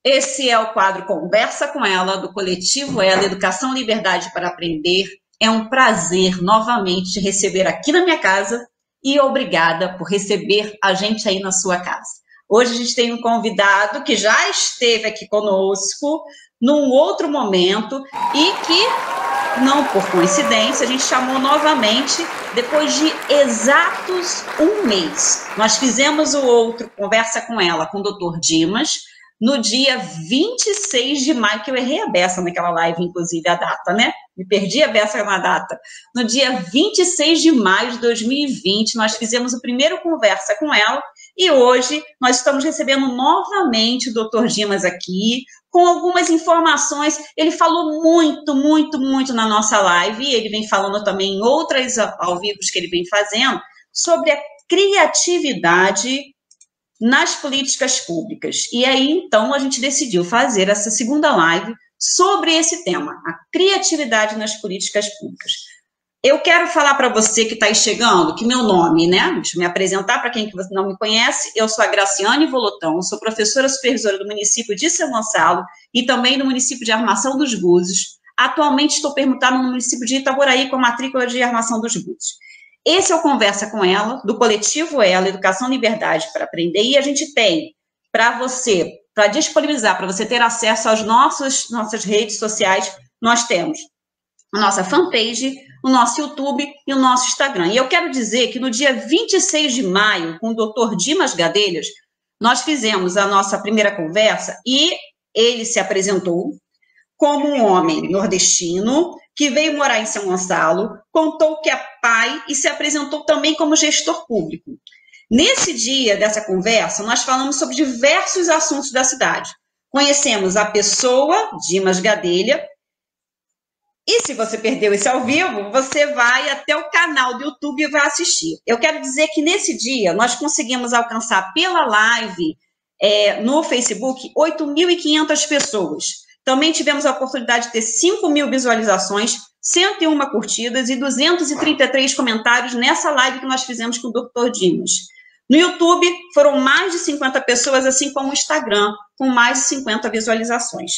Esse é o quadro Conversa com Ela, do coletivo Ela, Educação e Liberdade para Aprender. É um prazer novamente te receber aqui na minha casa e obrigada por receber a gente aí na sua casa. Hoje a gente tem um convidado que já esteve aqui conosco num outro momento e que, não por coincidência, a gente chamou novamente depois de exatos um mês. Nós fizemos o outro Conversa com Ela com o Dr. Dimas, no dia 26 de maio, que eu errei a beça naquela live, inclusive, a data, né? Me perdi a beça na data. No dia 26 de maio de 2020, nós fizemos o primeiro Conversa com Ela e hoje nós estamos recebendo novamente o Dr. Dimas aqui, com algumas informações. Ele falou muito na nossa live, e ele vem falando também em outras ao vivo que ele vem fazendo, sobre a criatividade nas políticas públicas. E aí, então, a gente decidiu fazer essa segunda live sobre esse tema, a criatividade nas políticas públicas. Eu quero falar para você que está aí chegando, que meu nome, né? Deixa eu me apresentar para quem não me conhece. Eu sou a Graciane Volotão, sou professora supervisora do município de São Gonçalo e também do município de Armação dos Búzios. Atualmente estou permutando no município de Itaboraí com a matrícula de Armação dos Búzios. Esse é o Conversa com Ela, do coletivo Ela, Educação e Liberdade para Aprender, e a gente tem para você, para disponibilizar, para você ter acesso às nossas redes sociais, nós temos a nossa fanpage, o nosso YouTube e o nosso Instagram. E eu quero dizer que no dia 26 de maio, com o Dr. Dimas Gadelhas, nós fizemos a nossa primeira conversa e ele se apresentou como um homem nordestino que veio morar em São Gonçalo, contou que é pai e se apresentou também como gestor público. Nesse dia dessa conversa, nós falamos sobre diversos assuntos da cidade. Conhecemos a pessoa, Dimas Gadelha, e se você perdeu esse ao vivo, você vai até o canal do YouTube e vai assistir. Eu quero dizer que nesse dia nós conseguimos alcançar pela live no Facebook 8.500 pessoas. Também tivemos a oportunidade de ter 5.000 visualizações, 101 curtidas e 233 comentários nessa live que nós fizemos com o Dr. Dimas. No YouTube foram mais de 50 pessoas, assim como no Instagram, com mais de 50 visualizações.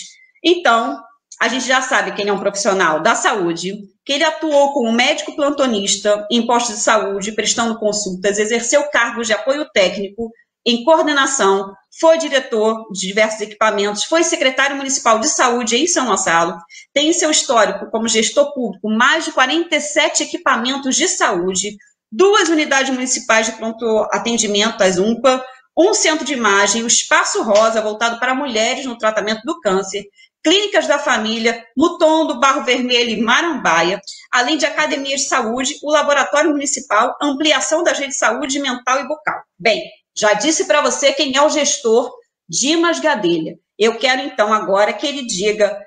Então, a gente já sabe que ele é um profissional da saúde, que ele atuou como médico plantonista em postos de saúde, prestando consultas, exerceu cargos de apoio técnico, em coordenação, foi diretor de diversos equipamentos, foi secretário municipal de saúde em São Gonçalo, tem seu histórico como gestor público, mais de 47 equipamentos de saúde, 2 unidades municipais de pronto atendimento, as UMPA, um centro de imagem, o Espaço Rosa, voltado para mulheres no tratamento do câncer, clínicas da família, Mutondo, Barro Vermelho e Marambaia, além de academias de saúde, o laboratório municipal, ampliação da rede de saúde mental e bucal. Bem, já disse para você quem é o gestor Dimas Gadelha. Eu quero, então, agora que ele diga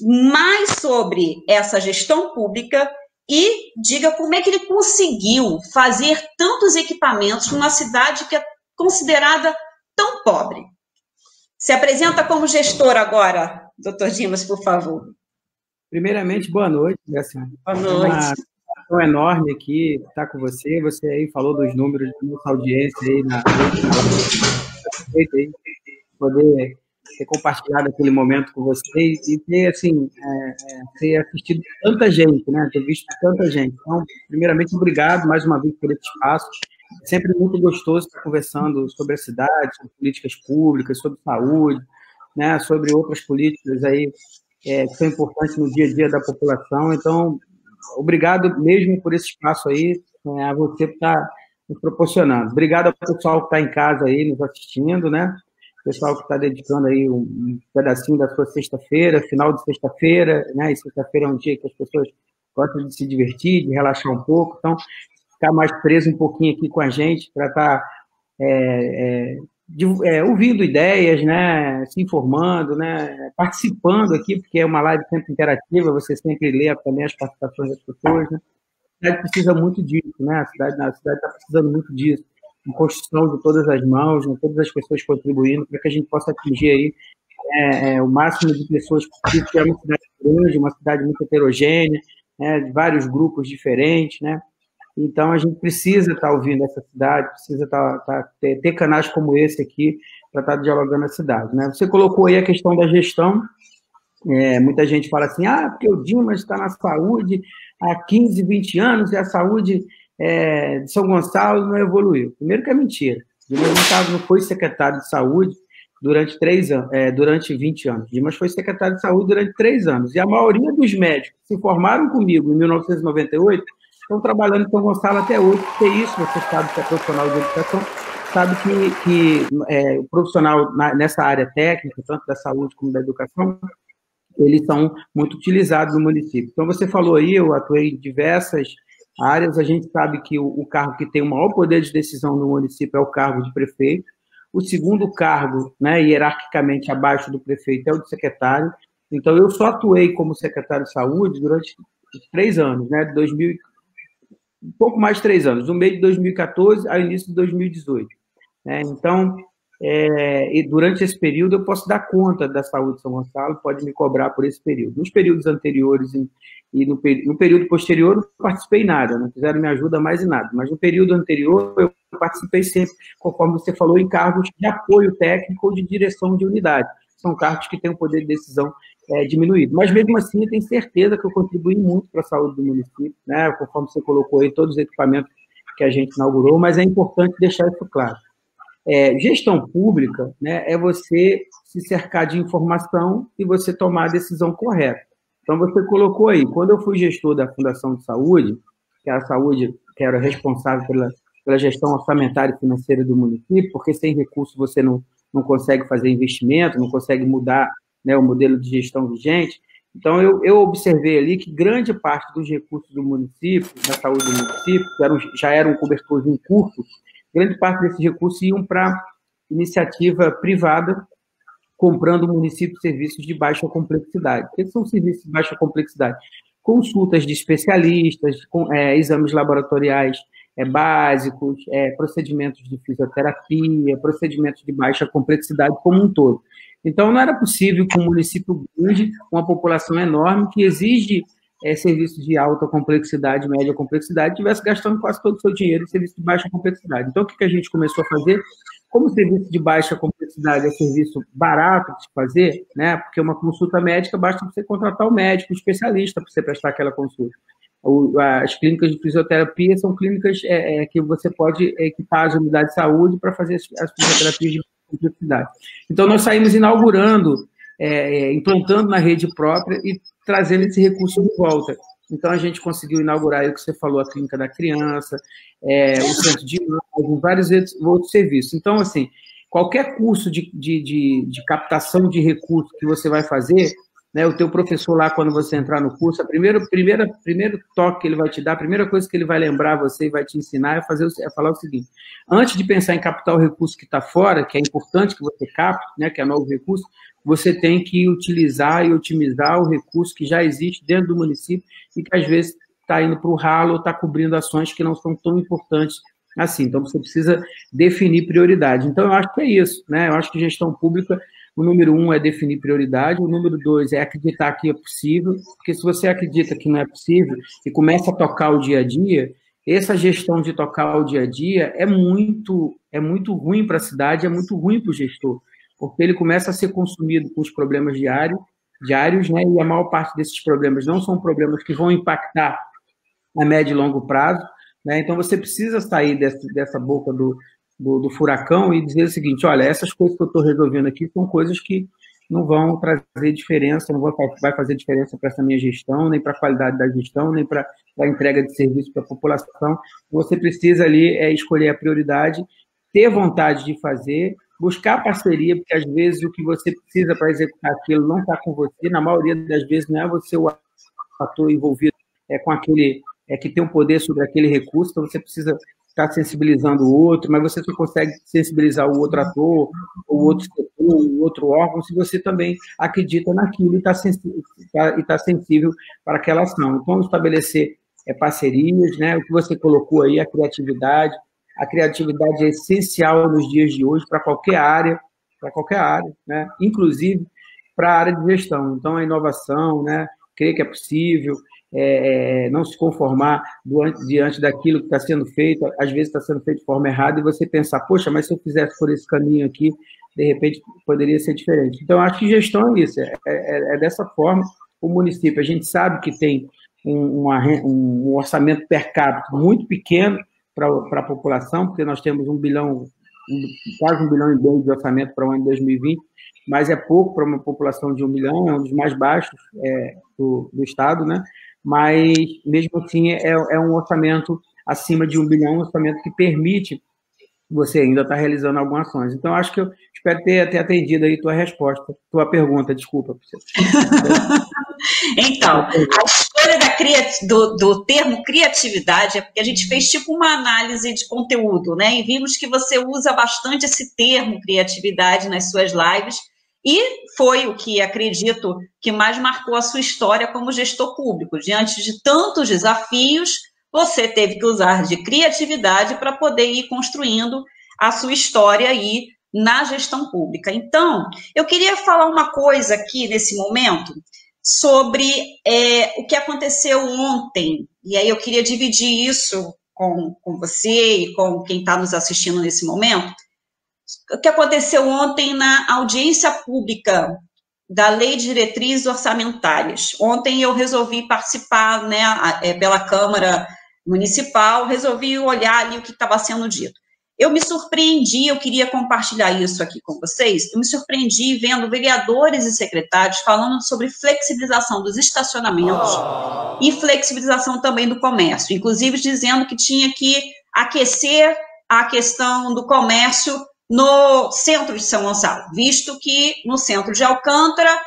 mais sobre essa gestão pública e diga como é que ele conseguiu fazer tantos equipamentos numa cidade que é considerada tão pobre. Se apresenta como gestor agora, doutor Dimas, por favor. Primeiramente, boa noite, Graciane. Boa noite. É uma satisfação enorme aqui estar com você. Você aí falou dos números da nossa audiência aí na poder ter compartilhado aquele momento com vocês e ter, assim, ter assistido tanta gente, né? Ter visto tanta gente. Então, primeiramente, obrigado mais uma vez por esse espaço. É sempre muito gostoso estar conversando sobre a cidade, sobre políticas públicas, sobre saúde, né? Sobre outras políticas aí que são importantes no dia a dia da população. Então, obrigado mesmo por esse espaço aí, a você que está nos proporcionando. Obrigado ao pessoal que está em casa aí nos assistindo, né? Pessoal que está dedicando aí um pedacinho da sua sexta-feira, final de sexta-feira, né? E sexta-feira é um dia que as pessoas gostam de se divertir, de relaxar um pouco. Então, ficar mais preso um pouquinho aqui com a gente para estar ouvindo ideias, né? Se informando, né? Participando aqui, porque é uma live sempre interativa, você sempre lê também as participações das pessoas, né? A cidade precisa muito disso, né? A cidade está precisando muito disso. Uma construção de todas as mãos, né? Todas as pessoas contribuindo para que a gente possa atingir aí o máximo de pessoas possível, que é uma cidade grande, uma cidade muito heterogênea, né? De vários grupos diferentes, né? Então, a gente precisa estar ouvindo essa cidade, precisa ter canais como esse aqui para estar dialogando a cidade, né? Você colocou aí a questão da gestão. Muita gente fala assim, porque o Dimas está na saúde há 15, 20 anos e a saúde de São Gonçalo não evoluiu. Primeiro que é mentira. Dimas não foi secretário de saúde durante 20 anos. Dimas foi secretário de saúde durante 3 anos. E a maioria dos médicos que se formaram comigo em 1998 estão trabalhando em São Gonçalo até hoje. Porque isso, você sabe que é profissional de educação, sabe que o profissional nessa área técnica, tanto da saúde como da educação, eles são muito utilizados no município. Então, você falou aí, eu atuei em diversas áreas, a gente sabe que o cargo que tem o maior poder de decisão no município é o cargo de prefeito, o segundo cargo, né, hierarquicamente abaixo do prefeito, é o de secretário. Então, eu só atuei como secretário de saúde durante 3 anos, né, um pouco mais de 3 anos, do meio de 2014 ao início de 2018. Né? Então, e durante esse período eu posso dar conta da saúde de São Gonçalo, pode me cobrar por esse período. Nos períodos anteriores e no período posterior não participei nada, não fizeram minha ajuda mais em nada, mas no período anterior eu participei sempre, conforme você falou, em cargos de apoio técnico ou de direção de unidade. São cargos que têm um poder de decisão diminuído. Mas, mesmo assim, eu tenho certeza que eu contribuí muito para a saúde do município, né? Conforme você colocou aí, todos os equipamentos que a gente inaugurou, mas é importante deixar isso claro. Gestão pública, né, é você se cercar de informação e você tomar a decisão correta. Então, você colocou aí, quando eu fui gestor da Fundação de Saúde, que era a saúde, que era responsável pela gestão orçamentária e financeira do município, porque sem recurso você não consegue fazer investimento, não consegue mudar, né, o modelo de gestão vigente. Então, eu observei ali que grande parte dos recursos do município, da saúde do município, já era um cobertorzinho curto, grande parte desses recursos iam para iniciativa privada, comprando o município serviços de baixa complexidade. O que são serviços de baixa complexidade? Consultas de especialistas, exames laboratoriais básicos, procedimentos de fisioterapia, procedimentos de baixa complexidade como um todo. Então, não era possível que um município grande, com uma população enorme, que exige serviços de alta complexidade, média complexidade, estivesse gastando quase todo o seu dinheiro em serviço de baixa complexidade. Então, o que a gente começou a fazer? Como o serviço de baixa complexidade é serviço barato de se fazer, né? Porque uma consulta médica basta você contratar um médico, um especialista, para você prestar aquela consulta. As clínicas de fisioterapia são clínicas que você pode equipar as unidades de saúde para fazer as fisioterapias de complexidade. Então, nós saímos inaugurando, implantando na rede própria e trazendo esse recurso de volta. Então, a gente conseguiu inaugurar, o que você falou, a clínica da criança, o centro de imagem, vários outros serviços. Então, assim, qualquer curso de captação de recursos que você vai fazer, né, o teu professor lá, quando você entrar no curso, primeiro toque que ele vai te dar, a primeira coisa que ele vai lembrar você e vai te ensinar é falar o seguinte: antes de pensar em captar o recurso que está fora, que é importante que você capte, né, que é novo recurso, você tem que utilizar e otimizar o recurso que já existe dentro do município e que, às vezes, está indo para o ralo ou está cobrindo ações que não são tão importantes assim. Então, você precisa definir prioridade. Então, eu acho que é isso, né? Eu acho que gestão pública, o número 1 é definir prioridade, o número 2 é acreditar que é possível, porque se você acredita que não é possível e começa a tocar o dia a dia, essa gestão de tocar o dia a dia é muito ruim para a cidade, é muito ruim para o gestor, porque ele começa a ser consumido com os problemas diários, né? E a maior parte desses problemas não são problemas que vão impactar a médio e longo prazo, né? Então, você precisa sair dessa boca do furacão e dizer o seguinte: olha, essas coisas que eu estou resolvendo aqui são coisas que não vão trazer diferença, não vai fazer diferença para essa minha gestão, nem para a qualidade da gestão, nem para a entrega de serviço para a população. Você precisa ali escolher a prioridade, ter vontade de fazer, buscar parceria, porque às vezes o que você precisa para executar aquilo não está com você, na maioria das vezes não é você o ator envolvido com aquele, que tem um poder sobre aquele recurso, então você precisa estar sensibilizando o outro, mas você só consegue sensibilizar o outro ator, o outro setor, o outro órgão, se você também acredita naquilo e está sensível para aquela ação. Então, estabelecer parcerias, né? O que você colocou aí, a criatividade é essencial nos dias de hoje para qualquer área, né? Inclusive para a área de gestão. Então, a inovação, né? Creio que é possível, não se conformar diante daquilo que está sendo feito, às vezes está sendo feito de forma errada, e você pensar, poxa, mas se eu fizesse por esse caminho aqui, de repente poderia ser diferente. Então, acho que gestão é isso, é dessa forma. O município, a gente sabe que tem um orçamento per capita muito pequeno para a população, porque nós temos quase 1,5 bilhão de orçamento para o ano de 2020, mas é pouco para uma população de 1 milhão, é um dos mais baixos do Estado, né? Mas, mesmo assim, é um orçamento acima de 1 bilhão, um orçamento que permite você ainda estar realizando algumas ações. Então, acho que eu espero ter atendido aí tua pergunta, desculpa. Então, a escolha do termo criatividade é porque a gente fez tipo uma análise de conteúdo, né? E vimos que você usa bastante esse termo criatividade nas suas lives, e foi o que acredito que mais marcou a sua história como gestor público. Diante de tantos desafios, você teve que usar de criatividade para poder ir construindo a sua história aí na gestão pública. Então, eu queria falar uma coisa aqui nesse momento sobre o que aconteceu ontem, e aí eu queria dividir isso com você e com quem está nos assistindo nesse momento. O que aconteceu ontem na audiência pública da Lei de Diretrizes Orçamentárias. Ontem eu resolvi participar, né, pela Câmara Municipal, resolvi olhar ali o que estava sendo dito. Eu me surpreendi, eu queria compartilhar isso aqui com vocês, eu me surpreendi vendo vereadores e secretários falando sobre flexibilização dos estacionamentos e flexibilização também do comércio, inclusive dizendo que tinha que aquecer a questão do comércio no centro de São Gonçalo, visto que no centro de Alcântara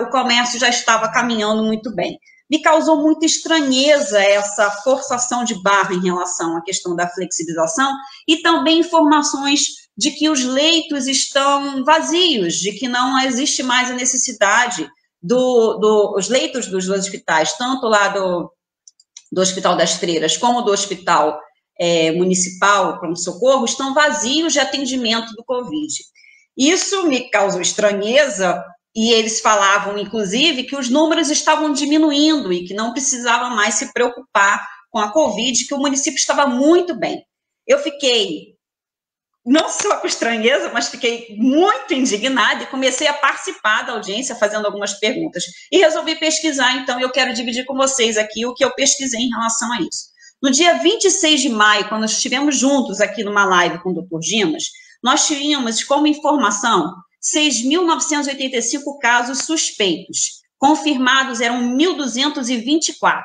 o comércio já estava caminhando muito bem. Me causou muita estranheza essa forçação de barra em relação à questão da flexibilização e também informações de que os leitos estão vazios, de que não existe mais a necessidade os leitos dos dois hospitais, tanto lá do Hospital das Freiras como do Hospital Municipal Pronto-Socorro, estão vazios de atendimento do Covid. Isso me causou estranheza. E eles falavam, inclusive, que os números estavam diminuindo e que não precisava mais se preocupar com a Covid, que o município estava muito bem. Eu fiquei, não só com estranheza, mas fiquei muito indignada e comecei a participar da audiência, fazendo algumas perguntas. E resolvi pesquisar, então eu quero dividir com vocês aqui o que eu pesquisei em relação a isso. No dia 26 de maio, quando nós estivemos juntos aqui numa live com o Dr. Dimas, nós tínhamos como informação 6.985 casos suspeitos, confirmados eram 1.224,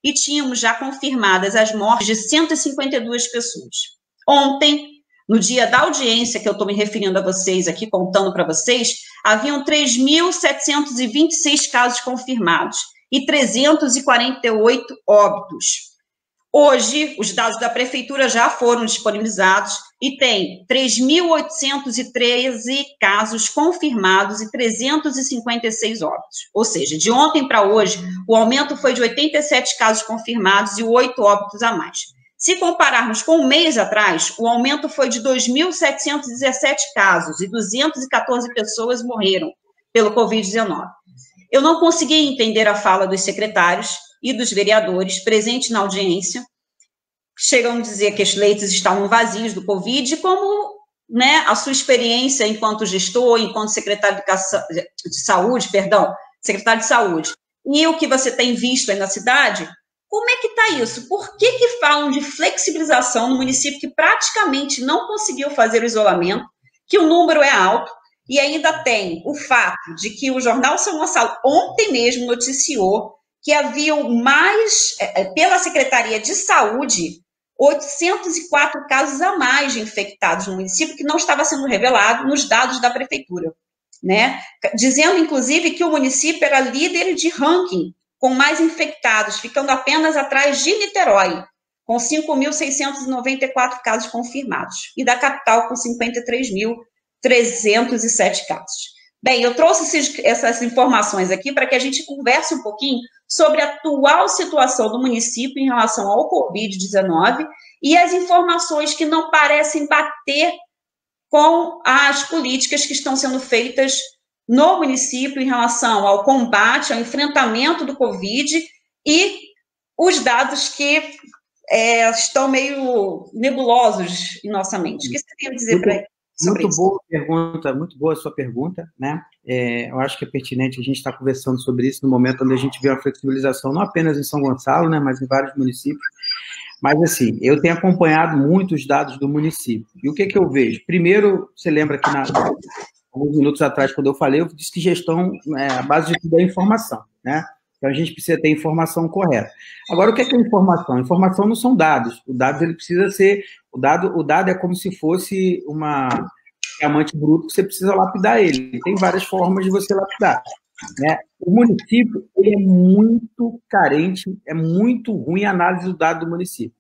e tínhamos já confirmadas as mortes de 152 pessoas. Ontem, no dia da audiência, que eu estou me referindo a vocês aqui, contando para vocês, haviam 3.726 casos confirmados e 348 óbitos. Hoje, os dados da Prefeitura já foram disponibilizados e tem 3.813 casos confirmados e 356 óbitos. Ou seja, de ontem para hoje, o aumento foi de 87 casos confirmados e 8 óbitos a mais. Se compararmos com um mês atrás, o aumento foi de 2.717 casos e 214 pessoas morreram pelo Covid-19. Eu não consegui entender a fala dos secretários e dos vereadores presentes na audiência. Chegam a dizer que os leitos estavam vazios do Covid, como, né, a sua experiência enquanto gestor, enquanto secretário de saúde, e o que você tem visto aí na cidade, como é que está isso? Por que falam de flexibilização no município que praticamente não conseguiu fazer o isolamento, que o número é alto, e ainda tem o fato de que o Jornal São Gonçalo ontem mesmo noticiou que haviam mais, pela Secretaria de Saúde, 804 casos a mais de infectados no município, que não estava sendo revelado nos dados da Prefeitura, né? Dizendo, inclusive, que o município era líder de ranking, com mais infectados, ficando apenas atrás de Niterói, com 5.694 casos confirmados, e da capital com 53.307 casos. Bem, eu trouxe essas informações aqui para que a gente converse um pouquinho sobre a atual situação do município em relação ao Covid-19 e as informações que não parecem bater com as políticas que estão sendo feitas no município em relação ao combate, ao enfrentamento do Covid e os dados que estão meio nebulosos em nossa mente. O que você tem a dizer para sobre isso? Boa pergunta, muito boa a sua pergunta, né? Eu acho que é pertinente a gente estar conversando sobre isso no momento onde a gente vê uma flexibilização, não apenas em São Gonçalo, né, mas em vários municípios. Mas, assim, eu tenho acompanhado muito os dados do município. E o que eu vejo? Primeiro, você lembra que alguns minutos atrás, quando eu falei, eu disse que gestão, a base de tudo é informação, né? Então, a gente precisa ter informação correta. Agora, o que é informação? Informação não são dados. O dado, ele precisa ser... O dado é como se fosse uma diamante bruto que você precisa lapidar ele. Tem várias formas de você lapidar, né? O município, ele é muito carente, é muito ruim a análise do dado do município.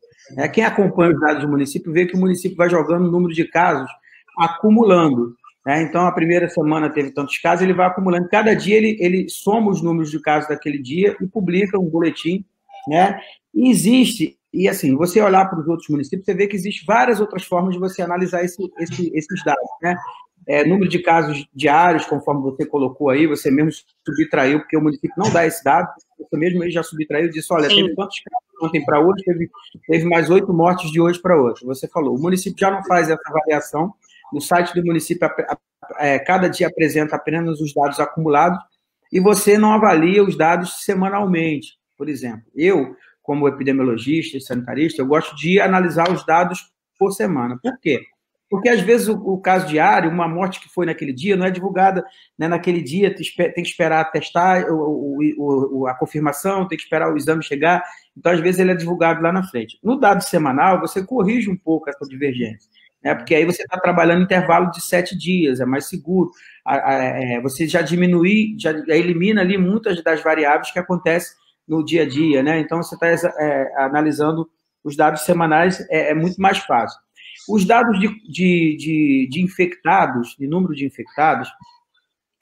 Quem acompanha os dados do município vê que o município vai jogando o número de casos acumulando. Então, a primeira semana teve tantos casos, ele vai acumulando. Cada dia ele soma os números de casos daquele dia e publica um boletim, né? E existe, e assim, você olhar para os outros municípios, você vê que existem várias outras formas de você analisar esses dados, né? Número de casos diários, conforme você colocou aí, você mesmo subtraiu, porque o município não dá esse dado, você mesmo aí já subtraiu e disse, olha, teve quantos casos ontem para hoje, teve mais 8 mortes de hoje para hoje. Você falou, o município já não faz essa avaliação. No site do município, cada dia apresenta apenas os dados acumulados e você não avalia os dados semanalmente. Por exemplo, eu, como epidemiologista e sanitarista, eu gosto de analisar os dados por semana. Por quê? Porque, às vezes, o caso diário, uma morte que foi naquele dia, não é divulgada, né, naquele dia, tem que esperar testar a confirmação, tem que esperar o exame chegar. Então, às vezes, ele é divulgado lá na frente. No dado semanal, você corrige um pouco essa divergência, né, porque aí você está trabalhando em intervalo de 7 dias, é mais seguro. Você já elimina ali muitas das variáveis que acontecem no dia a dia, né? Então, você está analisando os dados semanais, é muito mais fácil. Os dados de infectados, de número de infectados,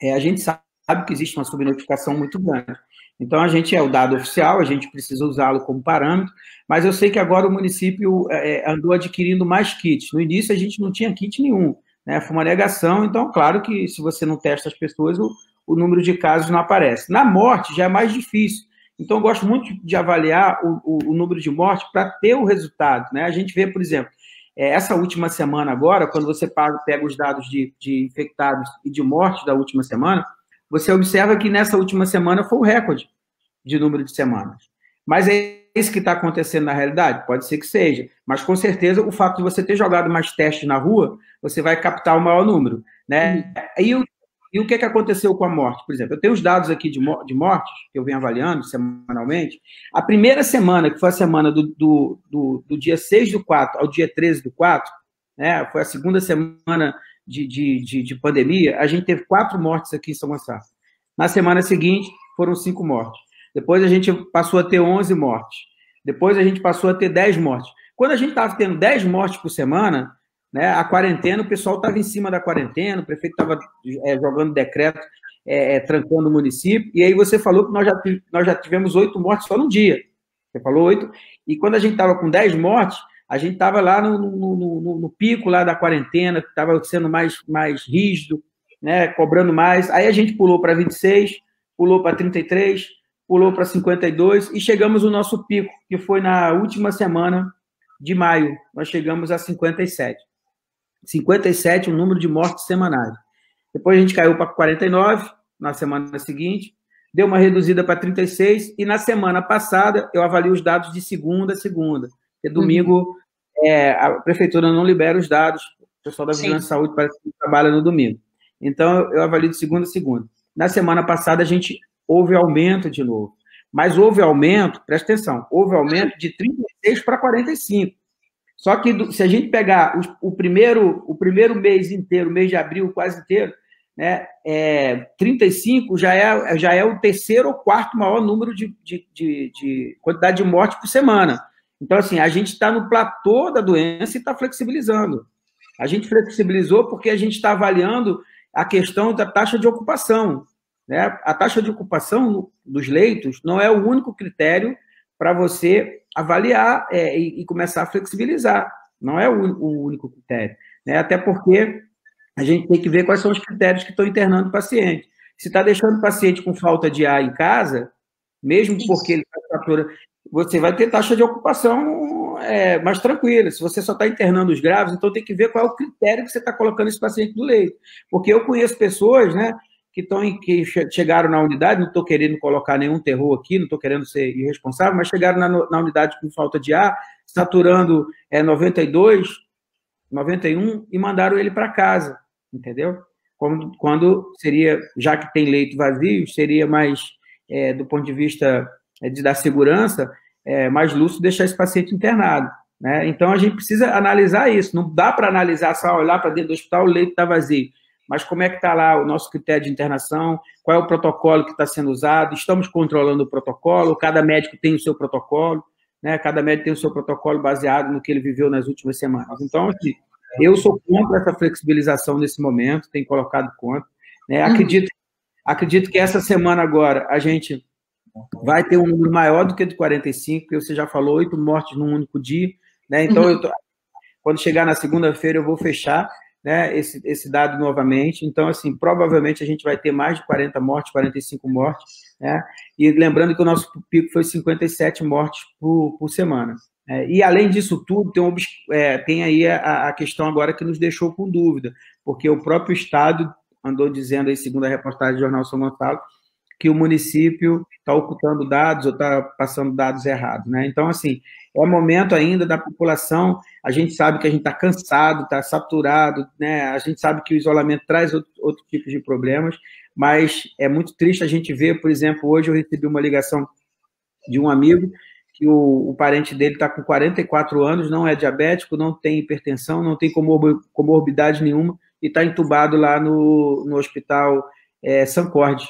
a gente sabe que existe uma subnotificação muito grande. Então, a gente o dado oficial, a gente precisa usá-lo como parâmetro, mas eu sei que agora o município andou adquirindo mais kits. No início, a gente não tinha kit nenhum, né? Foi uma negação, então, claro que se você não testa as pessoas, o número de casos não aparece. Na morte, já é mais difícil. Então, eu gosto muito de avaliar o número de mortes para ter o resultado, né? A gente vê, por exemplo, essa última semana agora, quando você pega os dados de infectados e de mortes da última semana, você observa que nessa última semana foi o recorde de número de semanas. Mas é isso que está acontecendo na realidade? Pode ser que seja. Mas, com certeza, o fato de você ter jogado mais testes na rua, você vai captar o maior número, né? E o que aconteceu com a morte? Por exemplo, eu tenho os dados aqui de mortes, que eu venho avaliando semanalmente. A primeira semana, que foi a semana do dia 6/4 ao dia 13/4, né, foi a segunda semana de pandemia, a gente teve 4 mortes aqui em São Gonçalo. Na semana seguinte, foram 5 mortes. Depois a gente passou a ter 11 mortes. Depois a gente passou a ter 10 mortes. Quando a gente estava tendo 10 mortes por semana, né, a quarentena, o pessoal estava em cima da quarentena, o prefeito estava jogando decreto, trancando o município, e aí você falou que nós já tivemos 8 mortes só no dia. Você falou 8, e quando a gente estava com 10 mortes, a gente estava lá no pico lá da quarentena, que estava sendo mais rígido, né, cobrando mais. Aí a gente pulou para 26, pulou para 33, pulou para 52, e chegamos no nosso pico, que foi na última semana de maio. Nós chegamos a 57. 57 o número de mortes semanais. Depois a gente caiu para 49 na semana seguinte, deu uma reduzida para 36, e na semana passada eu avalio os dados de segunda a segunda. Porque domingo a prefeitura não libera os dados, o pessoal da Vigilância de Saúde parece que trabalha no domingo. Então, eu avalio de segunda a segunda. Na semana passada, a gente houve aumento de novo. Mas houve aumento, presta atenção, houve aumento de 36 para 45. Só que se a gente pegar o primeiro mês inteiro, mês de abril quase inteiro, né, 35 já é o terceiro ou quarto maior número de quantidade de morte por semana. Então, assim, a gente está no platô da doença e está flexibilizando. A gente flexibilizou porque a gente está avaliando a questão da taxa de ocupação, né? A taxa de ocupação dos leitos não é o único critério para você avaliar e começar a flexibilizar. Não é o único critério, né? Até porque a gente tem que ver quais são os critérios que estão internando o paciente. Se está deixando o paciente com falta de ar em casa, mesmo porque ele está saturando... você vai ter taxa de ocupação mais tranquila. Se você só está internando os graves, então tem que ver qual é o critério que você está colocando esse paciente no leito. Porque eu conheço pessoas, né, que chegaram na unidade, não estou querendo colocar nenhum terror aqui, não estou querendo ser irresponsável, mas chegaram na unidade com falta de ar, saturando 92, 91, e mandaram ele para casa, entendeu? Quando seria, já que tem leito vazio, seria mais, do ponto de vista da segurança, mais lúcido deixar esse paciente internado, né? Então, a gente precisa analisar isso. Não dá para analisar só olhar para dentro do hospital, o leito está vazio. Mas como é que está lá o nosso critério de internação? Qual é o protocolo que está sendo usado? Estamos controlando o protocolo? Cada médico tem o seu protocolo, né? Cada médico tem o seu protocolo baseado no que ele viveu nas últimas semanas. Então, assim, eu sou contra essa flexibilização nesse momento, tenho colocado contra, né? Acredito que essa semana agora a gente vai ter um número maior do que de 45, porque você já falou, 8 mortes num único dia, né? Então, quando chegar na segunda-feira, eu vou fechar, né, esse dado novamente. Então, assim, provavelmente a gente vai ter mais de 40 mortes, 45 mortes, né? E lembrando que o nosso pico foi 57 mortes por semana. E, além disso tudo, tem aí a questão agora que nos deixou com dúvida, porque o próprio Estado andou dizendo aí, segundo a reportagem do Jornal São Gonçalo, que o município está ocultando dados ou está passando dados errados, né? Então, assim, é momento ainda da população, a gente sabe que a gente está cansado, está saturado, né? A gente sabe que o isolamento traz outro tipo de problemas, mas é muito triste a gente ver, por exemplo, hoje eu recebi uma ligação de um amigo que o parente dele está com 44 anos, não é diabético, não tem hipertensão, não tem comorbidade nenhuma, e está entubado lá no hospital Sancorde,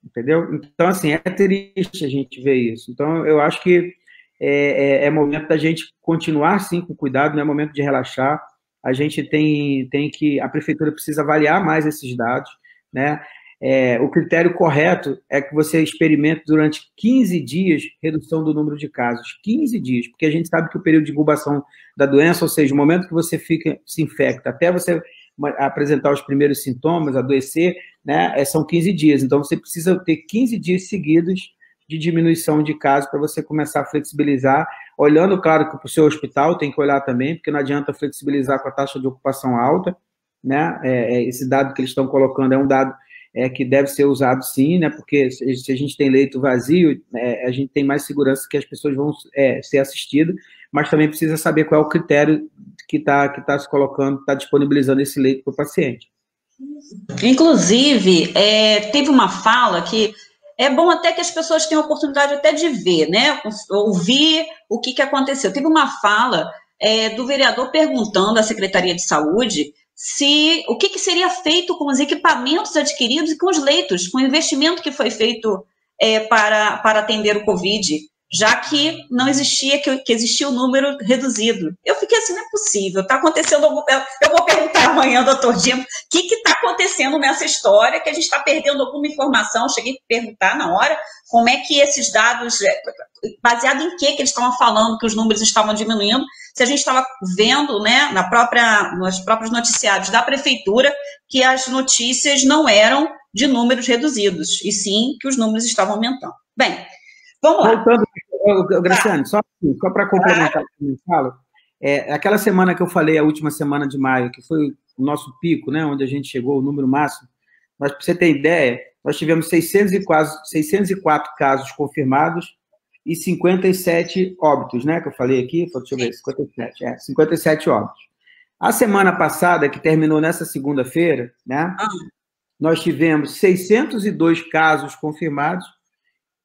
entendeu? Então, assim, é triste a gente ver isso. Então, eu acho que é momento da gente continuar, sim, com cuidado, não é momento de relaxar. A gente a prefeitura precisa avaliar mais esses dados, né? O critério correto é que você experimente durante 15 dias redução do número de casos. 15 dias, porque a gente sabe que o período de incubação da doença, ou seja, o momento que você se infecta até você apresentar os primeiros sintomas, adoecer, né, são 15 dias. Então, você precisa ter 15 dias seguidos de diminuição de casos para você começar a flexibilizar, olhando, claro, que para o seu hospital tem que olhar também, porque não adianta flexibilizar com a taxa de ocupação alta, né? Esse dado que eles estão colocando é um dado que deve ser usado sim, né? Porque se a gente tem leito vazio, a gente tem mais segurança que as pessoas vão ser assistidas, mas também precisa saber qual é o critério que está se colocando, está disponibilizando esse leito para o paciente. Inclusive, teve uma fala que é bom até que as pessoas tenham a oportunidade até de ver, né? Ouvir o que aconteceu. Teve uma fala do vereador perguntando à Secretaria de Saúde o que seria feito com os equipamentos adquiridos e com os leitos, com o investimento que foi feito para atender o Covid, já que não existia, que existia um número reduzido. Eu fiquei assim, não é possível, está acontecendo algum... Eu vou perguntar amanhã, doutor Dimo, o que está acontecendo nessa história, que a gente está perdendo alguma informação. Eu cheguei a perguntar na hora como é que esses dados, baseado em que eles estavam falando que os números estavam diminuindo, se a gente estava vendo, né, nos próprios noticiários da prefeitura, que as notícias não eram de números reduzidos, e sim que os números estavam aumentando. Bem, vamos lá. Voltando, Graciane, só para complementar o que eu falo, aquela semana que eu falei, a última semana de maio, que foi o nosso pico, né, onde a gente chegou ao número máximo, mas para você ter ideia, nós tivemos 604 casos confirmados e 57 óbitos, né, que eu falei aqui, deixa eu ver, 57 óbitos. A semana passada, que terminou nessa segunda-feira, né, nós tivemos 602 casos confirmados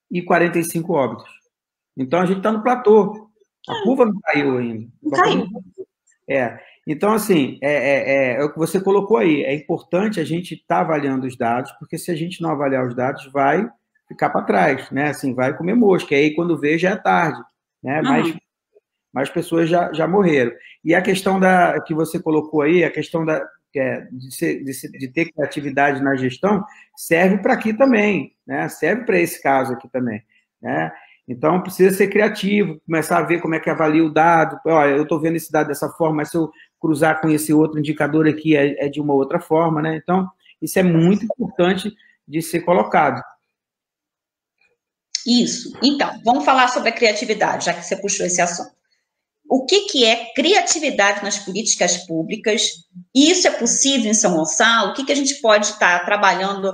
e 45 óbitos. Então, a gente está no platô. A curva não caiu ainda. Não caiu. Então, assim, é o que você colocou aí. É importante a gente estar avaliando os dados, porque se a gente não avaliar os dados, vai ficar para trás, né? Assim, vai comer mosca. E aí, quando vê, já é tarde, né? Mais pessoas já morreram. E a questão que você colocou aí, a questão de ter criatividade na gestão, serve para aqui também, né? Serve para esse caso aqui também, né? Então, precisa ser criativo, começar a ver como é que avalia o dado. Olha, eu estou vendo esse dado dessa forma, mas se eu cruzar com esse outro indicador aqui, é de uma outra forma, né? Então, isso é muito importante de ser colocado. Isso. Então, vamos falar sobre a criatividade, já que você puxou esse assunto. O que é criatividade nas políticas públicas? Isso é possível em São Gonçalo? O que a gente pode estar trabalhando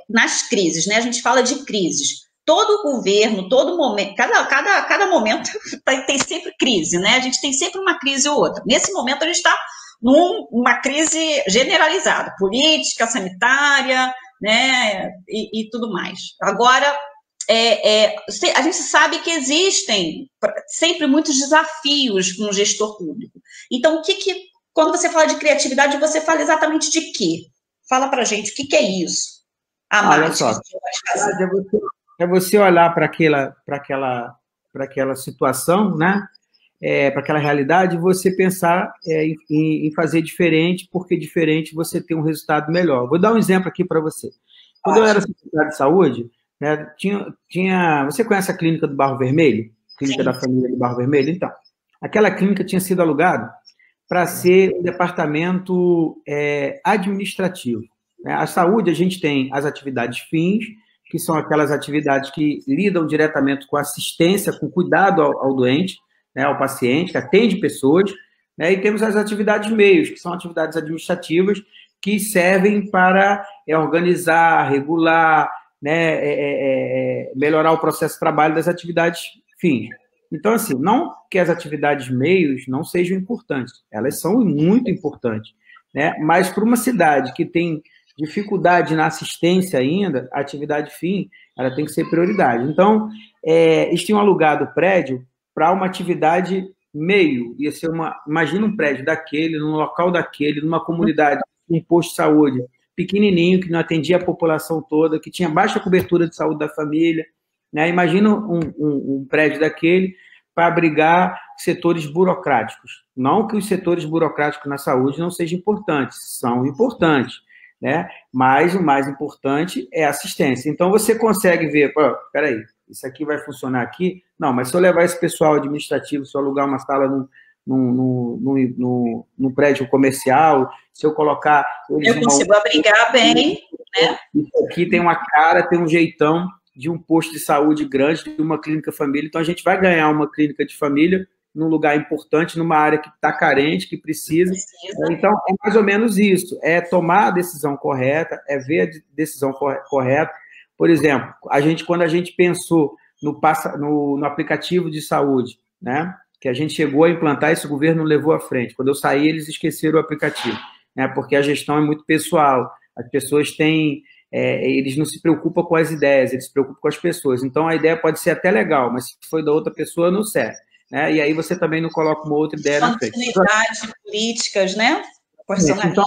nas crises, né? A gente fala de crises. Todo governo, todo momento, cada momento tem sempre crise, né? A gente tem sempre uma crise ou outra. Nesse momento, a gente está numa crise generalizada, política, sanitária, né? E tudo mais. Agora, a gente sabe que existem sempre muitos desafios com o gestor público. Então, quando você fala de criatividade, você fala exatamente de quê? Fala para a gente, o que é isso? Olha só, é você olhar para aquela situação, né? Para aquela realidade, e você pensar em fazer diferente, porque diferente você tem um resultado melhor. Vou dar um exemplo aqui para você. Quando eu era secretário de saúde, né, você conhece a clínica do Barro Vermelho? Clínica da família do Barro Vermelho? Então, aquela clínica tinha sido alugada para ser um departamento administrativo. Né? A saúde, a gente tem as atividades fins, que são aquelas atividades que lidam diretamente com assistência, com cuidado ao doente, né, ao paciente, que atende pessoas, né, e temos as atividades meios, que são atividades administrativas que servem para organizar, regular, né, melhorar o processo de trabalho das atividades fins. Então, assim, não que as atividades meios não sejam importantes, elas são muito importantes, né, mas para uma cidade que tem dificuldade na assistência ainda, a atividade fim, ela tem que ser prioridade. Então, eles tinham alugado o prédio para uma atividade meio, ia ser imagina um prédio daquele, num local daquele, numa comunidade, um posto de saúde pequenininho, que não atendia a população toda, que tinha baixa cobertura de saúde da família, né? Imagina um prédio daquele para abrigar setores burocráticos. Não que os setores burocráticos na saúde não sejam importantes, são importantes, né? Mas o mais importante é a assistência. Então, você consegue ver, peraí, isso aqui vai funcionar aqui? Não, mas se eu levar esse pessoal administrativo, se eu alugar uma sala num prédio comercial, se eu colocar... Eu consigo abrigar bem, né? Isso aqui tem uma cara, tem um jeitão de um posto de saúde grande, de uma clínica família. Então, a gente vai ganhar uma clínica de família num lugar importante, numa área que está carente, que precisa. Então, é mais ou menos isso. É tomar a decisão correta, é ver a decisão correta. Por exemplo, quando a gente pensou no aplicativo de saúde, né, que a gente chegou a implantar, esse governo levou à frente. Quando eu saí, eles esqueceram o aplicativo, né, porque a gestão é muito pessoal. As pessoas têm... eles não se preocupam com as ideias, eles se preocupam com as pessoas. Então, a ideia pode ser até legal, mas se foi da outra pessoa, não serve. Né? E aí você também não coloca uma outra ideia na frente. Continuidade, políticas, né? Personalismo. Então,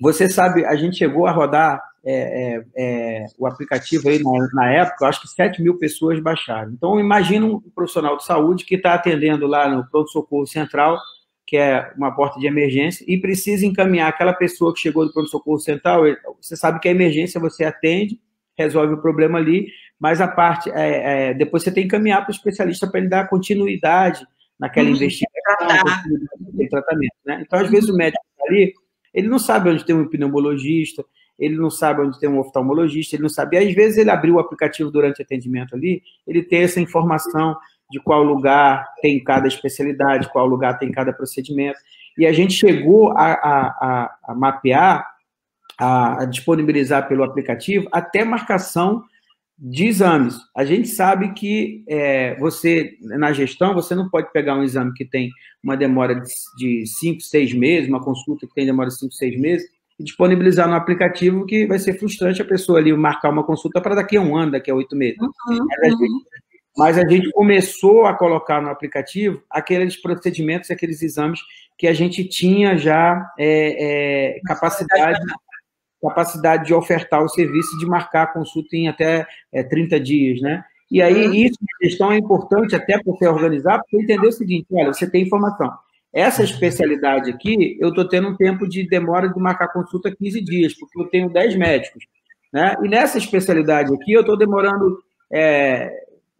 você sabe, a gente chegou a rodar o aplicativo aí na época, acho que 7 mil pessoas baixaram. Então, imagina um profissional de saúde que está atendendo lá no pronto-socorro central, que é uma porta de emergência, e precisa encaminhar aquela pessoa que chegou do pronto-socorro central. Você sabe que a emergência você atende, resolve o problema ali, mas a parte, depois você tem que encaminhar para o especialista para ele dar continuidade naquela investigação, naquele tratamento. Né? Então, às vezes, o médico está ali, ele não sabe onde tem um pneumologista, ele não sabe onde tem um oftalmologista, ele não sabe. E, às vezes, ele abriu o aplicativo durante o atendimento ali, ele tem essa informação de qual lugar tem cada especialidade, qual lugar tem cada procedimento. E a gente chegou a mapear, a disponibilizar pelo aplicativo até marcação de exames. A gente sabe que você, na gestão, você não pode pegar um exame que tem uma demora de 5, 6 meses, uma consulta que tem demora de 5, 6 meses, e disponibilizar no aplicativo, que vai ser frustrante a pessoa ali marcar uma consulta para daqui a 1 ano, daqui a 8 meses. Mas a gente começou a colocar no aplicativo aqueles procedimentos, aqueles exames que a gente tinha já capacidade de ofertar o serviço, de marcar a consulta em até 30 dias, né? E aí, isso, a questão é importante até para você organizar, porque entender o seguinte, olha, você tem informação. Essa especialidade aqui, eu estou tendo um tempo de demora de marcar consulta 15 dias, porque eu tenho 10 médicos, né? E nessa especialidade aqui, eu estou demorando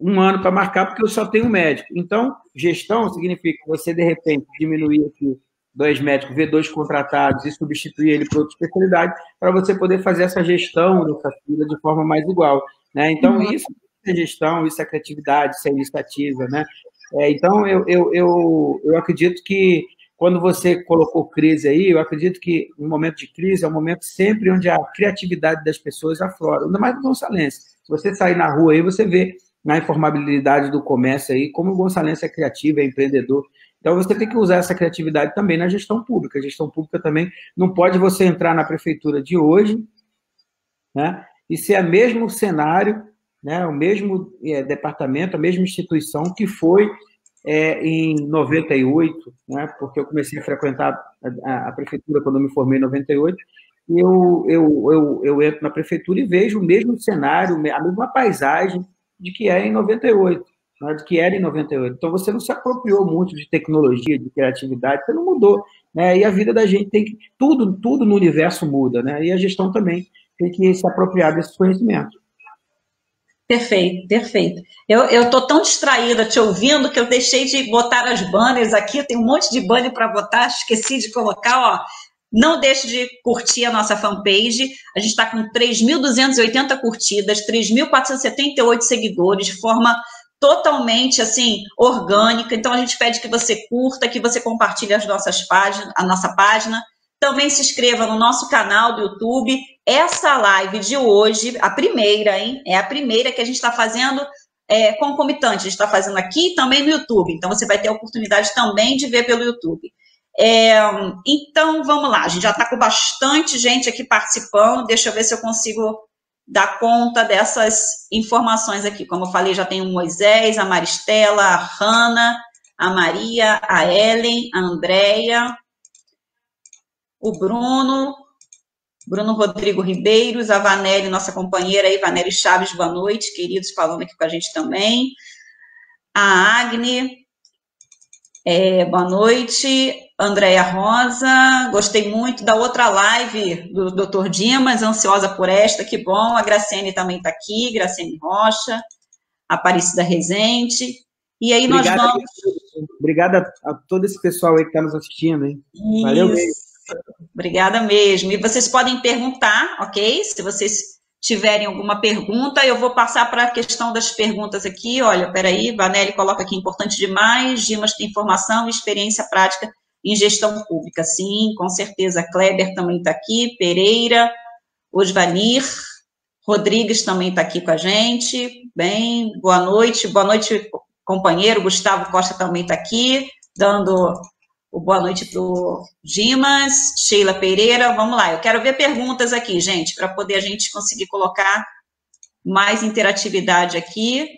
1 ano para marcar, porque eu só tenho um médico. Então, gestão significa você, de repente, diminuir aqui 2 médicos, ver 2 contratados e substituir ele por outra especialidade, para você poder fazer essa gestão dessa fila de forma mais igual. Né? Então, isso é gestão, isso é criatividade, isso é iniciativa, né? Então, eu acredito que quando você colocou crise aí, eu acredito que um momento de crise é um momento sempre onde a criatividade das pessoas aflora, ainda mais no Gonçalense. Se você sair na rua aí, você vê na informabilidade do comércio aí, como o Gonçalense é criativo, é empreendedor. Então, você tem que usar essa criatividade também na gestão pública. A gestão pública também não pode você entrar na prefeitura de hoje, né, e ser o mesmo cenário, né, o mesmo departamento, a mesma instituição que foi em 98, né, porque eu comecei a frequentar a prefeitura quando eu me formei em 98, e eu entro na prefeitura e vejo o mesmo cenário, a mesma paisagem de que é em 98, né, de que era em 98. Então, você não se apropriou muito de tecnologia, de criatividade, você não mudou, né, e a vida da gente tem que... Tudo no universo muda, né, e a gestão também tem que se apropriar desses conhecimentos. Perfeito, perfeito. Eu estou tão distraída te ouvindo que eu deixei de botar as banners aqui, tem um monte de banner para botar, esqueci de colocar, ó. Não deixe de curtir a nossa fanpage, a gente está com 3.280 curtidas, 3.478 seguidores, de forma totalmente, assim, orgânica, então a gente pede que você curta, que você compartilhe a nossa página, também se inscreva no nosso canal do YouTube. Essa live de hoje, a primeira, hein? É a primeira que a gente está fazendo concomitante. A gente está fazendo aqui e também no YouTube. Então, você vai ter a oportunidade também de ver pelo YouTube. Então, vamos lá. A gente já está com bastante gente aqui participando. Deixa eu ver se eu consigo dar conta dessas informações aqui. Como eu falei, já tem o Moisés, a Maristela, a Hanna, a Maria, a Ellen, a Andréia, o Bruno Rodrigo Ribeiros, a Vanelli, nossa companheira aí, Vanelli Chaves, boa noite, queridos, falando aqui com a gente também. A Agne, boa noite. Andréia Rosa, gostei muito da outra live do Dr. Dimas, ansiosa por esta, que bom. A Graciane também está aqui, Graciane Rocha, Aparecida Rezende. E aí nós vamos... Obrigada a todo esse pessoal aí que está nos assistindo, hein? Valeu mesmo. Obrigada mesmo. E vocês podem perguntar, ok? Se vocês tiverem alguma pergunta, eu vou passar para a questão das perguntas aqui. Olha, peraí, Vanelli coloca aqui, importante demais, Dimas tem formação e experiência prática em gestão pública. Sim, com certeza. Kleber também está aqui, Pereira, Osvanir, Rodrigues também está aqui com a gente. Bem, boa noite, companheiro. Gustavo Costa também está aqui, dando... Boa noite para o Dimas, Sheila Pereira, vamos lá, eu quero ver perguntas aqui, gente, para poder a gente conseguir colocar mais interatividade aqui.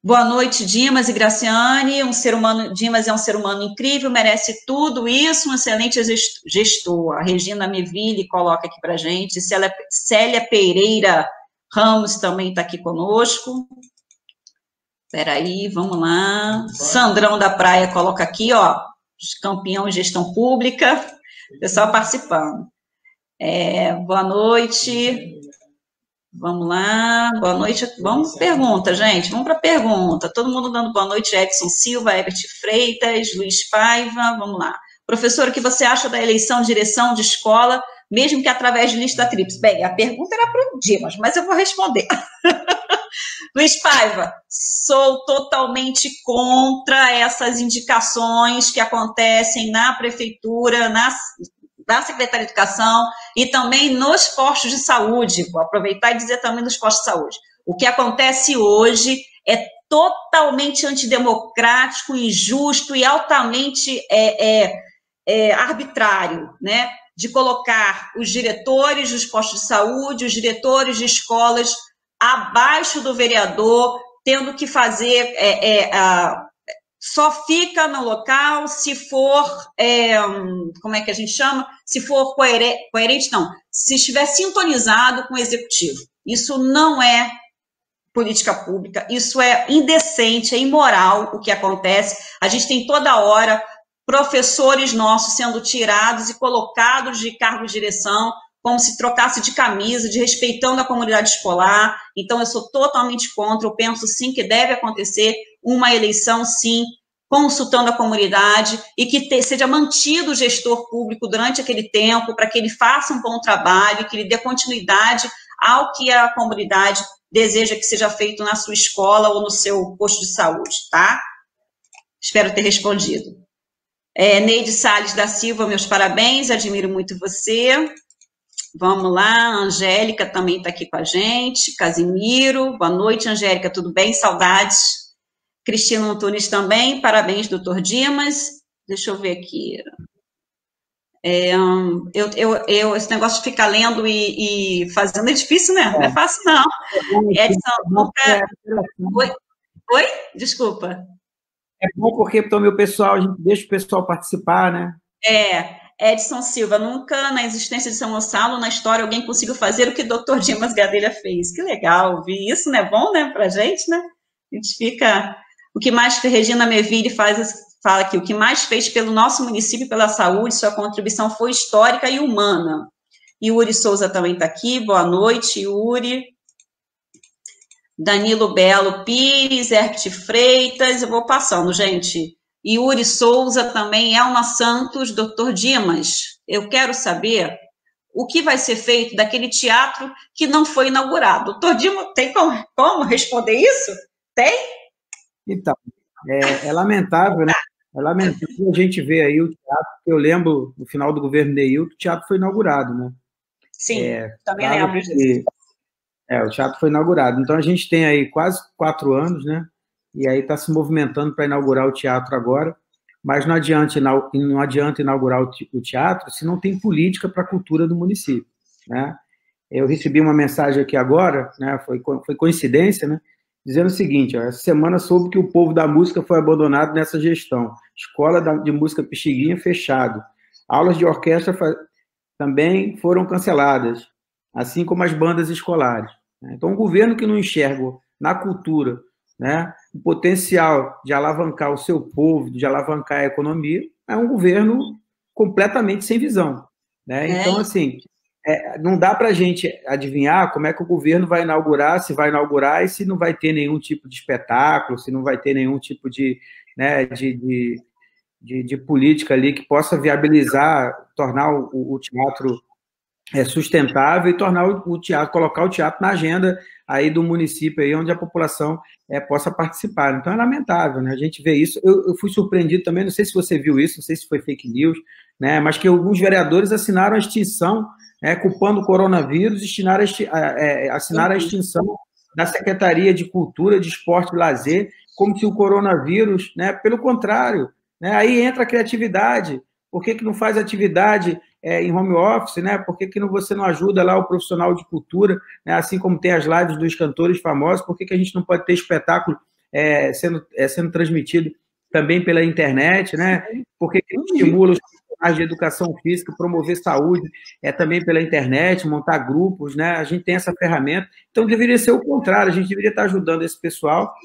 Boa noite, Dimas e Graciane, Dimas é um ser humano incrível, merece tudo isso, um excelente gestor. A Regina Meville coloca aqui para a gente, Célia Pereira Ramos também está aqui conosco. Espera aí, vamos lá. Sandrão da Praia coloca aqui, ó, campeão em gestão pública, pessoal participando. Boa noite. Vamos lá, boa noite. Vamos pergunta, gente, vamos para pergunta. Todo mundo dando boa noite, Edson Silva, Herbert Freitas, Luiz Paiva, vamos lá. Professor, o que você acha da eleição de direção de escola, mesmo que através de lista tríplice? Bem, a pergunta era para o Dimas, mas eu vou responder. Luiz Paiva, sou totalmente contra essas indicações que acontecem na prefeitura, na Secretaria de Educação e também nos postos de saúde. Vou aproveitar e dizer também nos postos de saúde. O que acontece hoje é totalmente antidemocrático, injusto e altamente arbitrário, né? De colocar os diretores dos postos de saúde, os diretores de escolas abaixo do vereador, tendo que fazer, só fica no local se for, como é que a gente chama? Se for coerente, não, se estiver sintonizado com o executivo. Isso não é política pública, isso é indecente, é imoral o que acontece. A gente tem toda hora professores nossos sendo tirados e colocados de cargo de direção, como se trocasse de camisa, desrespeitando a comunidade escolar. Então, eu sou totalmente contra, eu penso, sim, que deve acontecer uma eleição, sim, consultando a comunidade e que seja mantido o gestor público durante aquele tempo, para que ele faça um bom trabalho, que ele dê continuidade ao que a comunidade deseja que seja feito na sua escola ou no seu posto de saúde, tá? Espero ter respondido. Neide Salles da Silva, meus parabéns, admiro muito você. Vamos lá, Angélica também está aqui com a gente, Casimiro, boa noite, Angélica, tudo bem? Saudades. Cristina Antunes também, parabéns, doutor Dimas. Deixa eu ver aqui. Esse negócio de ficar lendo e fazendo é difícil, né? Não é fácil, não. Edson nunca... Oi? Desculpa. É bom porque também o pessoal, a gente deixa o pessoal participar, né? Edson Silva, nunca na existência de São Gonçalo, na história, alguém conseguiu fazer o que o Dr. Dimas Gadelha fez. Que legal ouvir isso, né? Bom, né? Pra gente, né? A gente fica... O que mais que Regina Meville fala aqui, o que mais fez pelo nosso município, pela saúde, sua contribuição foi histórica e humana. Yuri Souza também está aqui, boa noite, Yuri. Danilo Belo Pires, Herpt Freitas, eu vou passando, gente. Yuri Souza também, Elma Santos, Dr. Dimas. Eu quero saber o que vai ser feito daquele teatro que não foi inaugurado. Dr. Dimas, tem como responder isso? Tem? Então, é lamentável, né? É lamentável a gente ver aí o teatro, eu lembro, no final do governo Neilton, o teatro foi inaugurado, né? Sim, também lembro disso. O teatro foi inaugurado. Então, a gente tem aí quase 4 anos, né? E aí está se movimentando para inaugurar o teatro agora, mas não adianta inaugurar o teatro se não tem política para a cultura do município, né? Eu recebi uma mensagem aqui agora, né? Foi coincidência, né? Dizendo o seguinte, essa semana soube que o povo da música foi abandonado nessa gestão. Escola de música Pixinguinha fechado. Aulas de orquestra também foram canceladas, assim como as bandas escolares. Então, um governo que não enxerga na cultura, né, o potencial de alavancar o seu povo, de alavancar a economia, é um governo completamente sem visão, né? Então, assim, não dá para a gente adivinhar como é que o governo vai inaugurar, se vai inaugurar e se não vai ter nenhum tipo de espetáculo, se não vai ter nenhum tipo de política ali que possa viabilizar, tornar o teatro sustentável e tornar o teatro, colocar o teatro na agenda aí do município aí onde a população possa participar. Então é lamentável, né? A gente vê isso. Eu fui surpreendido também, não sei se você viu isso, não sei se foi fake news, né? Mas que alguns vereadores assinaram a extinção, culpando o coronavírus, assinaram a extinção da Secretaria de Cultura, de Esporte e Lazer, como se o coronavírus, né? Pelo contrário, né? Aí entra a criatividade. Por que não faz atividade em home office, né? Por que você não ajuda lá o profissional de cultura, né? Assim como tem as lives dos cantores famosos, por que a gente não pode ter espetáculo sendo transmitido também pela internet, né? Por que não estimula os profissionais de educação física, promover saúde também pela internet, montar grupos, né? A gente tem essa ferramenta, então deveria ser o contrário, a gente deveria estar ajudando esse pessoal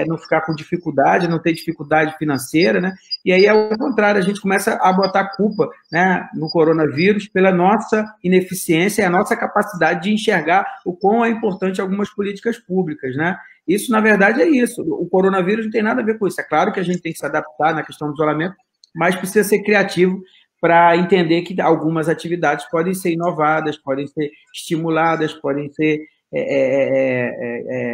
não ficar com dificuldade, não ter dificuldade financeira, né? E aí, ao contrário, a gente começa a botar culpa, né, no coronavírus pela nossa ineficiência e a nossa capacidade de enxergar o quão é importante algumas políticas públicas, né? Isso, na verdade, é isso. O coronavírus não tem nada a ver com isso. É claro que a gente tem que se adaptar na questão do isolamento, mas precisa ser criativo para entender que algumas atividades podem ser inovadas, podem ser estimuladas, podem ser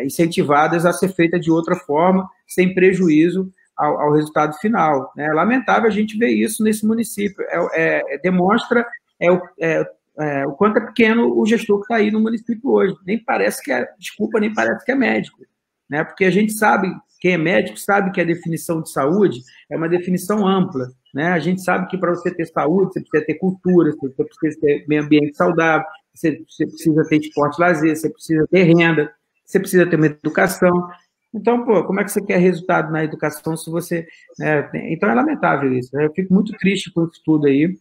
incentivadas a ser feitas de outra forma, sem prejuízo ao resultado final. É lamentável a gente ver isso nesse município. Demonstra o quanto é pequeno o gestor que está aí no município hoje. Nem parece que é médico, né? Porque a gente sabe, quem é médico sabe que a definição de saúde é uma definição ampla, né? A gente sabe que para você ter saúde, você precisa ter cultura, você precisa ter meio ambiente saudável, você precisa ter esporte e lazer, você precisa ter renda, você precisa ter uma educação. Então, como é que você quer resultado na educação se você... Então, é lamentável isso. Eu fico muito triste com isso tudo aí.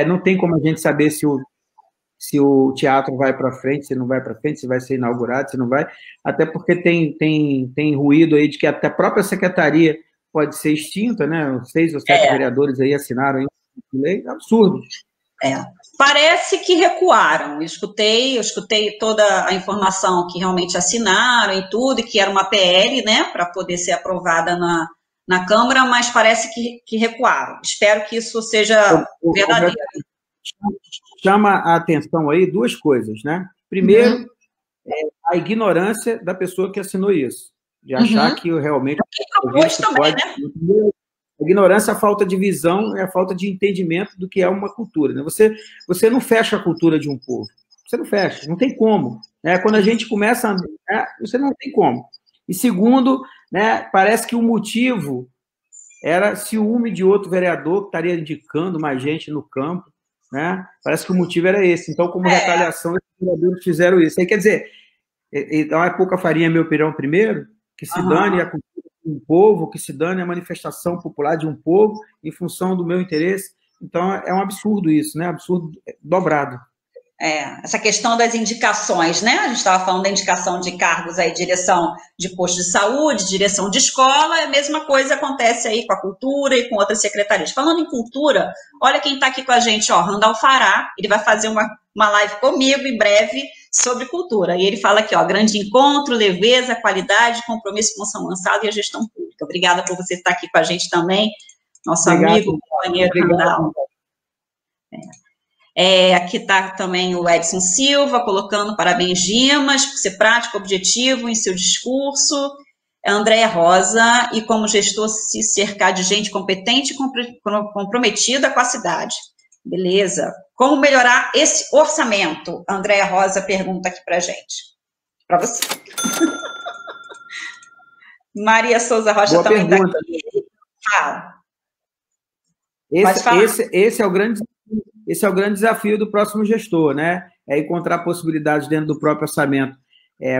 Não tem como a gente saber se o teatro vai para frente, se não vai para frente, se vai ser inaugurado, se não vai, até porque tem ruído aí de que até a própria secretaria pode ser extinta, né? 6 ou 7 vereadores aí assinaram aí lei, absurdo. Parece que recuaram. Eu escutei toda a informação que realmente assinaram e tudo, e que era uma PL, né, para poder ser aprovada na Câmara, mas parece que recuaram. Espero que isso seja verdadeiro. Chama a atenção aí 2 coisas, né? Primeiro, a ignorância da pessoa que assinou isso, de achar que realmente... Também, né? A ignorância, a falta de visão, é a falta de entendimento do que é uma cultura. Né? Você não fecha a cultura de um povo. Você não fecha, não tem como. Né? Quando a gente começa você não tem como. E segundo, né, parece que o motivo era ciúme de outro vereador que estaria indicando mais gente no campo. Né? Parece que o motivo era esse. Então, como retaliação, os vereadores fizeram isso. Aí, quer dizer, então é pouca farinha, meu pirão primeiro, que se dane a cultura de um povo, que se dane a manifestação popular de um povo em função do meu interesse. Então, é um absurdo isso, né? Absurdo dobrado. Essa questão das indicações, né? A gente estava falando da indicação de cargos aí, direção de posto de saúde, direção de escola, a mesma coisa acontece aí com a cultura e com outras secretarias. Falando em cultura, olha quem está aqui com a gente, ó, Randall Fará, ele vai fazer uma live comigo em breve sobre cultura. E ele fala aqui, ó, grande encontro, leveza, qualidade, compromisso com o São Gonçalo e a gestão pública. Obrigada por você estar aqui com a gente também, nosso amigo, companheiro Randall. Aqui está também o Edson Silva, colocando parabéns, Dimas, por ser prático, objetivo em seu discurso. Andréia Rosa, e como gestor se cercar de gente competente e comprometida com a cidade. Beleza. Como melhorar esse orçamento? Andréia Rosa pergunta aqui para a gente. Para você. Maria Souza Rocha Boa também está aqui. Fala. Esse é o grande desafio do próximo gestor, né? É encontrar possibilidades dentro do próprio orçamento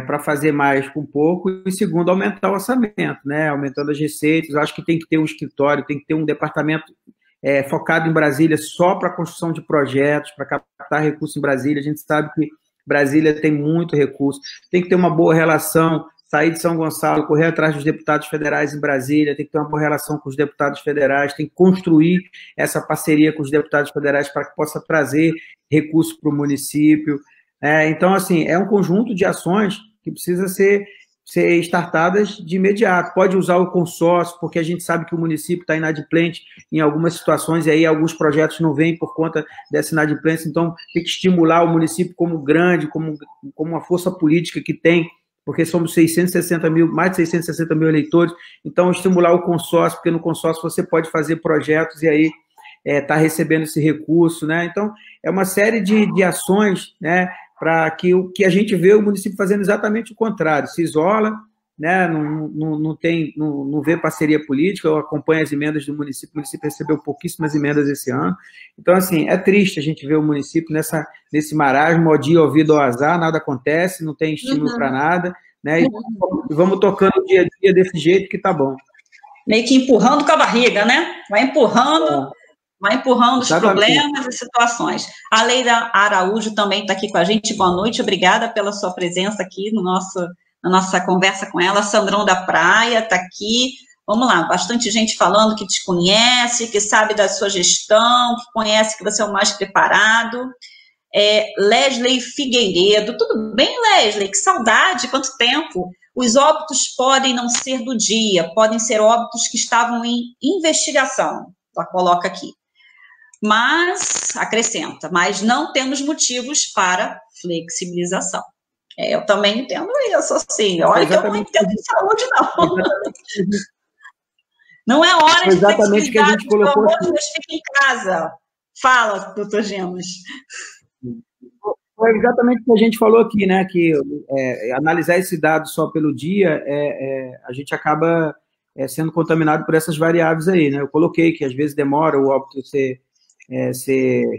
para fazer mais com pouco e, segundo, aumentar o orçamento, né? Aumentando as receitas. Eu acho que tem que ter um escritório, tem que ter um departamento focado em Brasília só para a construção de projetos, para captar recursos em Brasília. A gente sabe que Brasília tem muito recurso. Tem que ter uma boa relação, sair de São Gonçalo, correr atrás dos deputados federais em Brasília, tem que ter uma boa relação com os deputados federais, tem que construir essa parceria com os deputados federais para que possa trazer recursos para o município. Então, assim, é um conjunto de ações que precisa ser startadas de imediato. Pode usar o consórcio, porque a gente sabe que o município está inadimplente em algumas situações, e aí alguns projetos não vêm por conta dessa inadimplência, então tem que estimular o município como grande, como uma força política que tem, porque somos mais de 660 mil eleitores, então estimular o consórcio, porque no consórcio você pode fazer projetos e aí está recebendo esse recurso, né? Então, é uma série de ações, né, para que a gente vê o município fazendo exatamente o contrário, se isola, né, não vê parceria política, eu acompanho as emendas do município, o município recebeu pouquíssimas emendas esse ano, então, assim, é triste a gente ver o município nesse marasmo, ao dia, ao vida, ao azar, nada acontece, não tem estímulo para nada, né, e vamos tocando o dia a dia desse jeito que tá bom. Meio que empurrando com a barriga, né? Vai empurrando os problemas e situações. A Leila Araújo também está aqui com a gente. Boa noite, obrigada pela sua presença aqui na nossa conversa com ela. Sandrão da Praia está aqui. Vamos lá, bastante gente falando que te conhece, que sabe da sua gestão, que conhece que você é o mais preparado. Lesley Figueiredo. Tudo bem, Lesley? Que saudade, quanto tempo. Os óbitos podem não ser do dia, podem ser óbitos que estavam em investigação. Ela coloca aqui. Mas, acrescenta, mas não temos motivos para flexibilização. Eu também entendo isso, assim. Olha que eu não entendo de saúde, não. Não é hora de exatamente flexibilizar, que a gente colocou aqui. Fica em casa. Fala, doutor Gemas. Foi exatamente o que a gente falou aqui, né? Que analisar esse dado só pelo dia, a gente acaba sendo contaminado por essas variáveis aí, né? Eu coloquei que às vezes demora o óbito ser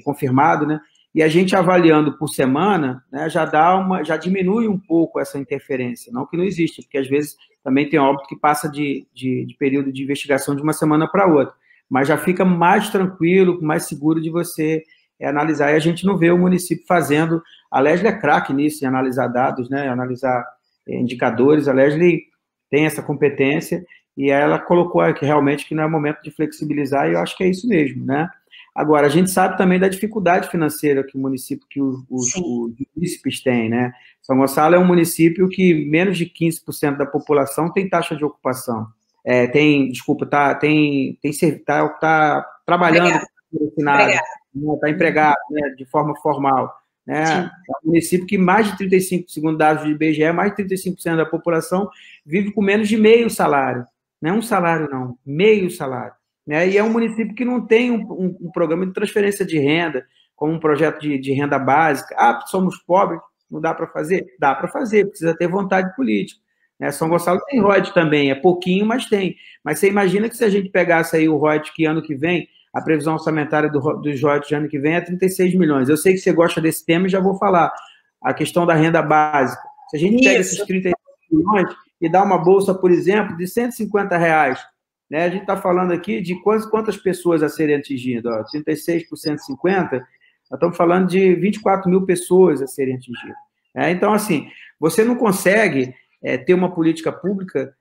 confirmado, né? E a gente avaliando por semana, né, já diminui um pouco essa interferência, não que não existe, porque às vezes também tem óbito que passa de período de investigação de uma semana para outra, mas já fica mais tranquilo, mais seguro de você analisar, e a gente não vê o município fazendo. A Lesley é craque nisso, em analisar dados, né, analisar indicadores. A Lesley tem essa competência, e ela colocou aqui realmente que não é momento de flexibilizar, e eu acho que é isso mesmo, né? Agora, a gente sabe também da dificuldade financeira que o município, que os municípios têm, né? São Gonçalo é um município que menos de 15% da população tem taxa de ocupação. Está trabalhando, está empregado, né, de forma formal. né? É um município que mais de 35%, segundo dados do IBGE, mais de 35% da população vive com menos de meio salário. Não é um salário, não, meio salário. Né? E é um município que não tem um programa de transferência de renda, como um projeto de renda básica. Ah, somos pobres, não dá para fazer? Dá para fazer, precisa ter vontade política. Né? São Gonçalo tem ROD também, é pouquinho, mas tem. Mas você imagina que se a gente pegasse aí o ROD que ano que vem, a previsão orçamentária dos ROD de ano que vem é 36 milhões. Eu sei que você gosta desse tema e já vou falar. A questão da renda básica. Se a gente pega esses 36 milhões e dá uma bolsa, por exemplo, de R$150, né? A gente está falando aqui de quantas pessoas a serem atingidas. Ó, 36 por 150, nós estamos falando de 24 mil pessoas a serem atingidas. Então, assim, você não consegue ter uma política pública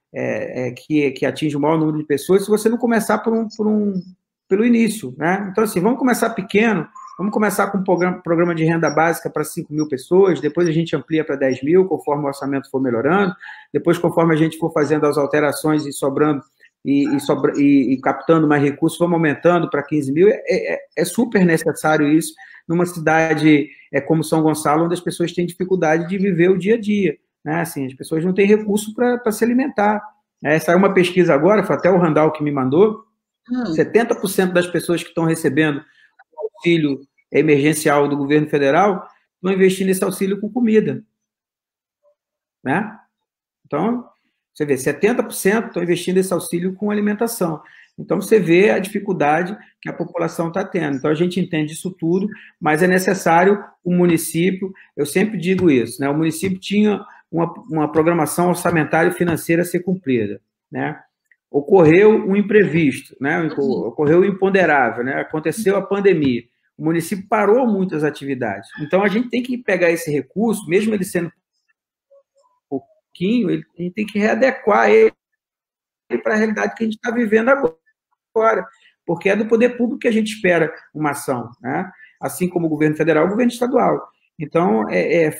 que atinge o maior número de pessoas se você não começar pelo início. Né? Então, assim, vamos começar pequeno, vamos começar com um programa de renda básica para 5 mil pessoas, depois a gente amplia para 10 mil, conforme o orçamento for melhorando, depois, conforme a gente for fazendo as alterações e sobrando e captando mais recursos, vamos aumentando para 15 mil. É super necessário isso numa cidade como São Gonçalo, onde as pessoas têm dificuldade de viver o dia a dia. Né? Assim, as pessoas não têm recurso para se alimentar. Saiu uma pesquisa agora, foi até o Randall que me mandou, 70% das pessoas que estão recebendo o auxílio emergencial do governo federal estão investindo nesse auxílio com comida. Né? Então, você vê, 70% estão investindo nesse auxílio com alimentação. Então, você vê a dificuldade que a população está tendo. Então, a gente entende isso tudo, mas é necessário o município, eu sempre digo isso, né? O município tinha uma programação orçamentária e financeira a ser cumprida. Né? Ocorreu um imprevisto, né? Ocorreu o imponderável, né? Aconteceu a pandemia. O município parou muitas atividades. Então, a gente tem que pegar esse recurso, mesmo ele sendo pouquinho, a gente tem que readequar ele para a realidade que a gente está vivendo agora, porque é do poder público que a gente espera uma ação, né? Assim como o governo federal, o governo estadual. Então,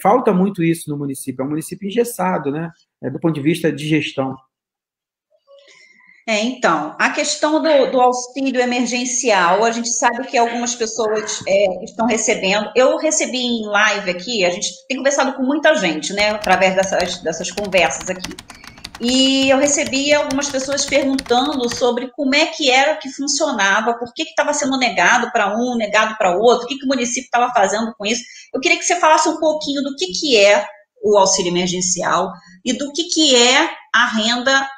falta muito isso no município, é um município engessado, né? Do ponto de vista de gestão. Então, a questão do auxílio emergencial, a gente sabe que algumas pessoas estão recebendo. Eu recebi em live aqui, a gente tem conversado com muita gente, né, através dessas conversas aqui. E eu recebi algumas pessoas perguntando sobre como é que era que funcionava, por que estava sendo negado para um, negado para outro, o que o município estava fazendo com isso. Eu queria que você falasse um pouquinho do que é o auxílio emergencial e do que é a renda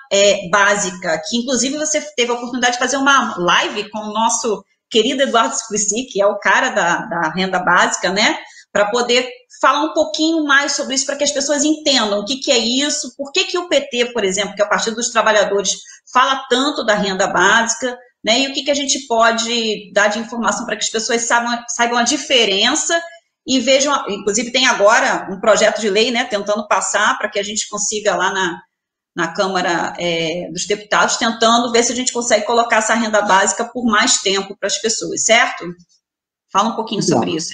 básica, que inclusive você teve a oportunidade de fazer uma live com o nosso querido Eduardo Suplicy, que é o cara da renda básica, né, para poder falar um pouquinho mais sobre isso, para que as pessoas entendam o que é isso, por que o PT, por exemplo, que é o Partido dos Trabalhadores, fala tanto da renda básica, né, e o que a gente pode dar de informação para que as pessoas saibam a diferença e vejam, inclusive tem agora um projeto de lei, né, tentando passar para que a gente consiga lá na Câmara dos Deputados, tentando ver se a gente consegue colocar essa renda básica por mais tempo para as pessoas, certo? Fala um pouquinho sobre isso.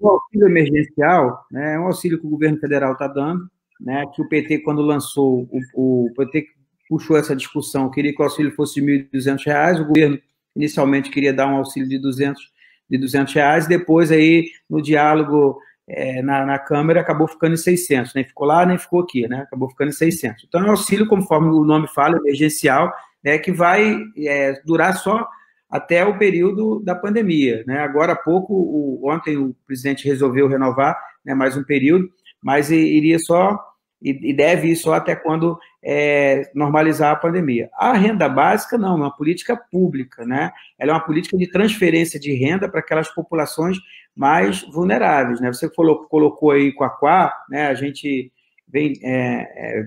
O auxílio emergencial, né, é um auxílio que o governo federal está dando, né, que o PT, quando lançou, o PT puxou essa discussão, queria que o auxílio fosse de R$ 1.200, o governo inicialmente queria dar um auxílio de R$200, depois aí, no diálogo na Câmara, acabou ficando em 600, nem ficou lá, nem ficou aqui, né, acabou ficando em 600. Então, é um auxílio, conforme o nome fala, emergencial, né, que vai durar só até o período da pandemia. Né? Agora há pouco, ontem o presidente resolveu renovar, né, mais um período, mas iria só, e deve ir só até quando normalizar a pandemia. A renda básica, não, é uma política pública, né? Ela é uma política de transferência de renda para aquelas populações mais vulneráveis. Né? Você colocou aí Quaquá, né? A gente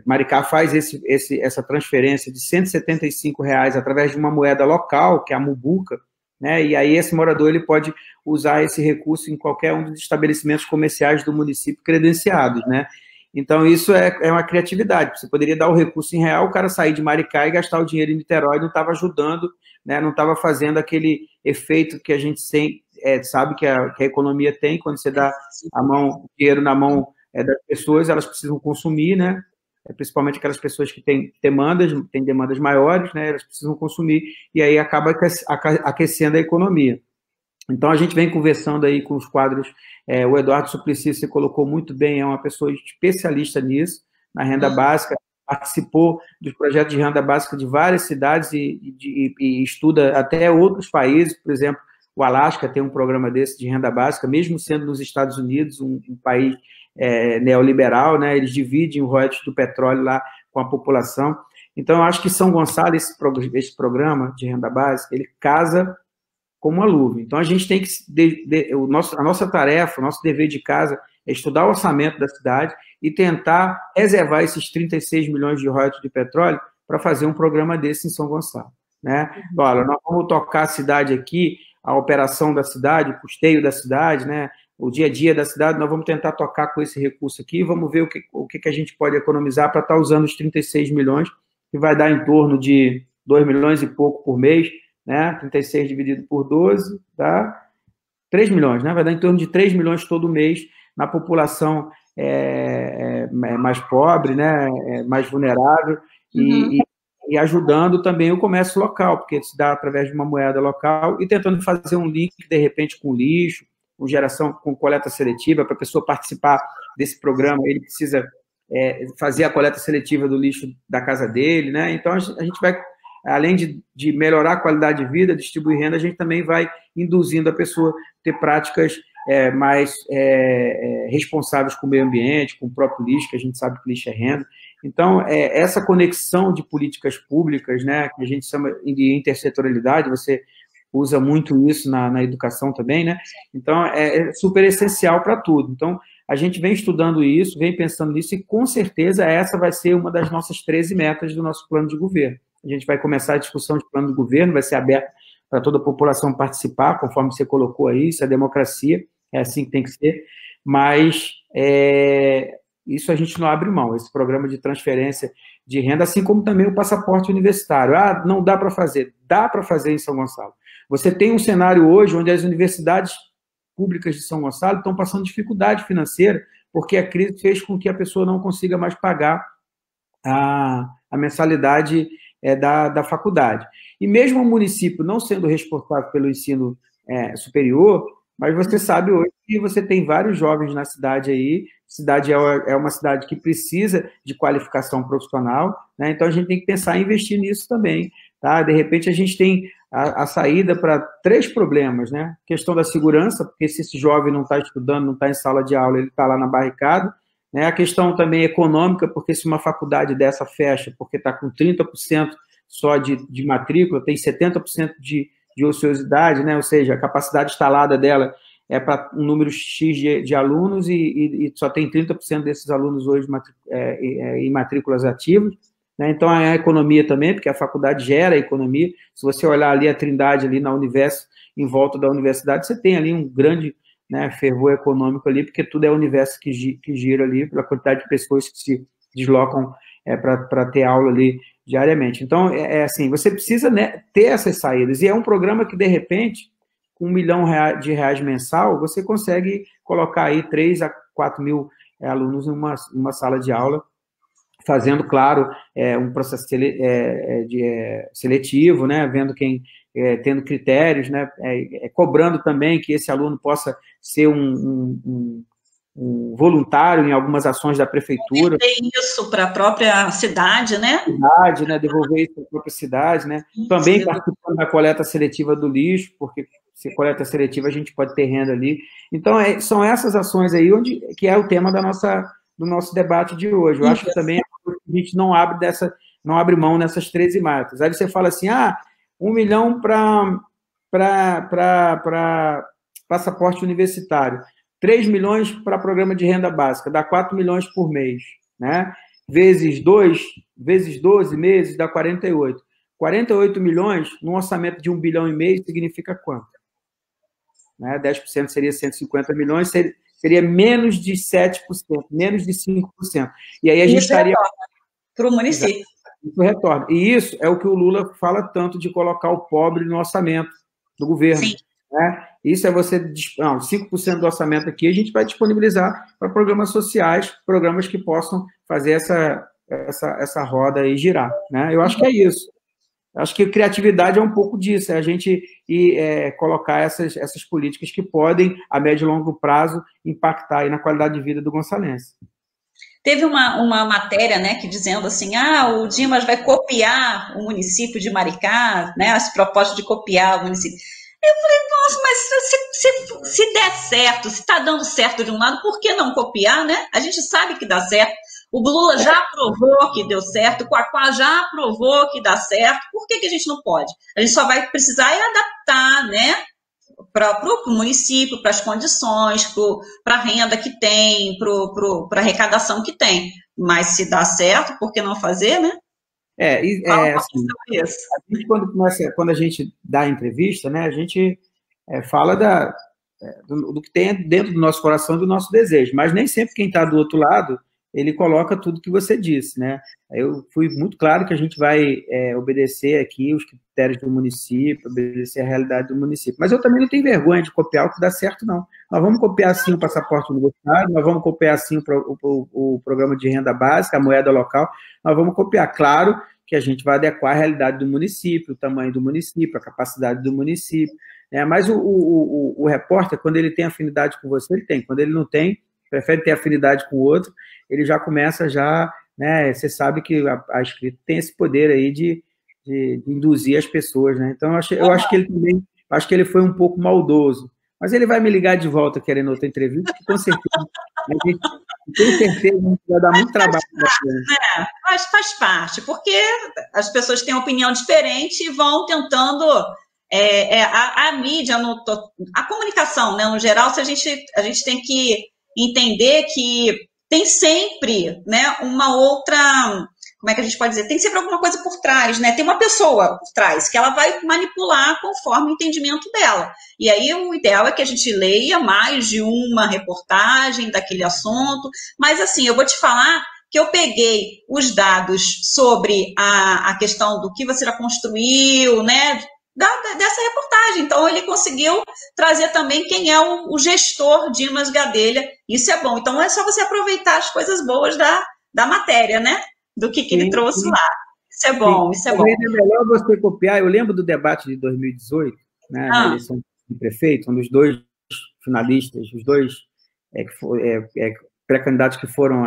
Maricá faz essa transferência de R$175 através de uma moeda local, que é a mubuca, né? E aí esse morador ele pode usar esse recurso em qualquer um dos estabelecimentos comerciais do município credenciados, né? Então, isso é uma criatividade. Você poderia dar o recurso em real, o cara sair de Maricá e gastar o dinheiro em Niterói, não estava ajudando, né? Não estava fazendo aquele efeito que a gente sabe que a economia tem, quando você dá o dinheiro na mão das pessoas, elas precisam consumir, né? Principalmente aquelas pessoas que têm demandas maiores, né? Elas precisam consumir, e aí acaba aquecendo a economia. Então, a gente vem conversando aí com os quadros, o Eduardo Suplicy, você colocou muito bem, é uma pessoa especialista nisso, na renda básica, participou dos projetos de renda básica de várias cidades e estuda até outros países, por exemplo, o Alasca tem um programa desse de renda básica, mesmo sendo nos Estados Unidos, um país neoliberal, né, eles dividem o royalties do petróleo lá com a população. Então, eu acho que São Gonçalo, esse programa de renda básica, ele casa como uma luva. Então, a gente tem que... a nossa tarefa, o nosso dever de casa é estudar o orçamento da cidade e tentar reservar esses 36 milhões de royalties de petróleo para fazer um programa desse em São Gonçalo. Né? Olha, nós vamos tocar a cidade aqui, a operação da cidade, o custeio da cidade, né? O dia a dia da cidade, nós vamos tentar tocar com esse recurso aqui, vamos ver o que a gente pode economizar para estar usando os 36 milhões, que vai dar em torno de 2 milhões e pouco por mês, né? 36 dividido por 12 dá 3 milhões, né? Vai dar em torno de 3 milhões todo mês na população mais pobre, né? Mais vulnerável, e ajudando também o comércio local, porque se dá através de uma moeda local e tentando fazer um link, de repente, com lixo, com geração, com coleta seletiva, para a pessoa participar desse programa, ele precisa fazer a coleta seletiva do lixo da casa dele, né? Então, a gente vai, além de melhorar a qualidade de vida, distribuir renda, a gente também vai induzindo a pessoa a ter práticas mais responsáveis com o meio ambiente, com o próprio lixo, que a gente sabe que lixo é renda. Então, essa conexão de políticas públicas, né, que a gente chama de intersetorialidade, você usa muito isso na educação também, né? Então, é super essencial para tudo. Então, a gente vem estudando isso, vem pensando nisso, e com certeza essa vai ser uma das nossas 13 metas do nosso plano de governo. A gente vai começar a discussão de plano de governo, vai ser aberto para toda a população participar, conforme você colocou aí, isso é democracia, é assim que tem que ser, mas isso a gente não abre mão, esse programa de transferência de renda, assim como também o passaporte universitário. Ah, não dá para fazer. Dá para fazer em São Gonçalo. Você tem um cenário hoje onde as universidades públicas de São Gonçalo estão passando dificuldade financeira, porque a crise fez com que a pessoa não consiga mais pagar a mensalidade da faculdade. E mesmo o município não sendo responsável pelo ensino superior, mas você sabe hoje que você tem vários jovens na cidade aí, cidade é uma cidade que precisa de qualificação profissional, né? Então a gente tem que pensar em investir nisso também, tá? De repente a gente tem a saída para 3 problemas, né? Questão da segurança, porque se esse jovem não está estudando, não está em sala de aula, ele está lá na barricada, né? A questão também econômica, porque se uma faculdade dessa fecha, porque está com 30% só de matrícula, tem 70% de ociosidade, né? Ou seja, a capacidade instalada dela é para um número X de alunos e só tem 30% desses alunos hoje em matrículas ativas, né? Então, é a economia também, porque a faculdade gera a economia. Se você olhar ali a Trindade, ali na Universo, em volta da universidade, você tem ali um grande, né, fervor econômico ali, porque tudo é o universo que gira ali, pela quantidade de pessoas que se deslocam para ter aula ali diariamente. Então, assim, você precisa, né, ter essas saídas, e é um programa que, de repente, com R$1 milhão de reais mensal, você consegue colocar aí 3 a 4 mil alunos em uma sala de aula, fazendo, claro, um processo seletivo, né, vendo quem, tendo critérios, né, cobrando também que esse aluno possa ser um voluntário em algumas ações da prefeitura. Devolver isso para a própria cidade, né? Devolver isso para a própria cidade, né? Também participando da coleta seletiva do lixo, porque se coleta seletiva a gente pode ter renda ali. Então, são essas ações aí que é o tema do nosso debate de hoje. Eu acho que também a gente não abre mão nessas 13 metas. Aí você fala assim, R$1 milhão para passaporte universitário, 3 milhões para programa de renda básica, dá 4 milhões por mês, né? Vezes 12 meses, dá 48. 48 milhões, num orçamento de 1,5 bilhão, significa quanto? Né? 10% seria 150 milhões, seria menos de 7%, menos de 5%. E aí a gente estaria... para o município. Isso retorna. E isso é o que o Lula fala tanto de colocar o pobre no orçamento do governo. Sim. Né? Isso é você... 5% do orçamento aqui a gente vai disponibilizar para programas sociais, programas que possam fazer essa roda aí girar. Né? Eu acho que é isso. Acho que criatividade é um pouco disso, é a gente colocar essas políticas que podem, a médio e longo prazo, impactar aí na qualidade de vida do gonçalense. Teve uma matéria, né, que dizendo assim, o Dimas vai copiar o município de Maricá, né, as propostas de copiar o município. Eu falei, nossa, mas se der certo, se está dando certo de um lado, por que não copiar, né? A gente sabe que dá certo. O Lula já aprovou que deu certo, o Quaquá já aprovou que dá certo, por que a gente não pode? A gente só vai precisar adaptar, né, para o município, para as condições, para a renda que tem, para a arrecadação que tem. Mas se dá certo, por que não fazer, né? Assim, a gente, quando a gente dá a entrevista, né, a gente fala do que tem dentro do nosso coração, do nosso desejo, mas nem sempre quem está do outro lado, ele coloca tudo que você disse, né? Eu fui muito claro que a gente vai obedecer aqui os critérios do município, obedecer a realidade do município, mas eu também não tenho vergonha de copiar o que dá certo, não. Nós vamos copiar, sim, o passaporte universitário, nós vamos copiar, sim, o programa de renda básica, a moeda local, nós vamos copiar, claro, que a gente vai adequar a realidade do município, o tamanho do município, a capacidade do município, né? Mas o repórter, quando ele tem afinidade com você, ele tem. Quando ele não tem, prefere ter afinidade com o outro, ele já começa né? Você sabe que a escrita tem esse poder aí de induzir as pessoas, né? Então, eu acho que ele também, acho que ele foi um pouco maldoso. Mas ele vai me ligar de volta querendo outra entrevista, que com certeza, tenho certeza que vai dar muito trabalho para ele. Faz parte, porque as pessoas têm opinião diferente e vão tentando a mídia, a comunicação, né, no geral, a gente tem que entender que tem sempre, né, uma outra, como é que a gente pode dizer? Tem sempre alguma coisa por trás, né? Tem uma pessoa por trás que ela vai manipular conforme o entendimento dela. E aí o ideal é que a gente leia mais de uma reportagem daquele assunto. Mas assim, eu vou te falar que eu peguei os dados sobre a questão do que você já construiu, né? Dessa reportagem. Então, ele conseguiu trazer também quem é o gestor Dimas Gadelha. Isso é bom. Então, é só você aproveitar as coisas boas da matéria, né? Do que ele trouxe lá. Isso é bom, isso é bom. É melhor você copiar. Eu lembro do debate de 2018, né, na eleição de prefeito, onde os dois finalistas, os dois pré-candidatos que foram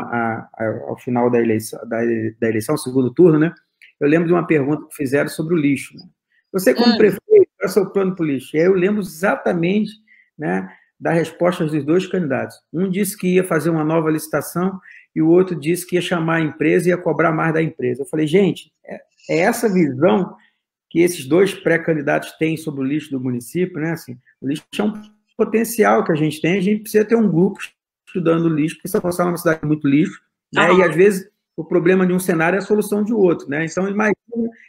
ao final da eleição, segundo turno, né? Eu lembro de uma pergunta que fizeram sobre o lixo, né? Você, como prefeito, qual é o seu plano para o lixo? E aí eu lembro exatamente, né, das respostas dos dois candidatos. Um disse que ia fazer uma nova licitação e o outro disse que ia chamar a empresa e ia cobrar mais da empresa. Eu falei, gente, é essa visão que esses dois pré-candidatos têm sobre o lixo do município, né? Assim, o lixo é um potencial que a gente tem, a gente precisa ter um grupo estudando o lixo, porque São Gonçalo é uma cidade com muito lixo, né? E às vezes o problema de um cenário é a solução de outro, né? Então, imagina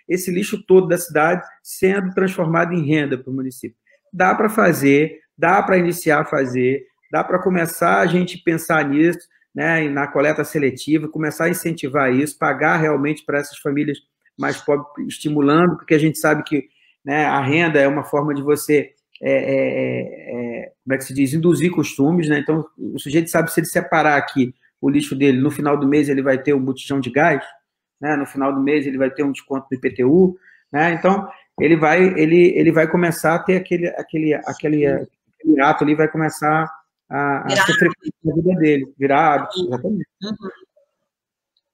esse lixo todo da cidade sendo transformado em renda para o município. Dá para fazer, dá para iniciar a fazer, dá para começar a gente pensar nisso, né? Na coleta seletiva, começar a incentivar isso, pagar realmente para essas famílias mais pobres, estimulando, porque a gente sabe que, né, a renda é uma forma de você, como é que se diz, induzir costumes, né? Então, o sujeito sabe, se ele separar aqui o lixo dele, no final do mês ele vai ter um botijão de gás, né? No final do mês ele vai ter um desconto do IPTU, né? Então, ele vai começar a ter aquele ato ali, vai começar a ser frequente na vida dele, virar hábito, exatamente.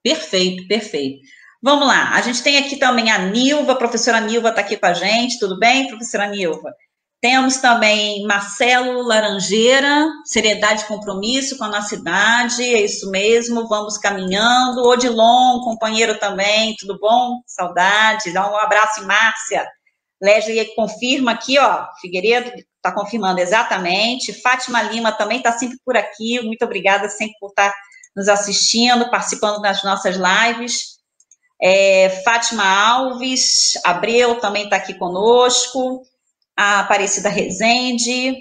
Perfeito, perfeito. Vamos lá, a gente tem aqui também a Nilva, a professora Nilva está aqui com a gente, tudo bem, professora Nilva? Temos também Marcelo Laranjeira, seriedade e compromisso com a nossa cidade, é isso mesmo, vamos caminhando. Odilon, companheiro também, tudo bom? Saudade, dá um abraço em Márcia. Leslie confirma aqui, ó, Figueiredo está confirmando exatamente. Fátima Lima também está sempre por aqui, muito obrigada sempre por estar nos assistindo, participando das nossas lives. Fátima Alves, Abreu também está aqui conosco. A Aparecida Rezende,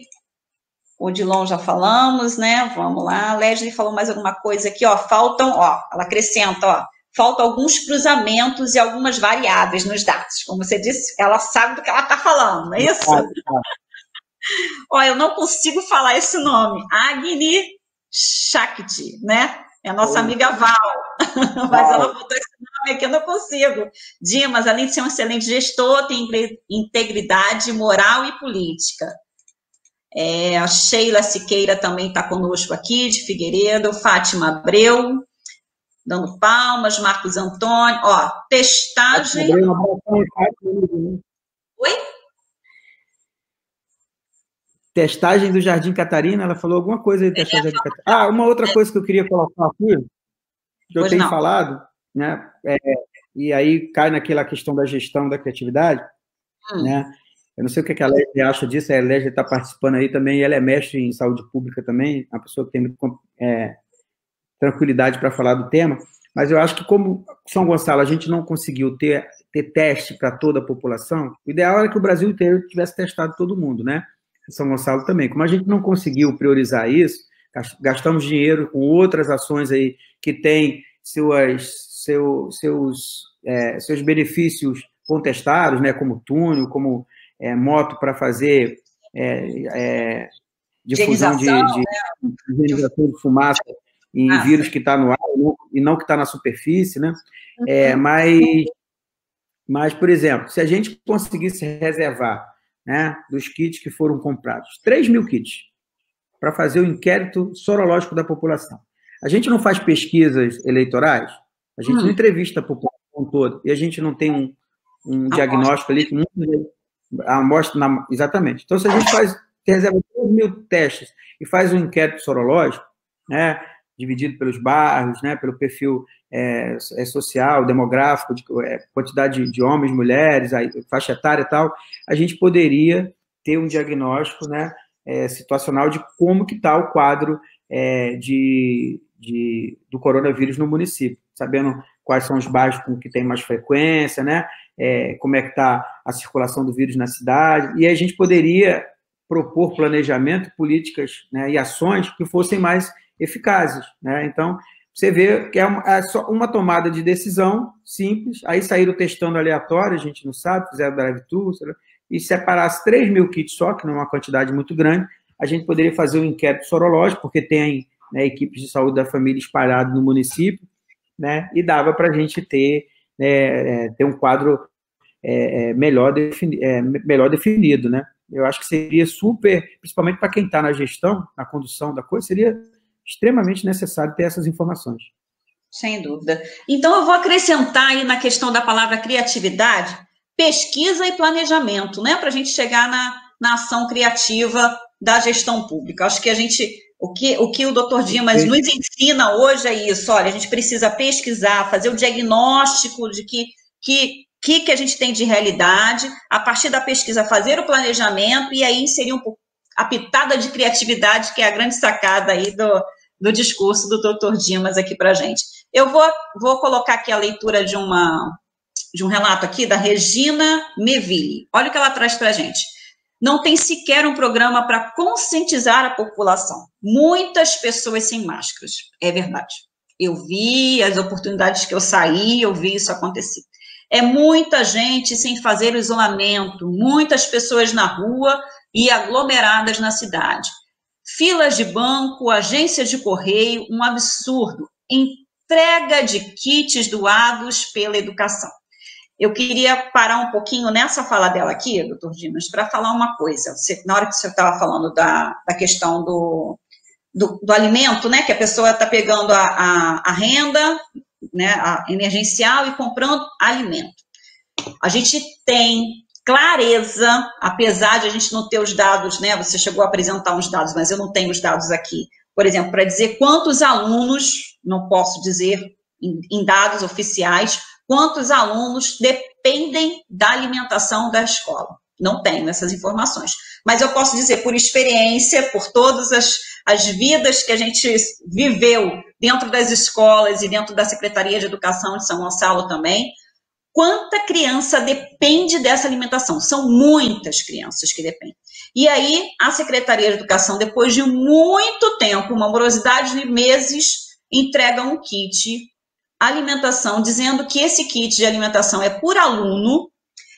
o Odilon já falamos, né? Vamos lá. Leslie falou mais alguma coisa aqui, ó. Ela acrescenta, ó. Faltam alguns cruzamentos e algumas variáveis nos dados. Como você disse, ela sabe do que ela está falando, não é isso? Ó, eu não consigo falar esse nome. Agni Shakti, né? É a nossa amiga Val. Mas ela botou esse aqui eu não consigo. Dimas, além de ser um excelente gestor, tem integridade moral e política. A Sheila Siqueira também está conosco aqui, de Figueiredo, Fátima Abreu, dando palmas, Marcos Antônio, testagem... Oi? Testagem do Jardim Catarina, ela falou alguma coisa aí do testagem do Jardim Catarina. Uma outra coisa que eu queria colocar aqui, que eu tenho falado, né, e aí cai naquela questão da gestão da criatividade, né? Eu não sei o que a Leslie acha disso, a Leslie está participando aí também, e ela é mestre em saúde pública também, uma pessoa que tem tranquilidade para falar do tema, mas eu acho que como São Gonçalo a gente não conseguiu ter teste para toda a população, o ideal era que o Brasil inteiro tivesse testado todo mundo, né? São Gonçalo também. Como a gente não conseguiu priorizar isso, gastamos dinheiro com outras ações aí que têm seus benefícios contestados, né? Como túnel, como moto para fazer difusão de higienização de fumaça em vírus que está no ar e não que está na superfície, né? Mas, por exemplo, se a gente conseguisse reservar, né, dos kits que foram comprados, 3.000 kits, para fazer o inquérito sorológico da população. A gente não faz pesquisas eleitorais, a gente não entrevista a população toda, e a gente não tem um diagnóstico ali que a amostra, exatamente. Então, se a gente reserva 3.000 testes e faz um inquérito sorológico, né, dividido pelos bairros, né, pelo perfil social, demográfico, quantidade de homens, mulheres, faixa etária e tal, a gente poderia ter um diagnóstico, né, situacional de como que está o quadro do coronavírus no município, sabendo quais são os bairros com que tem mais frequência, né, como é que está a circulação do vírus na cidade, e a gente poderia propor planejamento, políticas, né, e ações que fossem mais eficazes, né? Então, você vê que é só uma tomada de decisão simples, aí saíram testando aleatório, a gente não sabe, fizeram drive-thru, e separasse 3.000 kits só, que não é uma quantidade muito grande, a gente poderia fazer um inquérito sorológico, porque tem, né, equipes de saúde da família espalhadas no município, né, e dava para a gente ter um quadro melhor definido, né? Eu acho que seria super, principalmente para quem está na gestão, na condução da coisa, seria extremamente necessário ter essas informações. Sem dúvida. Então, eu vou acrescentar aí na questão da palavra criatividade, pesquisa e planejamento, né? Para a gente chegar na ação criativa da gestão pública. Acho que o que o doutor Dimas nos ensina hoje é isso. Olha, a gente precisa pesquisar, fazer o diagnóstico de que a gente tem de realidade, a partir da pesquisa fazer o planejamento e aí inserir um pouco a pitada de criatividade, que é a grande sacada aí do discurso do doutor Dimas aqui para a gente. Eu vou colocar aqui a leitura de um relato aqui da Regina Meville. Olha o que ela traz para a gente. Não tem sequer um programa para conscientizar a população. Muitas pessoas sem máscaras. É verdade. Eu vi as oportunidades que eu saí, eu vi isso acontecer. É muita gente sem fazer o isolamento, muitas pessoas na rua e aglomeradas na cidade. Filas de banco, agências de correio, um absurdo. Entrega de kits doados pela educação. Eu queria parar um pouquinho nessa fala dela aqui, doutor Dimas, para falar uma coisa. Na hora que você estava falando da questão do alimento, né, que a pessoa está pegando a renda, né, a emergencial e comprando alimento. A gente tem clareza, apesar de a gente não ter os dados, né? Você chegou a apresentar uns dados, mas eu não tenho os dados aqui. Por exemplo, para dizer quantos alunos, não posso dizer em dados oficiais, quantos alunos dependem da alimentação da escola. Não tenho essas informações. Mas eu posso dizer, por experiência, por todas as vidas que a gente viveu dentro das escolas e dentro da Secretaria de Educação de São Gonçalo também, quanta criança depende dessa alimentação? São muitas crianças que dependem. E aí, a Secretaria de Educação, depois de muito tempo, uma morosidade de meses, entrega um kit alimentação, dizendo que esse kit de alimentação é por aluno,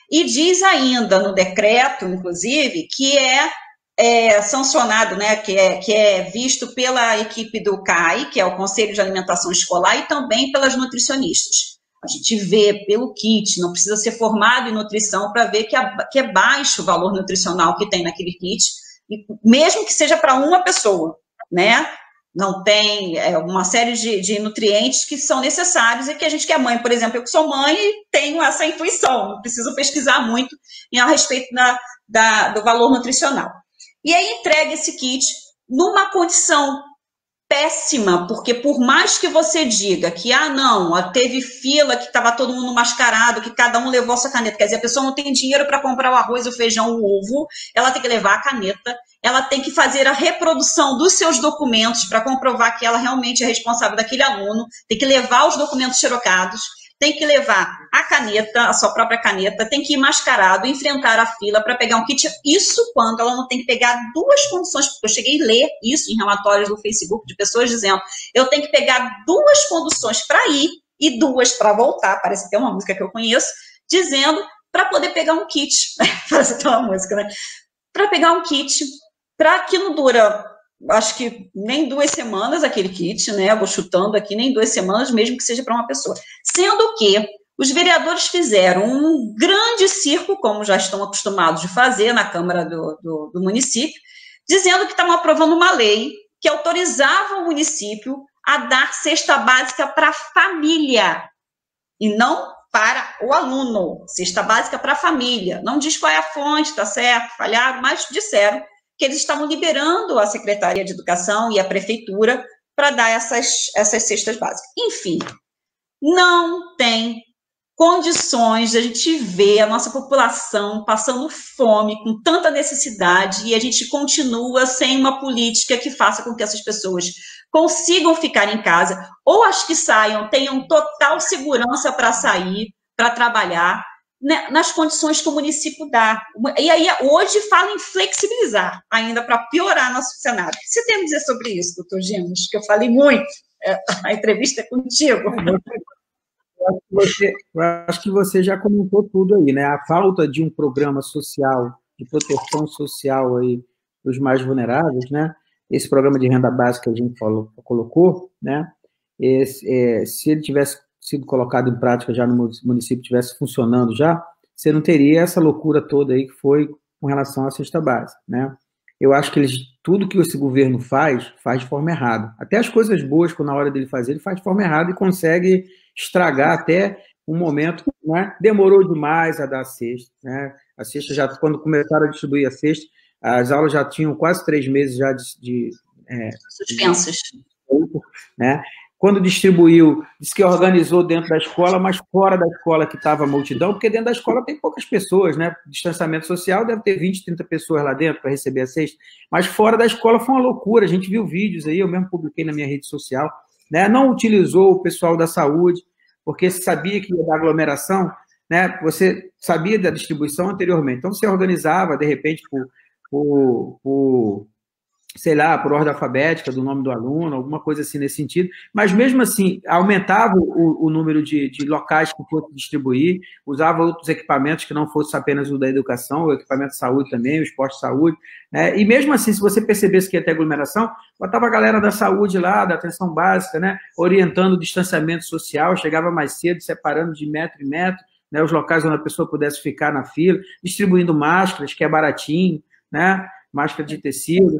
e diz ainda no decreto, inclusive, que é sancionado, né, que é visto pela equipe do CAI, que é o Conselho de Alimentação Escolar, e também pelas nutricionistas. A gente vê pelo kit, não precisa ser formado em nutrição para ver que é baixo o valor nutricional que tem naquele kit, e mesmo que seja para uma pessoa, né? Não tem uma série de nutrientes que são necessários e que a gente que é mãe, por exemplo, eu que sou mãe, tenho essa intuição, não preciso pesquisar muito a respeito do valor nutricional. E aí entrega esse kit numa condição péssima, porque por mais que você diga que, não, teve fila, que estava todo mundo mascarado, que cada um levou a sua caneta, quer dizer, a pessoa não tem dinheiro para comprar o arroz, o feijão, o ovo, ela tem que levar a caneta, ela tem que fazer a reprodução dos seus documentos para comprovar que ela realmente é responsável daquele aluno, tem que levar os documentos xerocados, tem que levar a caneta, a sua própria caneta, tem que ir mascarado, enfrentar a fila para pegar um kit. Isso quando ela não tem que pegar duas condições, porque eu cheguei a ler isso em relatórios do Facebook de pessoas dizendo, eu tenho que pegar duas condições para ir e duas para voltar, parece que é uma música que eu conheço, dizendo para poder pegar um kit, parece até uma música, né? Para pegar um kit, para que não dura, acho que nem 2 semanas aquele kit, né? Vou chutando aqui, nem 2 semanas, mesmo que seja para uma pessoa. Sendo que os vereadores fizeram um grande circo, como já estão acostumados de fazer na Câmara do município, dizendo que estavam aprovando uma lei que autorizava o município a dar cesta básica para a família, e não para o aluno. Cesta básica para a família. Não diz qual é a fonte, tá certo? Falharam, mas disseram que eles estavam liberando a Secretaria de Educação e a Prefeitura para dar essas cestas básicas. Enfim, não tem condições de a gente ver a nossa população passando fome, com tanta necessidade, e a gente continua sem uma política que faça com que essas pessoas consigam ficar em casa, ou as que saiam tenham total segurança para sair, para trabalhar, né, nas condições que o município dá. E aí, hoje, fala em flexibilizar, ainda para piorar nosso cenário. O que você tem a dizer sobre isso, doutor Gimos? Que eu falei muito, a entrevista é contigo. Eu acho que você já comentou tudo aí, né? A falta de um programa social, de proteção social aí para os mais vulneráveis, né? Esse programa de renda básica que a gente colocou, né? Se ele tivesse sido colocado em prática já no município, tivesse funcionando já, você não teria essa loucura toda aí que foi com relação à cesta básica, né? Eu acho que tudo que esse governo faz de forma errada. Até as coisas boas, quando na hora dele fazer, ele faz de forma errada e consegue estragar até um momento, né? Demorou demais a dar a cesta, né? A cesta já, quando começaram a distribuir a cesta, as aulas já tinham quase 3 meses já suspensas, né? Quando distribuiu, disse que organizou dentro da escola, mas fora da escola que estava a multidão, porque dentro da escola tem poucas pessoas, né? Distanciamento social deve ter 20, 30 pessoas lá dentro para receber a cesta, mas fora da escola foi uma loucura, a gente viu vídeos aí, eu mesmo publiquei na minha rede social, né? Não utilizou o pessoal da saúde, porque sabia que ia dar aglomeração, né? Você sabia da distribuição anteriormente, então você organizava, de repente, sei lá, por ordem alfabética do nome do aluno, alguma coisa assim nesse sentido, mas mesmo assim, aumentava o número de locais que fosse distribuir, usava outros equipamentos que não fosse apenas o da educação, o equipamento de saúde também, o esporte de saúde, né? E mesmo assim, se você percebesse que ia ter aglomeração, botava a galera da saúde lá, da atenção básica, né? Orientando o distanciamento social, chegava mais cedo, separando de metro em metro, né? Os locais onde a pessoa pudesse ficar na fila, distribuindo máscaras, que é baratinho, né? Máscara de tecido,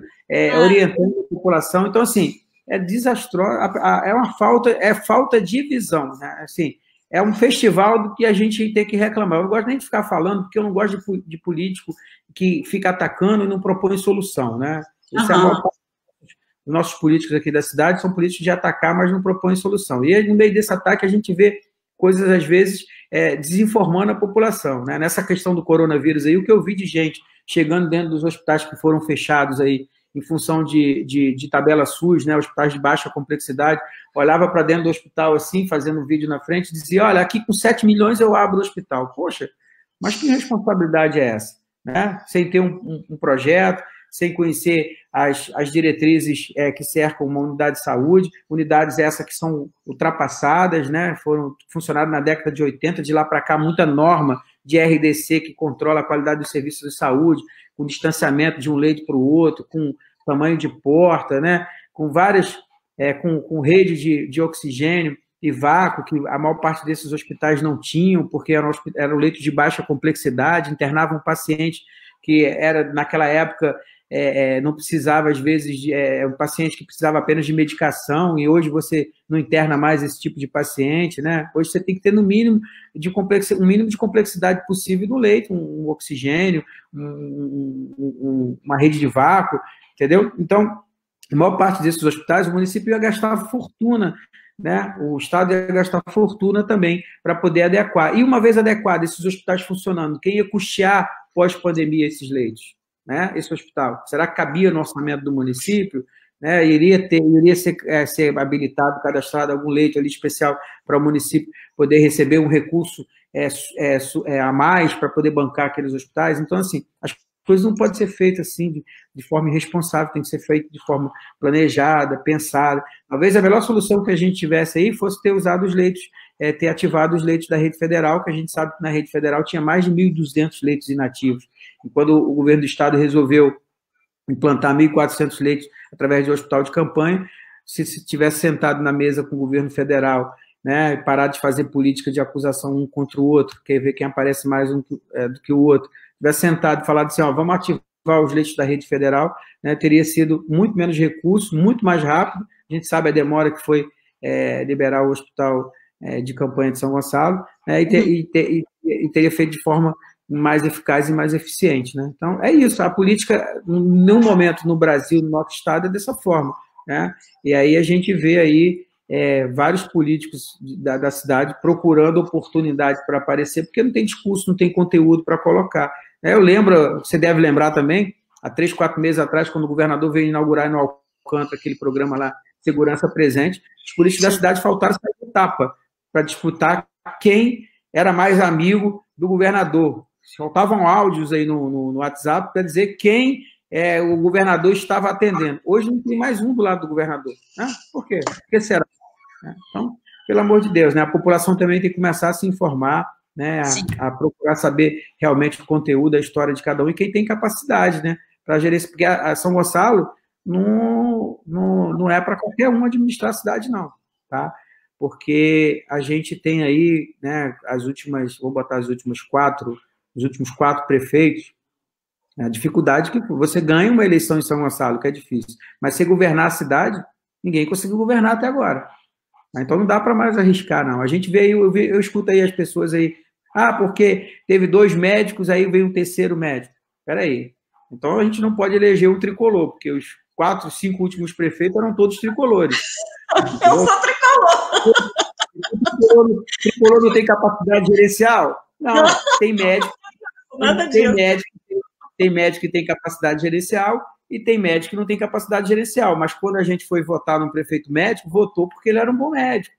orientando a população. Então, assim, é desastroso, é falta de visão, né? Assim, é um festival do que a gente tem que reclamar. Eu não gosto nem de ficar falando, porque eu não gosto de político que fica atacando e não propõe solução, né? Esse é a maior parte dos nossos políticos aqui da cidade, são políticos de atacar, mas não propõem solução. E aí, no meio desse ataque, a gente vê coisas, às vezes, desinformando a população, né? Nessa questão do coronavírus aí, o que eu vi de gente chegando dentro dos hospitais que foram fechados aí, em função de tabela SUS, né, hospitais de baixa complexidade, olhava para dentro do hospital assim, fazendo um vídeo na frente, dizia, olha, aqui com 7 milhões eu abro o hospital. Poxa, mas que responsabilidade é essa? Né? Sem ter um projeto, sem conhecer as diretrizes que cercam uma unidade de saúde, unidades essas que são ultrapassadas, né? Funcionaram na década de 80, de lá para cá, muita norma de RDC que controla a qualidade dos serviços de saúde, com distanciamento de um leito para o outro, com tamanho de porta, né? Com várias, com rede de oxigênio. e vácuo, que a maior parte desses hospitais não tinham, porque eram leitos de baixa complexidade, internavam pacientes que era, naquela época, não precisava, às vezes, um paciente que precisava apenas de medicação, e hoje você não interna mais esse tipo de paciente, né? Hoje você tem que ter, no mínimo, um mínimo de complexidade possível no leito, um oxigênio, uma rede de vácuo, entendeu? Então, a maior parte desses hospitais, o município ia gastar fortuna, né? O Estado ia gastar fortuna também para poder adequar. E uma vez adequado, esses hospitais funcionando, quem ia custear pós-pandemia esses leitos? Né? Esse hospital? Será que cabia no orçamento do município? Né? Iria ser habilitado, cadastrado algum leito ali especial para o município poder receber um recurso a mais para poder bancar aqueles hospitais? Então, assim, as coisas não podem ser feitas assim de forma irresponsável, tem que ser feito de forma planejada, pensada. Talvez a melhor solução que a gente tivesse aí fosse ter usado os leitos, ter ativado os leitos da rede federal, que a gente sabe que na rede federal tinha mais de 1.200 leitos inativos. E quando o governo do estado resolveu implantar 1.400 leitos através de um hospital de campanha, se tivesse sentado na mesa com o governo federal, né, e parar de fazer política de acusação um contra o outro, quer ver quem aparece mais do que o outro, tivesse sentado e falado assim, vamos ativar os leitos da rede federal, né, teria sido muito menos recurso, muito mais rápido. A gente sabe a demora que foi liberar o hospital de campanha de São Gonçalo, né, e teria feito de forma mais eficaz e mais eficiente, né? Então, é isso. A política, no momento, no Brasil, no nosso estado, é dessa forma, né? E aí a gente vê aí vários políticos da cidade procurando oportunidade para aparecer, porque não tem discurso, não tem conteúdo para colocar. Eu lembro, você deve lembrar também, há 3, 4 meses atrás, quando o governador veio inaugurar no Alcântara aquele programa lá, Segurança Presente, os políticos da cidade faltaram essa etapa para disputar quem era mais amigo do governador. Faltavam áudios aí no WhatsApp para dizer quem o governador estava atendendo. Hoje não tem mais um do lado do governador. Né? Por quê? Por que será? Então, pelo amor de Deus, né? A população também tem que começar a se informar, né? A procurar saber realmente o conteúdo, a história de cada um e quem tem capacidade, né? Para gerir isso. Porque a São Gonçalo não é para qualquer um administrar a cidade, não. Tá? Porque a gente tem aí, né, vou botar os últimos quatro prefeitos, a dificuldade que você ganha uma eleição em São Gonçalo, que é difícil, mas se governar a cidade, ninguém conseguiu governar até agora. Então não dá para mais arriscar, não. A gente vê aí, eu escuto aí as pessoas aí, porque teve 2 médicos, aí veio um 3º médico. Espera aí. Então a gente não pode eleger um tricolor, porque os 4, 5 últimos prefeitos eram todos tricolores. Eu sou tricolor. O tricolor não tem capacidade gerencial? Não, tem médico. Tem médico que tem capacidade gerencial e tem médico que não tem capacidade gerencial. Mas quando a gente foi votar num prefeito médico, votou porque ele era um bom médico.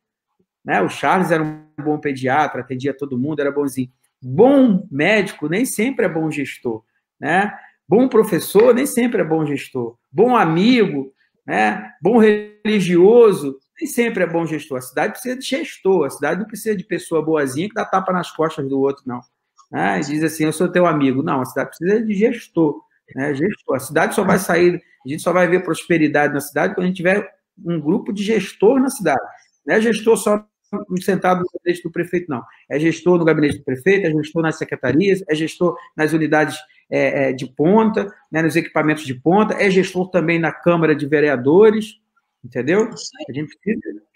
Né? O Charles era um bom pediatra, atendia todo mundo, era bonzinho. Bom médico nem sempre é bom gestor. Né? Bom professor nem sempre é bom gestor. Bom amigo, né? Bom religioso nem sempre é bom gestor. A cidade precisa de gestor. A cidade não precisa de pessoa boazinha que dá tapa nas costas do outro, não. E diz assim, eu sou teu amigo. Não, a cidade precisa de gestor. Né? Gestor. A cidade só vai sair, a gente só vai ver prosperidade na cidade quando a gente tiver um grupo de gestor na cidade. Não é gestor só sentado no gabinete do prefeito, não. É gestor no gabinete do prefeito, é gestor nas secretarias, é gestor nas unidades de ponta, né, nos equipamentos de ponta, é gestor também na Câmara de Vereadores, entendeu?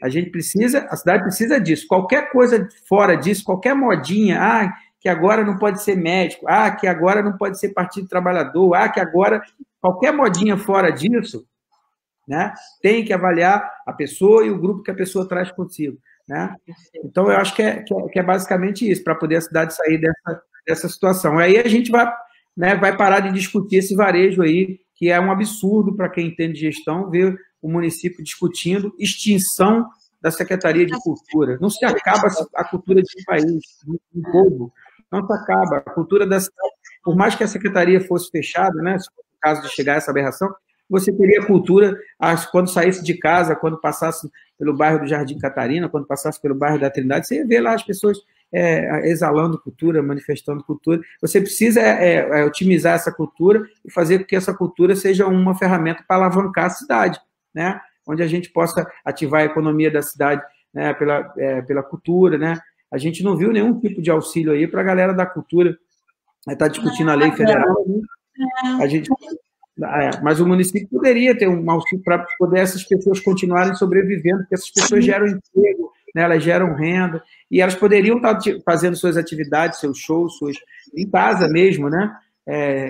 A cidade precisa disso. Qualquer coisa fora disso, qualquer modinha, que agora não pode ser médico, que agora não pode ser Partido Trabalhador, que agora qualquer modinha fora disso, né, tem que avaliar a pessoa e o grupo que a pessoa traz consigo. Né? Então, eu acho que é basicamente isso, para poder a cidade sair dessa situação. Aí a gente vai parar de discutir esse varejo aí, que é um absurdo para quem entende gestão, ver o município discutindo extinção da Secretaria de Cultura. Não se acaba a cultura de um país, de um povo. Não se acaba. A cultura da cidade, por mais que a secretaria fosse fechada, né, se fosse o caso de chegar a essa aberração, você teria cultura quando saísse de casa, quando passasse pelo bairro do Jardim Catarina, quando passasse pelo bairro da Trindade, você ia ver lá as pessoas exalando cultura, manifestando cultura. Você precisa otimizar essa cultura e fazer com que essa cultura seja uma ferramenta para alavancar a cidade, né? Onde a gente possa ativar a economia da cidade né, pela cultura, né? A gente não viu nenhum tipo de auxílio aí para a galera da cultura. Está discutindo a lei federal. A gente, mas o município poderia ter um auxílio para poder essas pessoas continuarem sobrevivendo, porque essas pessoas geram emprego, né, elas geram renda, e elas poderiam estar fazendo suas atividades, seus shows, em casa mesmo, né?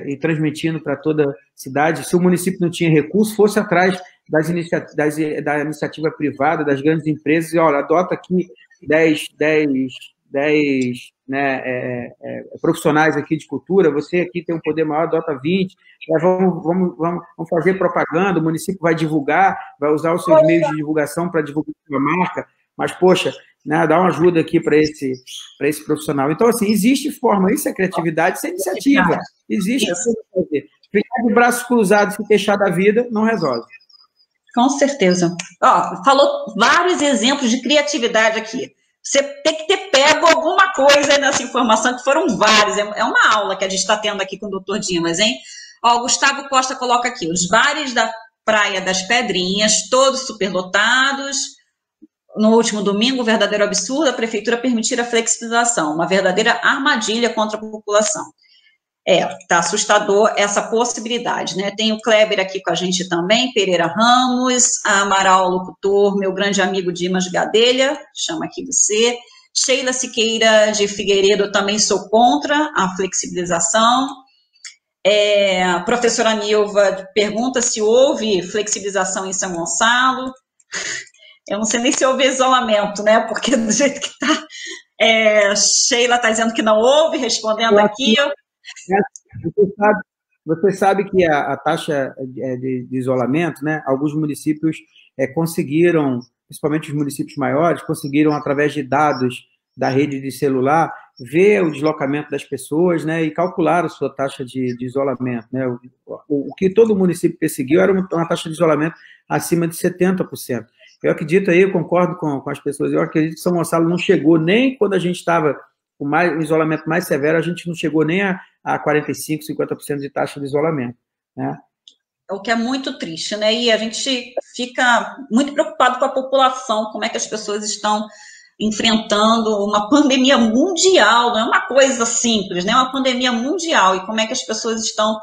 E transmitindo para toda a cidade. Se o município não tinha recurso, fosse atrás da iniciativa privada, das grandes empresas, e olha, adota aqui 10 né, profissionais aqui de cultura, você aqui tem um poder maior, adota 20, vamos fazer propaganda, o município vai divulgar, vai usar os seus meios de divulgação para divulgar a sua marca, mas, poxa, né, dá uma ajuda aqui para esse profissional. Então, assim, existe forma, isso é criatividade, isso é iniciativa, existe a coisa fazer. Ficar de braços cruzados e queixar da vida não resolve. Com certeza. Falou vários exemplos de criatividade aqui. Você tem que ter pego alguma coisa nessa informação, que foram vários. É uma aula que a gente está tendo aqui com o Dr. Dimas, hein? O Gustavo Costa coloca aqui, os bares da Praia das Pedrinhas, todos superlotados. No último domingo, um verdadeiro absurdo, a prefeitura permitir a flexibilização, uma verdadeira armadilha contra a população. Tá assustador essa possibilidade, né? Tem o Kleber aqui com a gente também, Pereira Ramos, Amaral Locutor, meu grande amigo Dimas Gadelha, chama aqui você, Sheila Siqueira de Figueiredo, eu também sou contra a flexibilização. A professora Nilva pergunta se houve flexibilização em São Gonçalo. Eu não sei nem se houve isolamento, né? Porque do jeito que está, Sheila está dizendo que não houve, respondendo aqui. Você sabe que a taxa de isolamento, né? Alguns municípios conseguiram, principalmente os municípios maiores, conseguiram, através de dados da rede de celular, ver o deslocamento das pessoas, né? E calcular a sua taxa de isolamento, né? O que todo município perseguiu era uma taxa de isolamento acima de 70%. Eu acredito aí, eu concordo com as pessoas, eu acredito que São Gonçalo não chegou nem quando a gente estava com um isolamento mais severo, a gente não chegou nem a 45%, 50% de taxa de isolamento, né? O que é muito triste, né? E a gente fica muito preocupado com a população, como é que as pessoas estão enfrentando uma pandemia mundial, não é uma coisa simples, né? É uma pandemia mundial, e como é que as pessoas estão...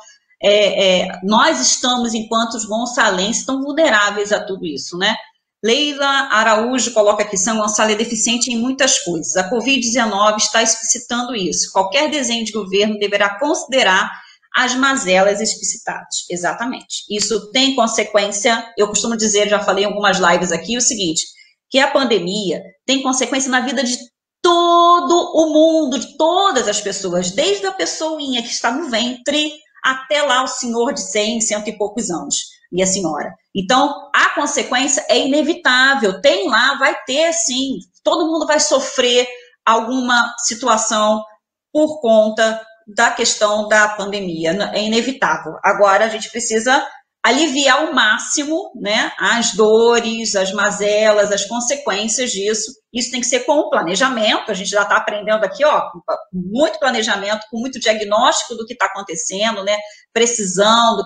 nós estamos, enquanto os gonçalenses, tão vulneráveis a tudo isso, né? Leila Araújo coloca aqui, São Gonçalo é deficiente em muitas coisas. A Covid-19 está explicitando isso. Qualquer desenho de governo deverá considerar as mazelas explicitadas. Exatamente. Isso tem consequência, eu costumo dizer, já falei em algumas lives aqui, o seguinte, que a pandemia tem consequência na vida de todo o mundo, de todas as pessoas, desde a pessoinha que está no ventre até lá o senhor de 100, 100 e poucos anos, e a senhora. Então, a consequência é inevitável, tem lá, vai ter sim, todo mundo vai sofrer alguma situação por conta da questão da pandemia, é inevitável. Agora, a gente precisa aliviar ao máximo, né, as dores, as mazelas, as consequências disso. Isso tem que ser com planejamento, a gente já está aprendendo aqui, com muito planejamento, com muito diagnóstico do que está acontecendo, né, precisão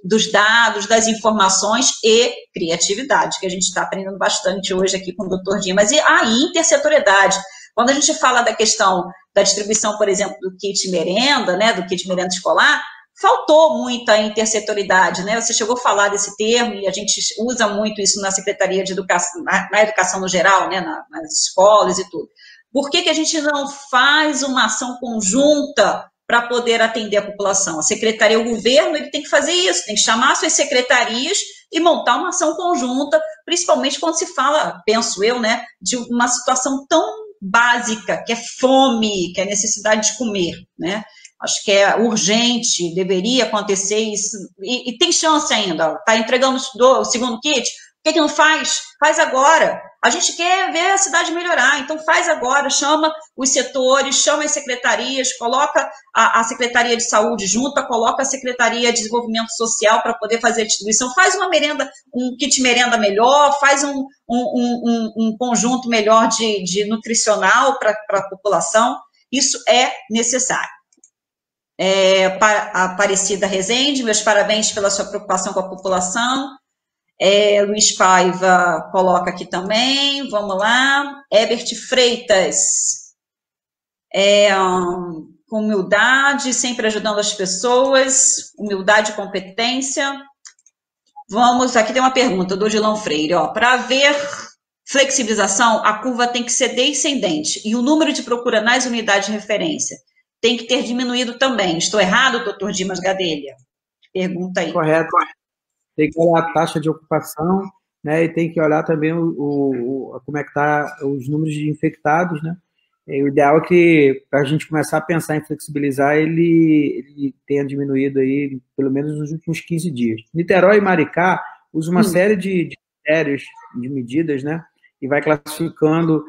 dos dados, das informações e criatividade, que a gente está aprendendo bastante hoje aqui com o Dr. Dimas. E a intersetoriedade. Quando a gente fala da questão da distribuição, por exemplo, do kit merenda, né, do kit merenda escolar, faltou muita intersetoriedade, né? Você chegou a falar desse termo e a gente usa muito isso na Secretaria de Educação, na educação no geral, né? Nas escolas e tudo. Por que a gente não faz uma ação conjunta para poder atender a população? A secretaria, o governo, ele tem que fazer isso, tem que chamar suas secretarias e montar uma ação conjunta, principalmente quando se fala, penso eu, né, de uma situação tão básica, que é fome, que é necessidade de comer, né? Acho que é urgente, deveria acontecer isso, e tem chance ainda, está entregando o segundo kit, por que não faz? Faz agora, a gente quer ver a cidade melhorar, então faz agora, chama os setores, chama as secretarias, coloca a Secretaria de Saúde junto, coloca a Secretaria de Desenvolvimento Social para poder fazer a distribuição, faz uma merenda, um kit merenda melhor, faz um conjunto melhor de nutricional para a população, isso é necessário. Aparecida Rezende, meus parabéns pela sua preocupação com a população. Luiz Paiva coloca aqui também, vamos lá. Herbert Freitas, com humildade, sempre ajudando as pessoas, humildade e competência. Vamos, aqui tem uma pergunta do Odilon Freire, para haver flexibilização, a curva tem que ser descendente e o número de procura nas unidades de referência tem que ter diminuído também. Estou errado, doutor Dimas Gadelha? Pergunta aí. Correto. Tem que olhar a taxa de ocupação, né, e tem que olhar também como é que está os números de infectados, né? E o ideal é que, para a gente começar a pensar em flexibilizar, ele tenha diminuído aí, pelo menos nos últimos 15 dias. Niterói e Maricá usam uma série de critérios, de medidas, né? E vai classificando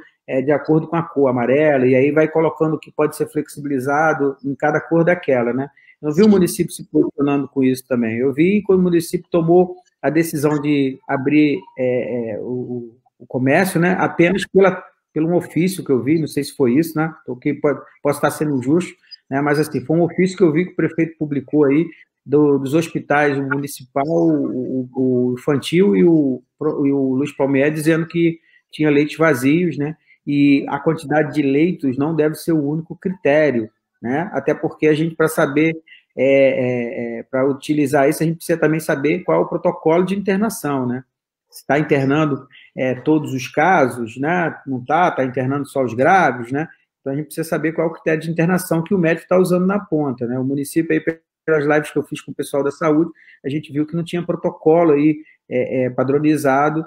de acordo com a cor amarela, e aí vai colocando o que pode ser flexibilizado em cada cor daquela, né? Eu vi o município se posicionando com isso também. Eu vi quando o município tomou a decisão de abrir o comércio, né? Apenas pelo um ofício que eu vi, não sei se foi isso, né? Porque posso estar sendo injusto, né? Mas assim, foi um ofício que eu vi que o prefeito publicou aí dos hospitais, o municipal, o infantil e o Luiz Palmieri, dizendo que tinha leitos vazios, né? E a quantidade de leitos não deve ser o único critério, né? Até porque a gente, para saber, para utilizar isso, a gente precisa também saber qual é o protocolo de internação, né? Se está internando todos os casos, né? Não está internando só os graves, né? Então a gente precisa saber qual é o critério de internação que o médico está usando na ponta, né? O município, aí, pelas lives que eu fiz com o pessoal da saúde, a gente viu que não tinha protocolo aí padronizado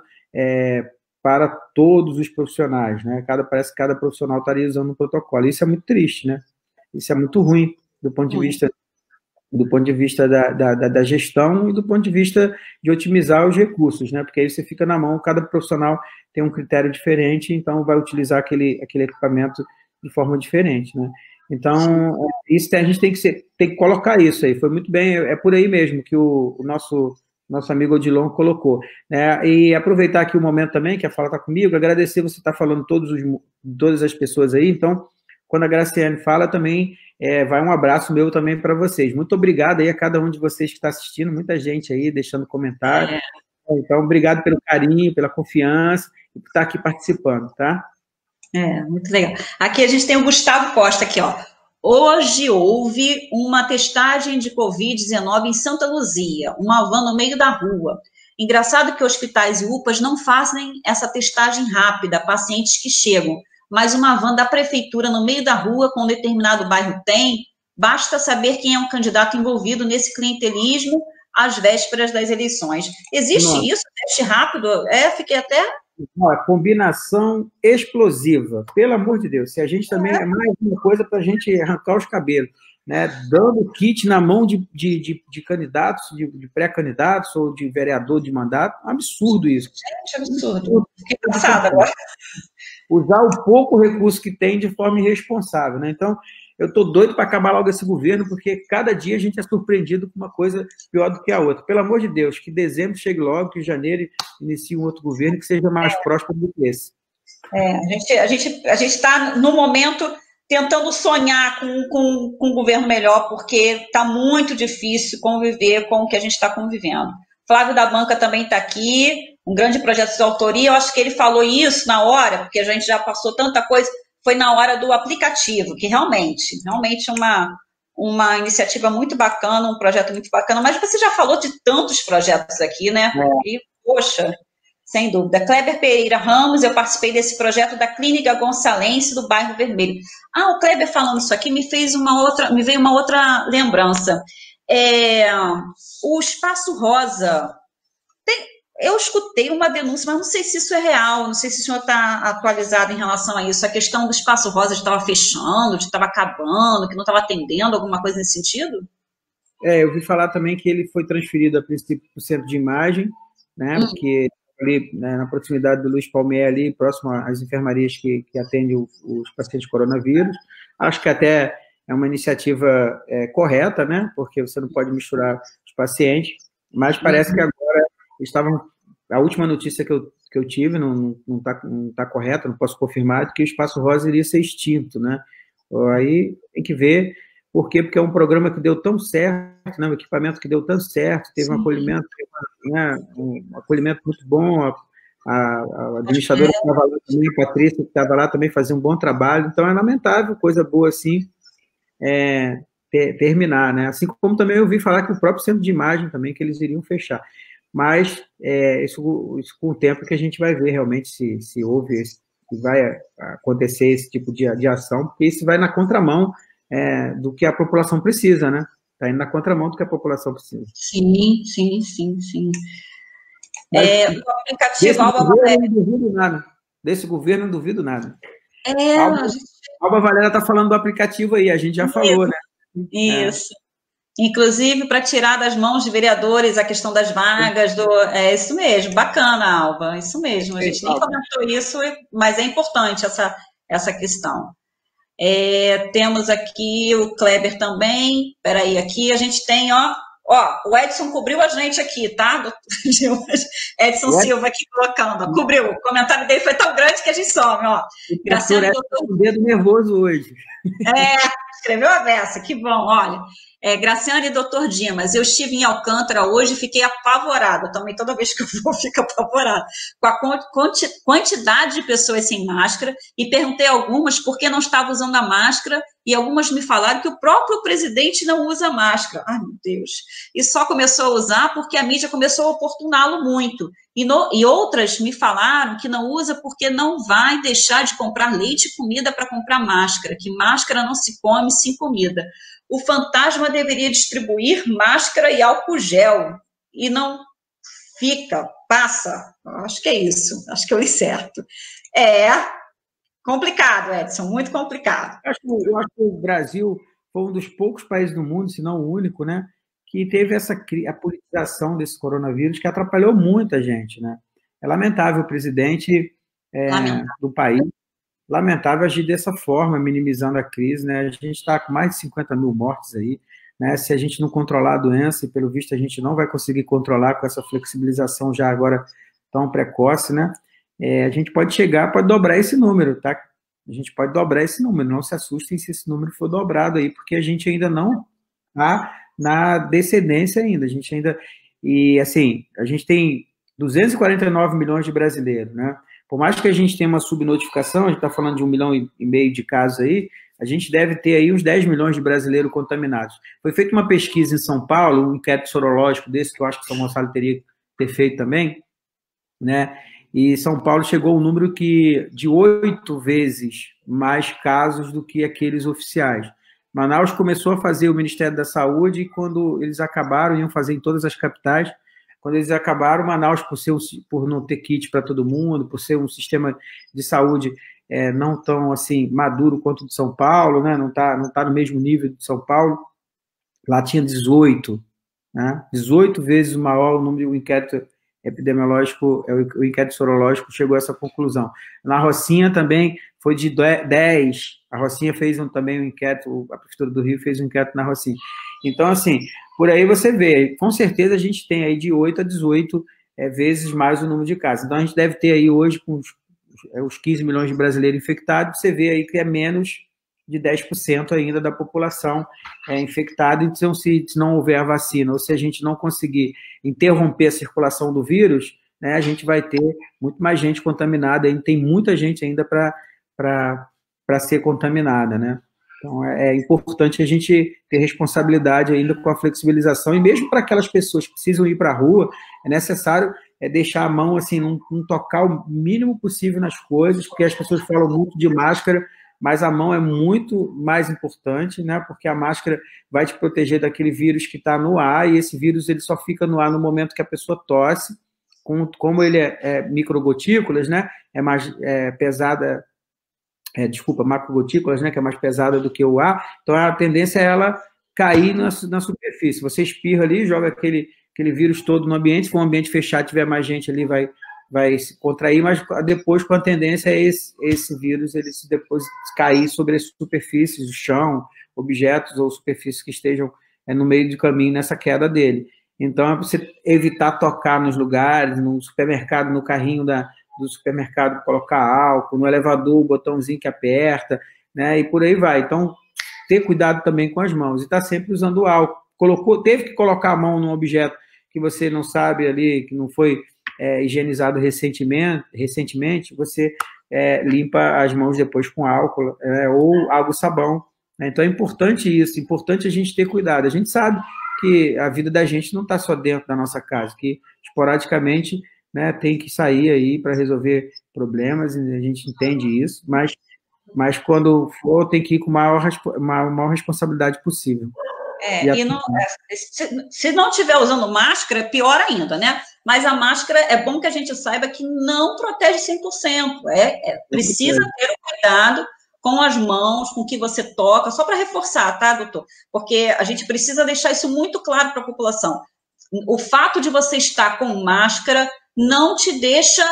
para todos os profissionais, né? Parece que cada profissional estaria usando um protocolo. Isso é muito triste, né? Isso é muito ruim do ponto de vista da gestão e do ponto de vista de otimizar os recursos, né? Porque aí você fica na mão, cada profissional tem um critério diferente, então vai utilizar aquele equipamento de forma diferente, né? Então, isso a gente tem que colocar isso aí. Foi muito bem, é por aí mesmo que o nosso amigo Odilon colocou, né? E aproveitar aqui o momento também, que a fala está comigo, agradecer você estar falando todas as pessoas aí, então, quando a Graciane fala também, vai um abraço meu também para vocês. Muito obrigado aí a cada um de vocês que está assistindo, muita gente aí deixando comentário. Então, obrigado pelo carinho, pela confiança e por estar aqui participando, tá? Muito legal. Aqui a gente tem o Gustavo Costa aqui, Hoje houve uma testagem de Covid-19 em Santa Luzia, uma van no meio da rua. Engraçado que hospitais e UPAs não fazem essa testagem rápida, pacientes que chegam, mas uma van da prefeitura no meio da rua, com um determinado bairro tem, basta saber quem é um candidato envolvido nesse clientelismo às vésperas das eleições. Existe isso, teste rápido? Fiquei até... Combinação explosiva, pelo amor de Deus. Se a gente também é mais uma coisa para a gente arrancar os cabelos, né? Dando kit na mão de candidatos, de pré-candidatos ou de vereador de mandato, absurdo isso. Gente, absurdo. Fiquei passada agora. Usar o pouco recurso que tem de forma irresponsável, né? Então, eu estou doido para acabar logo esse governo, porque cada dia a gente é surpreendido com uma coisa pior do que a outra. Pelo amor de Deus, que dezembro chegue logo, que janeiro inicie um outro governo que seja mais próspero do que esse. A gente está, no momento, tentando sonhar com um governo melhor, porque está muito difícil conviver com o que a gente está convivendo. Flávio da Banca também está aqui, um grande projeto de autoria. Eu acho que ele falou isso na hora, porque a gente já passou tanta coisa, foi na hora do aplicativo, que realmente uma iniciativa muito bacana, um projeto muito bacana, mas você já falou de tantos projetos aqui, né? E, poxa, sem dúvida. Kleber Pereira Ramos, eu participei desse projeto da Clínica Gonçalense do Bairro Vermelho. O Kleber falando isso aqui me veio uma outra lembrança. O Espaço Rosa, eu escutei uma denúncia, mas não sei se isso é real, não sei se o senhor está atualizado em relação a isso. A questão do Espaço Rosa de estava fechando, de estava acabando, que não estava atendendo, alguma coisa nesse sentido? Eu ouvi falar também que ele foi transferido a princípio para o centro de imagem, né? Porque ali, né, na proximidade do Luiz Palmieri, ali, próximo às enfermarias que atendem os pacientes de coronavírus. Acho que até é uma iniciativa correta, né? Porque você não pode misturar os pacientes, mas parece que agora a última notícia que eu tive não tá correta, não posso confirmar, que o Espaço Rosa iria ser extinto, né? Aí tem que ver Por quê? Porque é um programa que deu tão certo, né? Um equipamento que deu tão certo, teve um acolhimento, né? Um acolhimento muito bom, a administradora que estava lá também, a Patrícia, que estava lá também, fazia um bom trabalho. Então, é lamentável, coisa boa assim, terminar, né? Assim como também eu ouvi falar que o próprio centro de imagem também, que eles iriam fechar. Mas isso com o tempo que a gente vai ver realmente se houve, se vai acontecer esse tipo de ação, porque isso vai na contramão do que a população precisa, né? Está indo na contramão do que a população precisa. Sim. O aplicativo Alba Valéria. Não duvido nada. Desse governo, não duvido nada. A Alba Valéria está falando do aplicativo aí, a gente já falou, né? Isso. Inclusive, para tirar das mãos de vereadores a questão das vagas, é isso mesmo, bacana, Alba, isso mesmo, a gente nem comentou isso, mas é importante essa questão. Temos aqui o Kleber também, peraí, aqui a gente tem, o Edson cobriu a gente aqui, tá? Edson Silva aqui colocando, cobriu, o comentário dele foi tão grande que a gente some, ó. Graciano, doutor... um dedo nervoso hoje. Escreveu a versa, que bom, olha. Graciane e doutor Dimas, eu estive em Alcântara hoje e fiquei apavorada, também toda vez que eu vou fico apavorada, com a quantidade de pessoas sem máscara, e perguntei a algumas por que não estavam usando a máscara, e algumas me falaram que o próprio presidente não usa máscara. Ai, meu Deus. E só começou a usar porque a mídia começou a oportuná-lo muito. E outras me falaram que não usa porque não vai deixar de comprar leite e comida para comprar máscara, que máscara não se come sem comida. O fantasma deveria distribuir máscara e álcool gel, e não passa. Acho que é isso, acho que eu li certo. Complicado, Edson, muito complicado. Eu acho que o Brasil foi um dos poucos países do mundo, se não o único, né, que teve a politização desse coronavírus, que atrapalhou muita gente, né? É lamentável o presidente do país, lamentável agir dessa forma, minimizando a crise, né? A gente está com mais de 50 mil mortes aí, né? Se a gente não controlar a doença, e pelo visto a gente não vai conseguir controlar com essa flexibilização já agora tão precoce, né? A gente pode dobrar esse número, tá? A gente pode dobrar esse número, não se assustem se esse número for dobrado aí, porque a gente ainda não está na descendência ainda, e assim, a gente tem 249 milhões de brasileiros, né? Por mais que a gente tenha uma subnotificação, a gente está falando de 1,5 milhão de casos aí, a gente deve ter aí uns 10 milhões de brasileiros contaminados. Foi feita uma pesquisa em São Paulo, um inquérito sorológico desse, que eu acho que o São Gonçalo teria que ter feito também, né? E São Paulo chegou a um número de 8 vezes mais casos do que aqueles oficiais. Manaus começou a fazer o Ministério da Saúde e quando eles acabaram, iam fazer em todas as capitais, quando eles acabaram, Manaus, por não ter kit para todo mundo, por ser um sistema de saúde não tão assim maduro quanto o de São Paulo, né? Não tá no mesmo nível de São Paulo, lá tinha 18, né? 18 vezes maior o número do inquérito epidemiológico, o inquérito sorológico chegou a essa conclusão. Na Rocinha também foi de 10, a Rocinha fez também um inquérito, a Prefeitura do Rio fez um inquérito na Rocinha. Então, assim, por aí você vê, com certeza a gente tem aí de 8 a 18 vezes mais o número de casos. Então, a gente deve ter aí hoje, com os 15 milhões de brasileiros infectados, você vê aí que é menos de 10% ainda da população infectada. Então, se não houver a vacina, ou se a gente não conseguir interromper a circulação do vírus, né, a gente vai ter muito mais gente contaminada, ainda tem muita gente ainda para ser contaminada, né? Então, é importante a gente ter responsabilidade ainda com a flexibilização, e mesmo para aquelas pessoas que precisam ir para a rua, é necessário deixar a mão, assim, não tocar o mínimo possível nas coisas, porque as pessoas falam muito de máscara, mas a mão é muito mais importante, né? Porque a máscara vai te proteger daquele vírus que está no ar, e esse vírus ele só fica no ar no momento que a pessoa tosse, como ele é microgotículas, né? É mais pesada, macrogotículas, né? Que é mais pesada do que o ar, então a tendência é ela cair na superfície. Você espirra ali, joga aquele vírus todo no ambiente, se for um ambiente fechado, tiver mais gente ali, vai se contrair, mas depois, com a tendência, esse vírus ele se depois cair sobre as superfícies do chão, objetos ou superfícies que estejam no meio do caminho nessa queda dele. Então, é você evitar tocar nos lugares, no supermercado, no carrinho do supermercado, colocar álcool, no elevador, o botãozinho que aperta, né, e por aí vai. Então, ter cuidado também com as mãos, e estar sempre usando o álcool. Teve que colocar a mão num objeto que você não sabe ali, que não foi higienizado recentemente, você limpa as mãos depois com álcool, ou água e sabão. Né? Então é importante isso, importante a gente ter cuidado. A gente sabe que a vida da gente não está só dentro da nossa casa, que esporadicamente, né, tem que sair aí para resolver problemas, e a gente entende isso, mas quando for, tem que ir com a maior responsabilidade possível. Se não estiver usando máscara, pior ainda, né? Mas a máscara, é bom que a gente saiba que não protege 100%. Precisa ter um cuidado com as mãos, com o que você toca, só para reforçar, tá, doutor? Porque a gente precisa deixar isso muito claro para a população. O fato de você estar com máscara não te deixa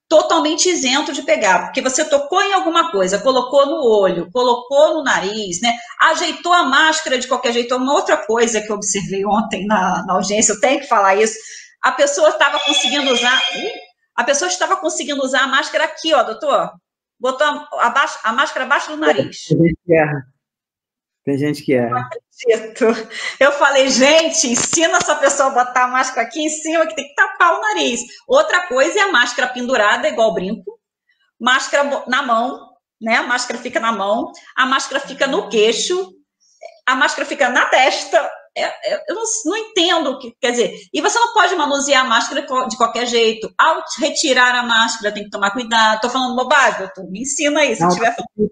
totalmente isento de pegar, porque você tocou em alguma coisa, colocou no olho, colocou no nariz, né? Ajeitou a máscara de qualquer jeito. Uma outra coisa que eu observei ontem na audiência, eu tenho que falar isso, a pessoa estava conseguindo usar a máscara aqui, ó, doutor, botou a máscara abaixo do nariz. Tem gente que erra. Não acredito. Eu falei, gente, ensina essa pessoa a botar a máscara aqui em cima, que tem que tapar o nariz. Outra coisa é a máscara pendurada, igual brinco. Máscara na mão, né? A máscara fica na mão, a máscara fica no queixo, a máscara fica na testa. Eu não entendo o que quer dizer. E você não pode manusear a máscara de qualquer jeito. Ao retirar a máscara, tem que tomar cuidado. Estou falando bobagem, doutor? Me ensina aí, se estiver falando.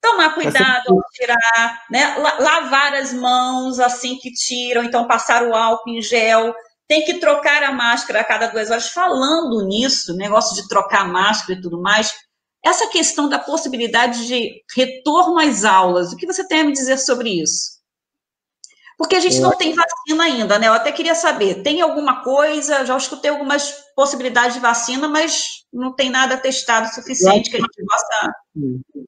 Tomar cuidado ao tirar, né? Lavar as mãos assim que tiram, então passar o álcool em gel, tem que trocar a máscara a cada 2 horas. Falando nisso, negócio de trocar a máscara e tudo mais, essa questão da possibilidade de retorno às aulas, o que você tem a me dizer sobre isso? Porque a gente não tem vacina ainda, né? Eu até queria saber, tem alguma coisa, já escutei algumas possibilidades de vacina, mas não tem nada testado suficiente que a gente possa...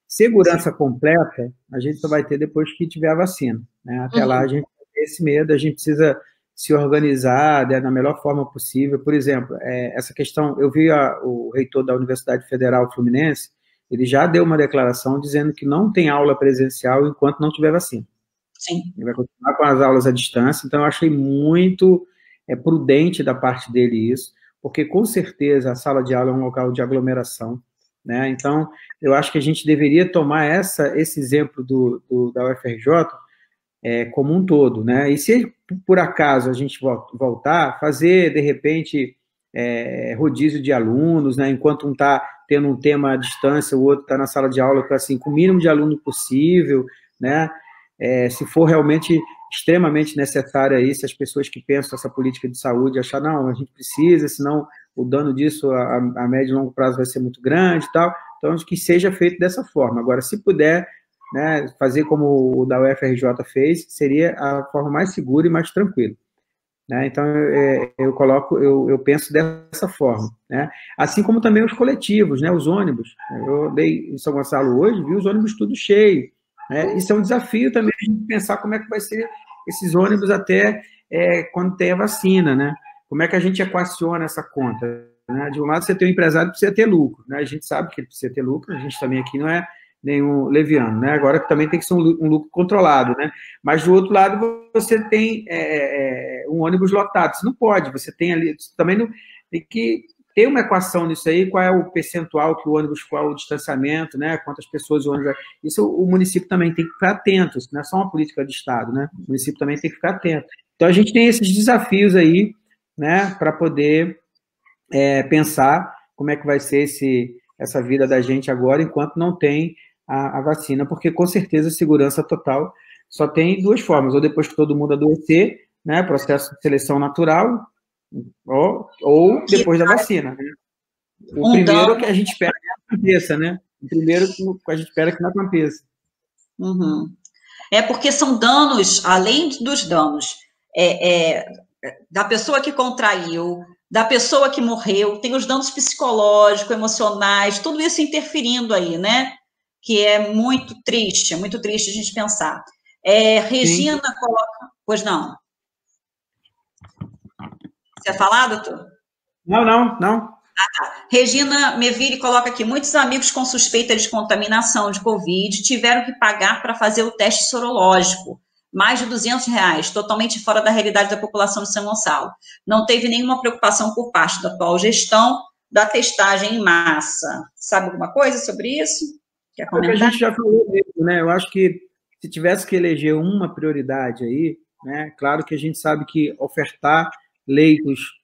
Segurança completa, a gente só vai ter depois que tiver a vacina. Né? Até lá a gente tem esse medo, a gente precisa se organizar, né, da melhor forma possível. Por exemplo, essa questão, eu vi o reitor da Universidade Federal Fluminense, ele já deu uma declaração dizendo que não tem aula presencial enquanto não tiver vacina. Sim. Ele vai continuar com as aulas à distância, então eu achei muito prudente da parte dele isso, porque com certeza a sala de aula é um local de aglomeração, né? Então, eu acho que a gente deveria tomar esse exemplo da UFRJ como um todo, né? E se por acaso a gente voltar, fazer, de repente, rodízio de alunos, né? Enquanto um está tendo um tema à distância, o outro está na sala de aula assim, com o mínimo de aluno possível, né? Se for realmente extremamente necessário aí, se as pessoas que pensam essa política de saúde achar, não, a gente precisa, senão o dano disso a médio e longo prazo vai ser muito grande e tal, então que seja feito dessa forma. Agora, se puder, né, fazer como o da UFRJ fez, seria a forma mais segura e mais tranquila. Né? Então, eu penso dessa forma. Né? Assim como também os coletivos, né, os ônibus. Eu dei em São Gonçalo hoje, vi os ônibus tudo cheio. Isso é um desafio também, a gente pensar como é que vai ser esses ônibus até quando tem a vacina, né? Como é que a gente equaciona essa conta? Né? De um lado, você tem um empresário que precisa ter lucro, né? A gente sabe que ele precisa ter lucro, a gente também aqui não é nenhum leviano, né? Agora também tem que ser um lucro controlado, né? Mas do outro lado, você tem um ônibus lotado, você não pode, você tem ali, você também não tem que ter uma equação nisso aí, qual é o percentual que o ônibus, qual é o distanciamento, né? Quantas pessoas o ônibus... Isso o município também tem que ficar atento, isso não é só uma política de Estado, né? O município também tem que ficar atento. Então, a gente tem esses desafios aí, né? Para poder pensar como é que vai ser essa vida da gente agora, enquanto não tem a vacina, porque, com certeza, segurança total só tem 2 formas, ou depois que todo mundo adoecer, né? Processo de seleção natural, ou depois da vacina. Né? O primeiro que a gente espera que não aconteça, né? O primeiro que a gente espera que não aconteça. Uhum. Porque são danos, além dos danos da pessoa que contraiu, da pessoa que morreu, tem os danos psicológicos, emocionais, tudo isso interferindo aí, né? Que é muito triste a gente pensar. Regina Sim. Coloca... Pois não? Você ia falar, doutor? Não. Regina Meville coloca aqui, muitos amigos com suspeita de contaminação de Covid tiveram que pagar para fazer o teste sorológico, mais de R$200, totalmente fora da realidade da população de São Gonçalo. Não teve nenhuma preocupação por parte da atual gestão da testagem em massa. Sabe alguma coisa sobre isso? Quer comentar? A gente já falou mesmo, né? Eu acho que se tivesse que eleger uma prioridade aí, né? Claro que a gente sabe que ofertar leitos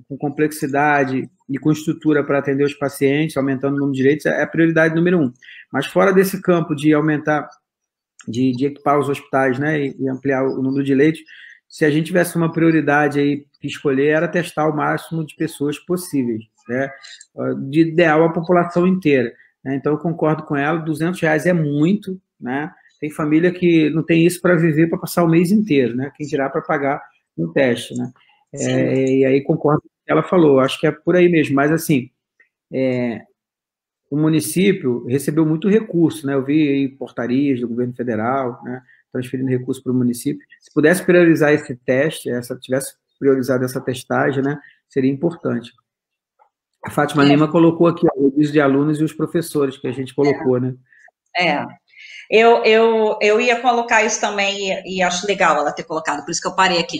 com complexidade e com estrutura para atender os pacientes, aumentando o número de leitos, é a prioridade número 1. Mas fora desse campo de aumentar, de equipar os hospitais, né, e ampliar o número de leitos, se a gente tivesse uma prioridade aí que escolher, era testar o máximo de pessoas possíveis, né, de ideal a população inteira. Né? Então, eu concordo com ela, R$200 é muito, né? Tem família que não tem isso para viver, para passar o mês inteiro, né? Quem dirá para pagar um teste, né? E aí concordo com o que ela falou, acho que é por aí mesmo, mas assim, o município recebeu muito recurso, né? Eu vi aí portarias do governo federal, né? Transferindo recurso para o município. Se pudesse priorizar esse teste, tivesse priorizado essa testagem, né? Seria importante. A Fátima Lima colocou aqui o rodízio de alunos e os professores que a gente colocou, né? Eu ia colocar isso também e acho legal ela ter colocado, por isso que eu parei aqui.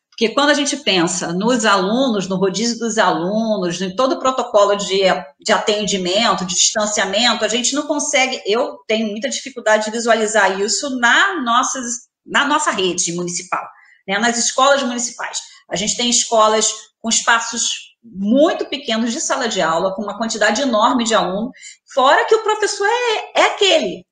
Porque quando a gente pensa nos alunos, no rodízio dos alunos, em todo o protocolo de atendimento, de distanciamento, a gente não consegue, eu tenho muita dificuldade de visualizar isso na nossa rede municipal, né, nas escolas municipais. A gente tem escolas com espaços muito pequenos de sala de aula, com uma quantidade enorme de alunos, fora que o professor é aquele.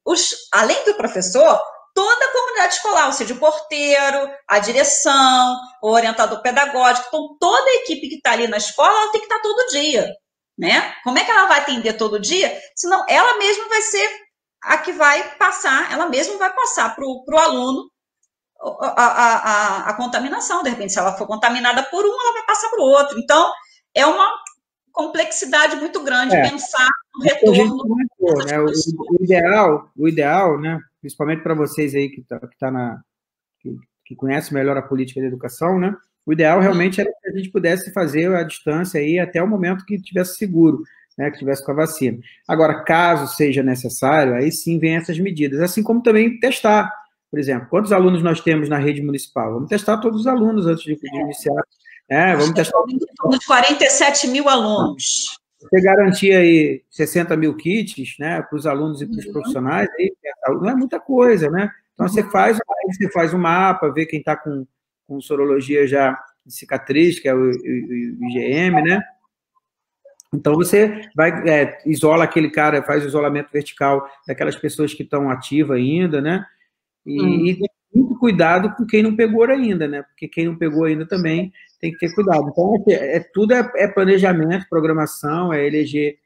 Além do professor, toda a comunidade escolar, ou seja, o porteiro, a direção, o orientador pedagógico, então toda a equipe que está ali na escola, ela tem que estar todo dia, né? Como é que ela vai atender todo dia? Senão ela mesma vai ser a que vai passar, ela mesma vai passar para o aluno a contaminação. De repente, se ela for contaminada por um, ela vai passar para o outro. Então, é uma complexidade muito grande pensar no retorno. Comentou, né? O ideal, né? Principalmente para vocês aí que conhecem melhor a política de educação, né? O ideal realmente era que a gente pudesse fazer a distância aí até o momento que tivesse seguro, né? Que tivesse com a vacina. Agora, caso seja necessário, aí sim vem essas medidas. Assim como também testar, por exemplo, quantos alunos nós temos na rede municipal? Vamos testar todos os alunos antes de iniciar. Vamos testar. Em torno de 47 mil alunos. Você garantir aí 60 mil kits, né, para os alunos e para os profissionais, aí, não é muita coisa, né? Então, você faz um mapa, vê quem está com sorologia já de cicatriz, que é o IgM, né? Então, você isola aquele cara, faz o isolamento vertical daquelas pessoas que estão ativas ainda, né? E tem muito cuidado com quem não pegou ainda, né? Porque quem não pegou ainda também tem que ter cuidado. Então, tudo é planejamento, programação, é eleger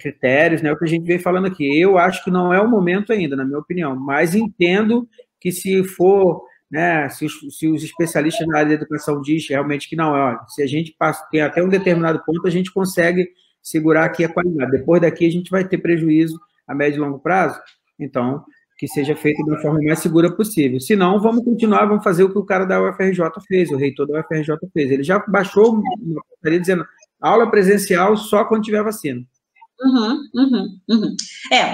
critérios, né? O que a gente vem falando aqui. Eu acho que não é o momento ainda, na minha opinião, mas entendo que se for, né, se os especialistas na área da educação dizem realmente que não, olha, se a gente tem até um determinado ponto, a gente consegue segurar aqui a qualidade. Depois daqui a gente vai ter prejuízo a médio e longo prazo. Então, que seja feito da forma mais segura possível. Se não, vamos continuar, vamos fazer o que o cara da UFRJ fez, o reitor da UFRJ fez. Ele já baixou uma portaria dizendo aula presencial só quando tiver vacina.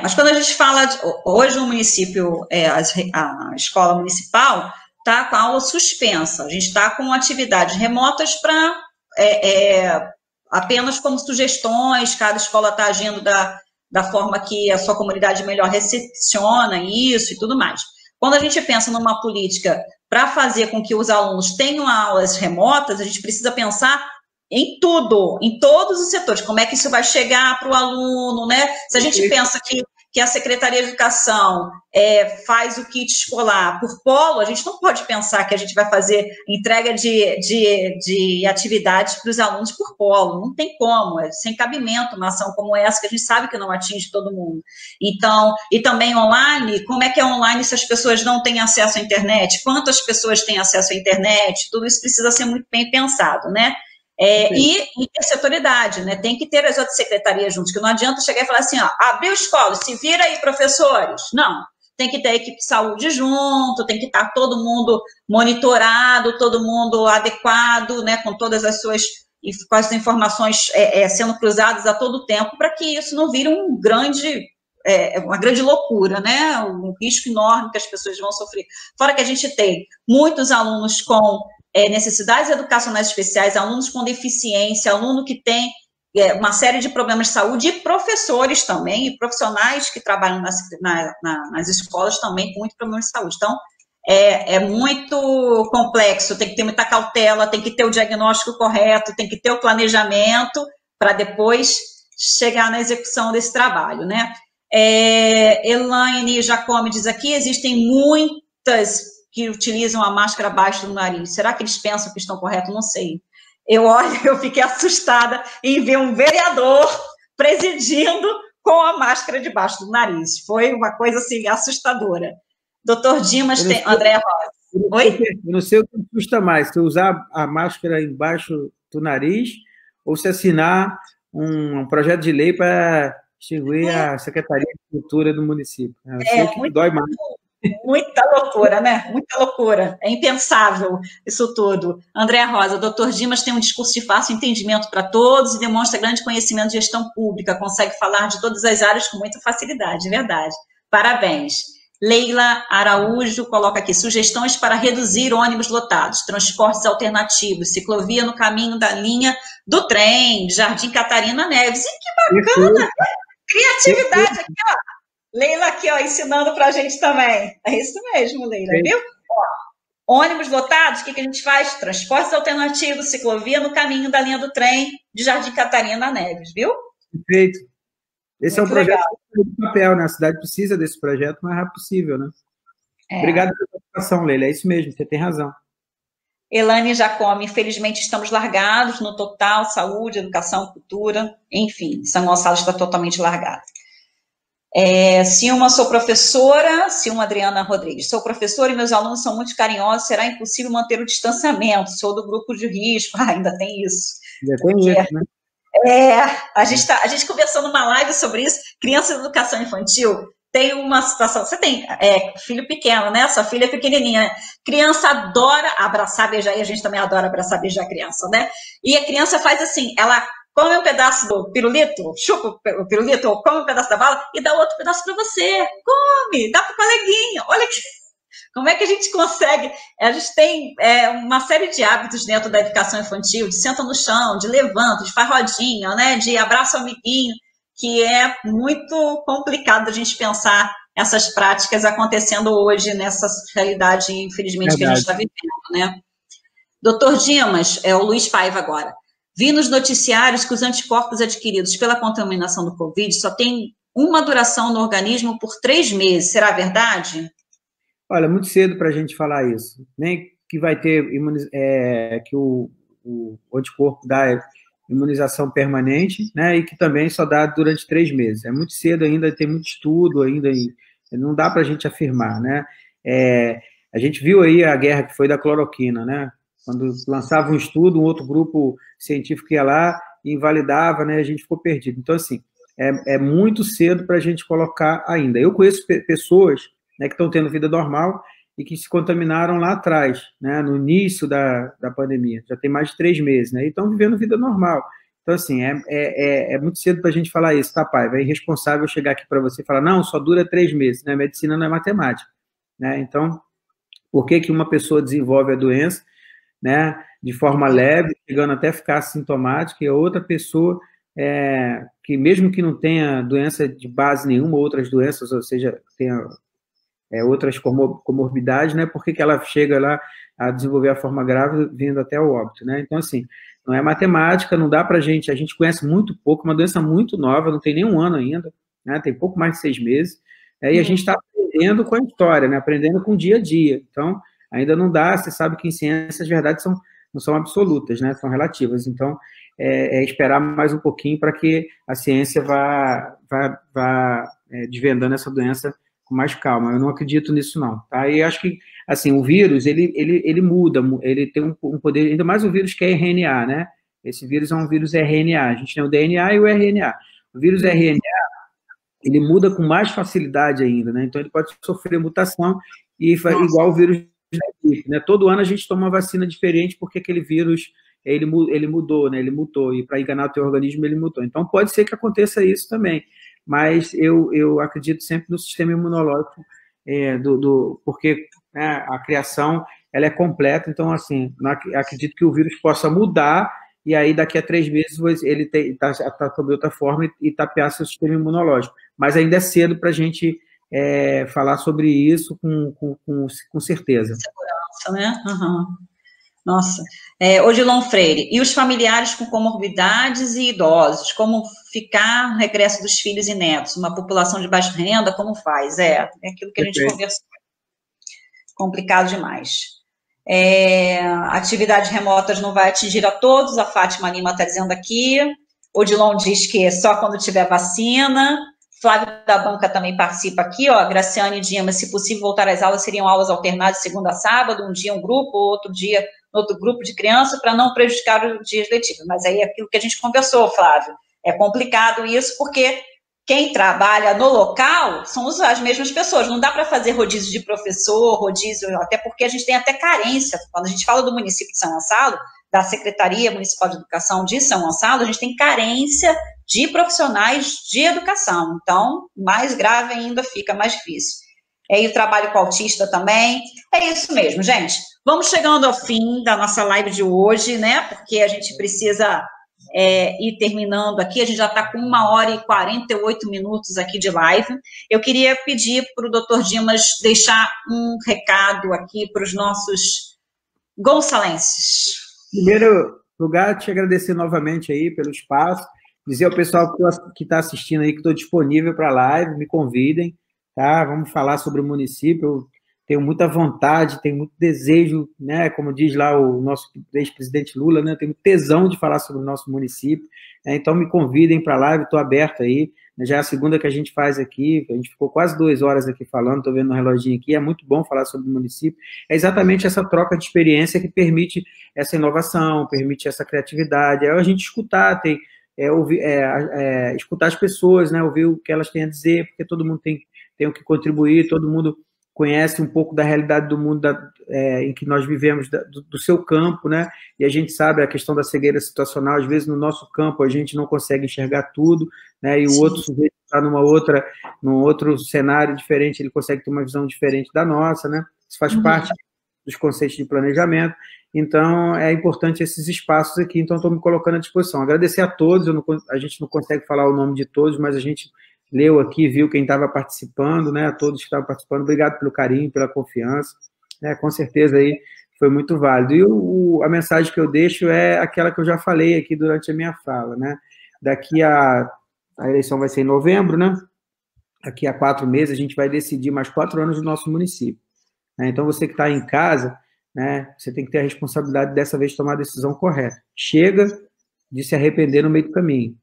Mas quando a gente fala, hoje o município, a escola municipal está com a aula suspensa, a gente está com atividades remotas para apenas como sugestões, cada escola está agindo da forma que a sua comunidade melhor recepciona isso e tudo mais. Quando a gente pensa numa política para fazer com que os alunos tenham aulas remotas, a gente precisa pensar em tudo, em todos os setores, como é que isso vai chegar para o aluno, né? Se a gente pensa que a Secretaria de Educação faz o kit escolar por polo, a gente não pode pensar que a gente vai fazer entrega de atividades para os alunos por polo, não tem como, é sem cabimento uma ação como essa, que a gente sabe que não atinge todo mundo. Então, e também online, como é que é online se as pessoas não têm acesso à internet? Quantas pessoas têm acesso à internet? Tudo isso precisa ser muito bem pensado, né? E intersetoriedade, né? Tem que ter as outras secretarias juntos, que não adianta chegar e falar assim, ó, abriu escola, se vira aí, professores. Não, tem que ter a equipe de saúde junto, tem que estar todo mundo monitorado, todo mundo adequado, né? Com todas as suas e com as informações sendo cruzadas a todo tempo, para que isso não vire uma grande loucura, né? Um risco enorme que as pessoas vão sofrer. Fora que a gente tem muitos alunos com necessidades educacionais especiais, alunos com deficiência, aluno que tem uma série de problemas de saúde, e professores também, e profissionais que trabalham nas escolas também com muito problema de saúde. Então, é muito complexo, tem que ter muita cautela, tem que ter o diagnóstico correto, tem que ter o planejamento para depois chegar na execução desse trabalho, né? Elaine Jacome diz aqui, existem muitas que utilizam a máscara abaixo do nariz. Será que eles pensam que estão corretos? Não sei. Eu fiquei assustada em ver um vereador presidindo com a máscara debaixo do nariz. Foi uma coisa, assim, assustadora. Doutor Dimas tem... André Rosa. Oi? Eu não sei o que custa mais, se usar a máscara embaixo do nariz ou se assinar um projeto de lei para extinguir a Secretaria de Cultura do município. Eu sei que dói mais. Muita loucura, né? Muita loucura. É impensável isso tudo. André Rosa, doutor Dimas tem um discurso de fácil entendimento para todos e demonstra grande conhecimento de gestão pública, consegue falar de todas as áreas com muita facilidade, é verdade. Parabéns. Leila Araújo coloca aqui, sugestões para reduzir ônibus lotados, transportes alternativos, ciclovia no caminho da linha do trem, Jardim Catarina Neves. E que bacana! Criatividade aqui, ó. Leila aqui, ó, ensinando para a gente também. É isso mesmo, Leila, viu? Ó, ônibus lotados, o que a gente faz? Transportes alternativos, ciclovia no caminho da linha do trem de Jardim Catarina Neves, viu? Perfeito. Esse muito é um projeto de papel, né? A cidade precisa desse projeto o mais rápido possível, né? Obrigado pela participação, Leila. É isso mesmo, você tem razão. Elaine Jacome, infelizmente estamos largados no total, saúde, educação, cultura, enfim, São Gonçalo está totalmente largado. Silma, sou professora, Silma Adriana Rodrigues, sou professora e meus alunos são muito carinhosos, será impossível manter o distanciamento, sou do grupo de risco, ainda tem isso. Ainda tem isso, né? A gente conversou numa live sobre isso, criança de educação infantil, tem uma situação, você tem filho pequeno, né, sua filha é pequenininha, né? Criança adora abraçar, beijar, e a gente também adora abraçar, beijar a criança, né, e a criança faz assim, ela come um pedaço do pirulito, chupa o pirulito, ou come um pedaço da bala e dá outro pedaço para você. Come, dá para o coleguinha. Olha que, como é que a gente consegue. A gente tem uma série de hábitos dentro da educação infantil, de senta no chão, de levanta, de faz rodinha, né, de abraça o amiguinho, que é muito complicado a gente pensar essas práticas acontecendo hoje, nessa realidade, infelizmente, que a gente está vivendo, né? Doutor Dimas, o Luiz Paiva agora. Vi nos noticiários que os anticorpos adquiridos pela contaminação do Covid só têm uma duração no organismo por 3 meses. Será verdade? Olha, muito cedo para a gente falar isso. Nem que vai ter que o anticorpo dá imunização permanente, né? E que também só dá durante 3 meses. É muito cedo ainda, tem muito estudo ainda, e não dá para a gente afirmar, né? A gente viu aí a guerra que foi da cloroquina, né? Quando lançava um estudo, um outro grupo científico ia lá e invalidava, né? A gente ficou perdido. Então, assim, é muito cedo para a gente colocar ainda. Eu conheço pessoas, né, que estão tendo vida normal e que se contaminaram lá atrás, né, no início da pandemia. Já tem mais de 3 meses, né? E estão vivendo vida normal. Então, assim, é muito cedo para a gente falar isso, tá, pai? É irresponsável chegar aqui para você e falar, não, só dura 3 meses, né? Medicina não é matemática, né? Então, por que uma pessoa desenvolve a doença, né, de forma leve, chegando até ficar assintomática, e a outra pessoa que mesmo que não tenha doença de base nenhuma, outras doenças, ou seja, tenha outras comorbidades, né, por que ela chega lá a desenvolver a forma grave vindo até o óbito, né? Então, assim, não é matemática, não dá para a gente conhece muito pouco, uma doença muito nova, não tem nem 1 ano ainda, né, tem pouco mais de 6 meses, e a gente está aprendendo com a história, né, aprendendo com o dia a dia. Então, ainda não dá, você sabe que em ciência as verdades não são absolutas, né? São relativas. Então, esperar mais um pouquinho para que a ciência vá desvendando essa doença com mais calma. Eu não acredito nisso, não. Tá? E acho que, assim, o vírus, ele muda, ele tem um poder, ainda mais o vírus que é RNA, né? Esse vírus é um vírus RNA. A gente tem o DNA e o RNA. O vírus RNA, ele muda com mais facilidade ainda, né? Então, ele pode sofrer mutação igual o vírus, né? Todo ano a gente toma uma vacina diferente porque aquele vírus ele mudou, né? Ele mutou, e para enganar o teu organismo, ele mutou. Então, pode ser que aconteça isso também, mas eu acredito sempre no sistema imunológico, porque, né, a criação ela é completa, então, assim, acredito que o vírus possa mudar, e aí daqui a 3 meses ele está sob outra forma e tapear seu sistema imunológico. Mas ainda é cedo para a gente falar sobre isso com certeza. Segurança, né? Uhum. Nossa. Odilon Freire, e os familiares com comorbidades e idosos, como ficar no regresso dos filhos e netos? Uma população de baixa renda, como faz? É aquilo que a gente conversou. Complicado demais. Atividades remotas não vai atingir a todos, a Fátima Lima está dizendo aqui. Odilon diz que só quando tiver vacina. Flávio da Banca também participa aqui, ó. Graciane Dimas, se possível voltar às aulas, seriam aulas alternadas de segunda a sábado, um dia um grupo, outro dia outro grupo de crianças, para não prejudicar os dias letivos. Mas aí é aquilo que a gente conversou, Flávio. É complicado isso, porque quem trabalha no local são as mesmas pessoas. Não dá para fazer rodízio de professor, rodízio, até porque a gente tem até carência. Quando a gente fala do município de São Gonçalo, da Secretaria Municipal de Educação de São Gonçalo, a gente tem carência de profissionais de educação. Então, mais grave ainda fica, mais difícil. E o trabalho com autista também. É isso mesmo, gente. Vamos chegando ao fim da nossa live de hoje, né? Porque a gente precisa ir terminando aqui. A gente já está com 1h48 aqui de live. Eu queria pedir para o Dr. Dimas deixar um recado aqui para os nossos gonçalenses. Em primeiro lugar, te agradecer novamente aí pelo espaço, dizer ao pessoal que está assistindo aí que estou disponível para a live, me convidem, tá? Vamos falar sobre o município. Eu tenho muita vontade, tenho muito desejo, né? Como diz lá o nosso ex-presidente Lula, né? Tenho tesão de falar sobre o nosso município, né? Então me convidem para a live, estou aberto aí. Já é a segunda que a gente faz aqui, a gente ficou quase 2 horas aqui falando, estou vendo no reloginho aqui, é muito bom falar sobre o município. É exatamente essa troca de experiência que permite essa inovação, permite essa criatividade, é a gente escutar, escutar as pessoas, né, ouvir o que elas têm a dizer, porque todo mundo tem o que contribuir, todo mundo conhece um pouco da realidade do mundo em que nós vivemos, do seu campo, né? E a gente sabe a questão da cegueira situacional, às vezes no nosso campo a gente não consegue enxergar tudo, né? E o outro sujeito está num outro cenário diferente, ele consegue ter uma visão diferente da nossa, né? Isso faz parte dos conceitos de planejamento. Então, é importante esses espaços aqui, então estou me colocando à disposição. Agradecer a todos, a gente não consegue falar o nome de todos, mas a gente leu aqui, viu quem estava participando, né? A todos que estavam participando, obrigado pelo carinho, pela confiança, né? Com certeza aí foi muito válido. E a mensagem que eu deixo é aquela que eu já falei aqui durante a minha fala, né? Daqui a eleição vai ser em novembro, né? Daqui a 4 meses a gente vai decidir mais 4 anos do nosso município, né? Então, você que está em casa, né? Você tem que ter a responsabilidade dessa vez de tomar a decisão correta. Chega de se arrepender no meio do caminho,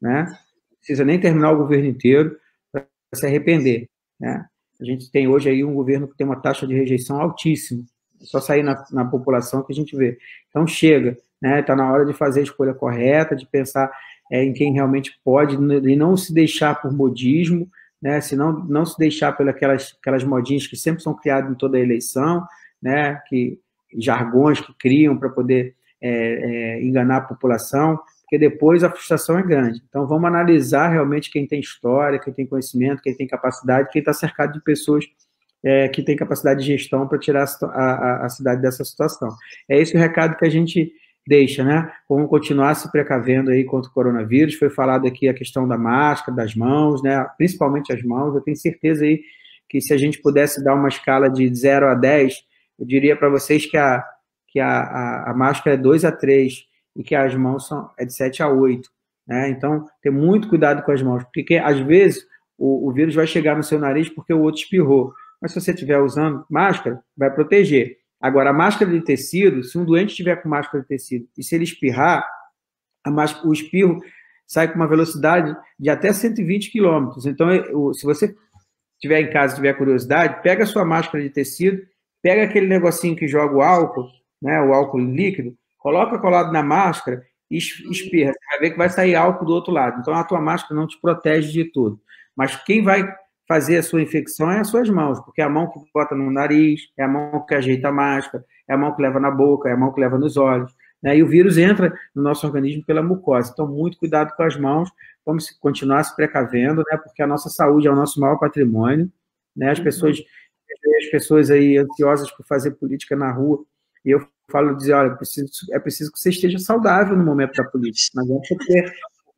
né? Não precisa nem terminar o governo inteiro para se arrepender, né? A gente tem hoje aí um governo que tem uma taxa de rejeição altíssima. É só sair na população que a gente vê. Então, chega, né? Está na hora de fazer a escolha correta, de pensar em quem realmente pode, e não se deixar por modismo, né? Se não se deixar pelas aquelas modinhas que sempre são criadas em toda a eleição, né? Jargões que criam para poder enganar a população, porque depois a frustração é grande. Então, vamos analisar realmente quem tem história, quem tem conhecimento, quem tem capacidade, quem está cercado de pessoas que têm capacidade de gestão para tirar a cidade dessa situação. É esse o recado que a gente deixa, né? Vamos continuar se precavendo aí contra o coronavírus. Foi falado aqui a questão da máscara, das mãos, né? Principalmente as mãos. Eu tenho certeza aí que se a gente pudesse dar uma escala de 0 a 10, eu diria para vocês que a máscara é 2 a 3 e que as mãos é de 7 a 8, né? Então, ter muito cuidado com as mãos, porque às vezes o vírus vai chegar no seu nariz porque o outro espirrou, mas se você estiver usando máscara, vai proteger. Agora, a máscara de tecido, se um doente estiver com máscara de tecido e se ele espirrar, o espirro sai com uma velocidade de até 120 km. Então, se você estiver em casa e tiver curiosidade, pega a sua máscara de tecido, pega aquele negocinho que joga o álcool, né, o álcool líquido, coloca colado na máscara e espirra. Você vai ver que vai sair álcool do outro lado. Então, a tua máscara não te protege de tudo. Mas quem vai fazer a sua infecção é as suas mãos, porque é a mão que bota no nariz, é a mão que ajeita a máscara, é a mão que leva na boca, é a mão que leva nos olhos, né? E o vírus entra no nosso organismo pela mucosa. Então, muito cuidado com as mãos, vamos continuar se precavendo, né? Porque a nossa saúde é o nosso maior patrimônio, né? As pessoas aí ansiosas por fazer política na rua, e eu falo, dizer, olha, é preciso que você esteja saudável no momento da política, mas não é você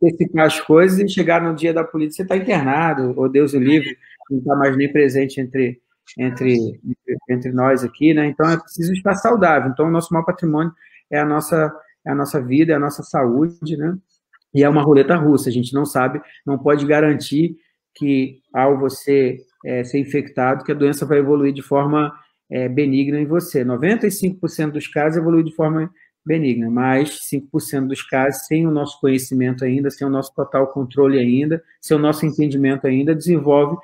antecipar as coisas e chegar no dia da política, você está internado, ou Deus o livre, não está mais nem presente entre nós aqui, né? Então, é preciso estar saudável. Então, o nosso maior patrimônio é a nossa vida, é a nossa saúde, né? E é uma roleta russa, a gente não sabe, não pode garantir que, ao você ser infectado, que a doença vai evoluir de forma benigna em você. 95% dos casos evolui de forma benigna, mas 5% dos casos, sem o nosso conhecimento ainda, sem o nosso total controle ainda, sem o nosso entendimento ainda, desenvolve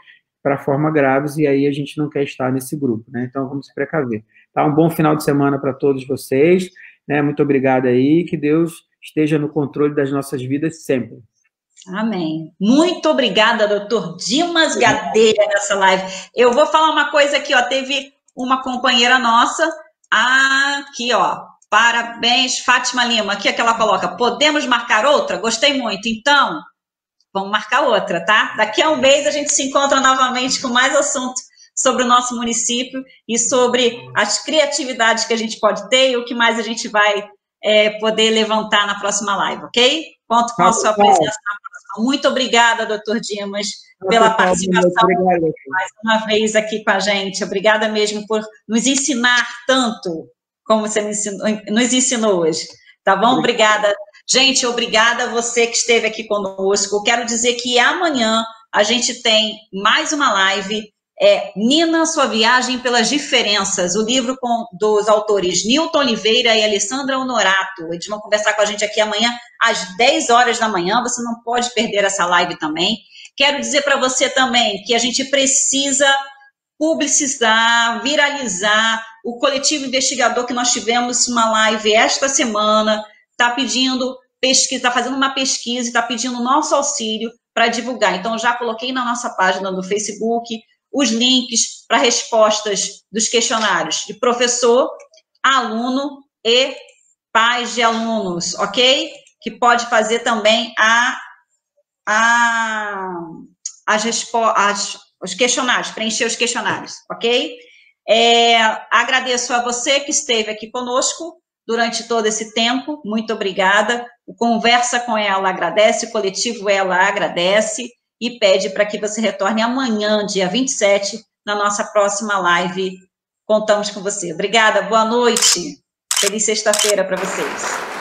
para forma graves, e aí a gente não quer estar nesse grupo, né? Então, vamos se precaver. Tá? Um bom final de semana para todos vocês, né? Muito obrigado aí, que Deus esteja no controle das nossas vidas sempre. Amém. Muito obrigada, doutor Dimas Gadelha, nessa live. Eu vou falar uma coisa aqui, ó, teve uma companheira nossa, aqui, ó, parabéns, Fátima Lima, aqui é que ela coloca, podemos marcar outra? Gostei muito, então, vamos marcar outra, tá? Daqui a um mês a gente se encontra novamente com mais assunto sobre o nosso município e sobre as criatividades que a gente pode ter e o que mais a gente vai poder levantar na próxima live, ok? Conto com a sua presença na próxima. Muito obrigada, doutor Dimas, pela participação mais uma vez aqui com a gente. Obrigada mesmo por nos ensinar tanto como você nos ensinou hoje. Tá bom? Obrigada. Gente, obrigada a você que esteve aqui conosco. Quero dizer que amanhã a gente tem mais uma live, Nina, sua viagem pelas diferenças, o livro dos autores Nilton Oliveira e Alessandra Honorato. Eles vão conversar com a gente aqui amanhã às 10 horas da manhã, você não pode perder essa live também. Quero dizer para você também que a gente precisa publicizar, viralizar o coletivo investigador, que nós tivemos uma live esta semana, está pedindo pesquisa, está fazendo uma pesquisa e está pedindo nosso auxílio para divulgar. Então, já coloquei na nossa página do Facebook os links para respostas dos questionários de professor, aluno e pais de alunos, ok? Que pode fazer também os questionários, preencher os questionários, ok? Agradeço a você que esteve aqui conosco durante todo esse tempo, muito obrigada. O Conversa com Ela agradece, o Coletivo Ela agradece e pede para que você retorne amanhã, dia 27, na nossa próxima live. Contamos com você. Obrigada, boa noite. Feliz sexta-feira para vocês.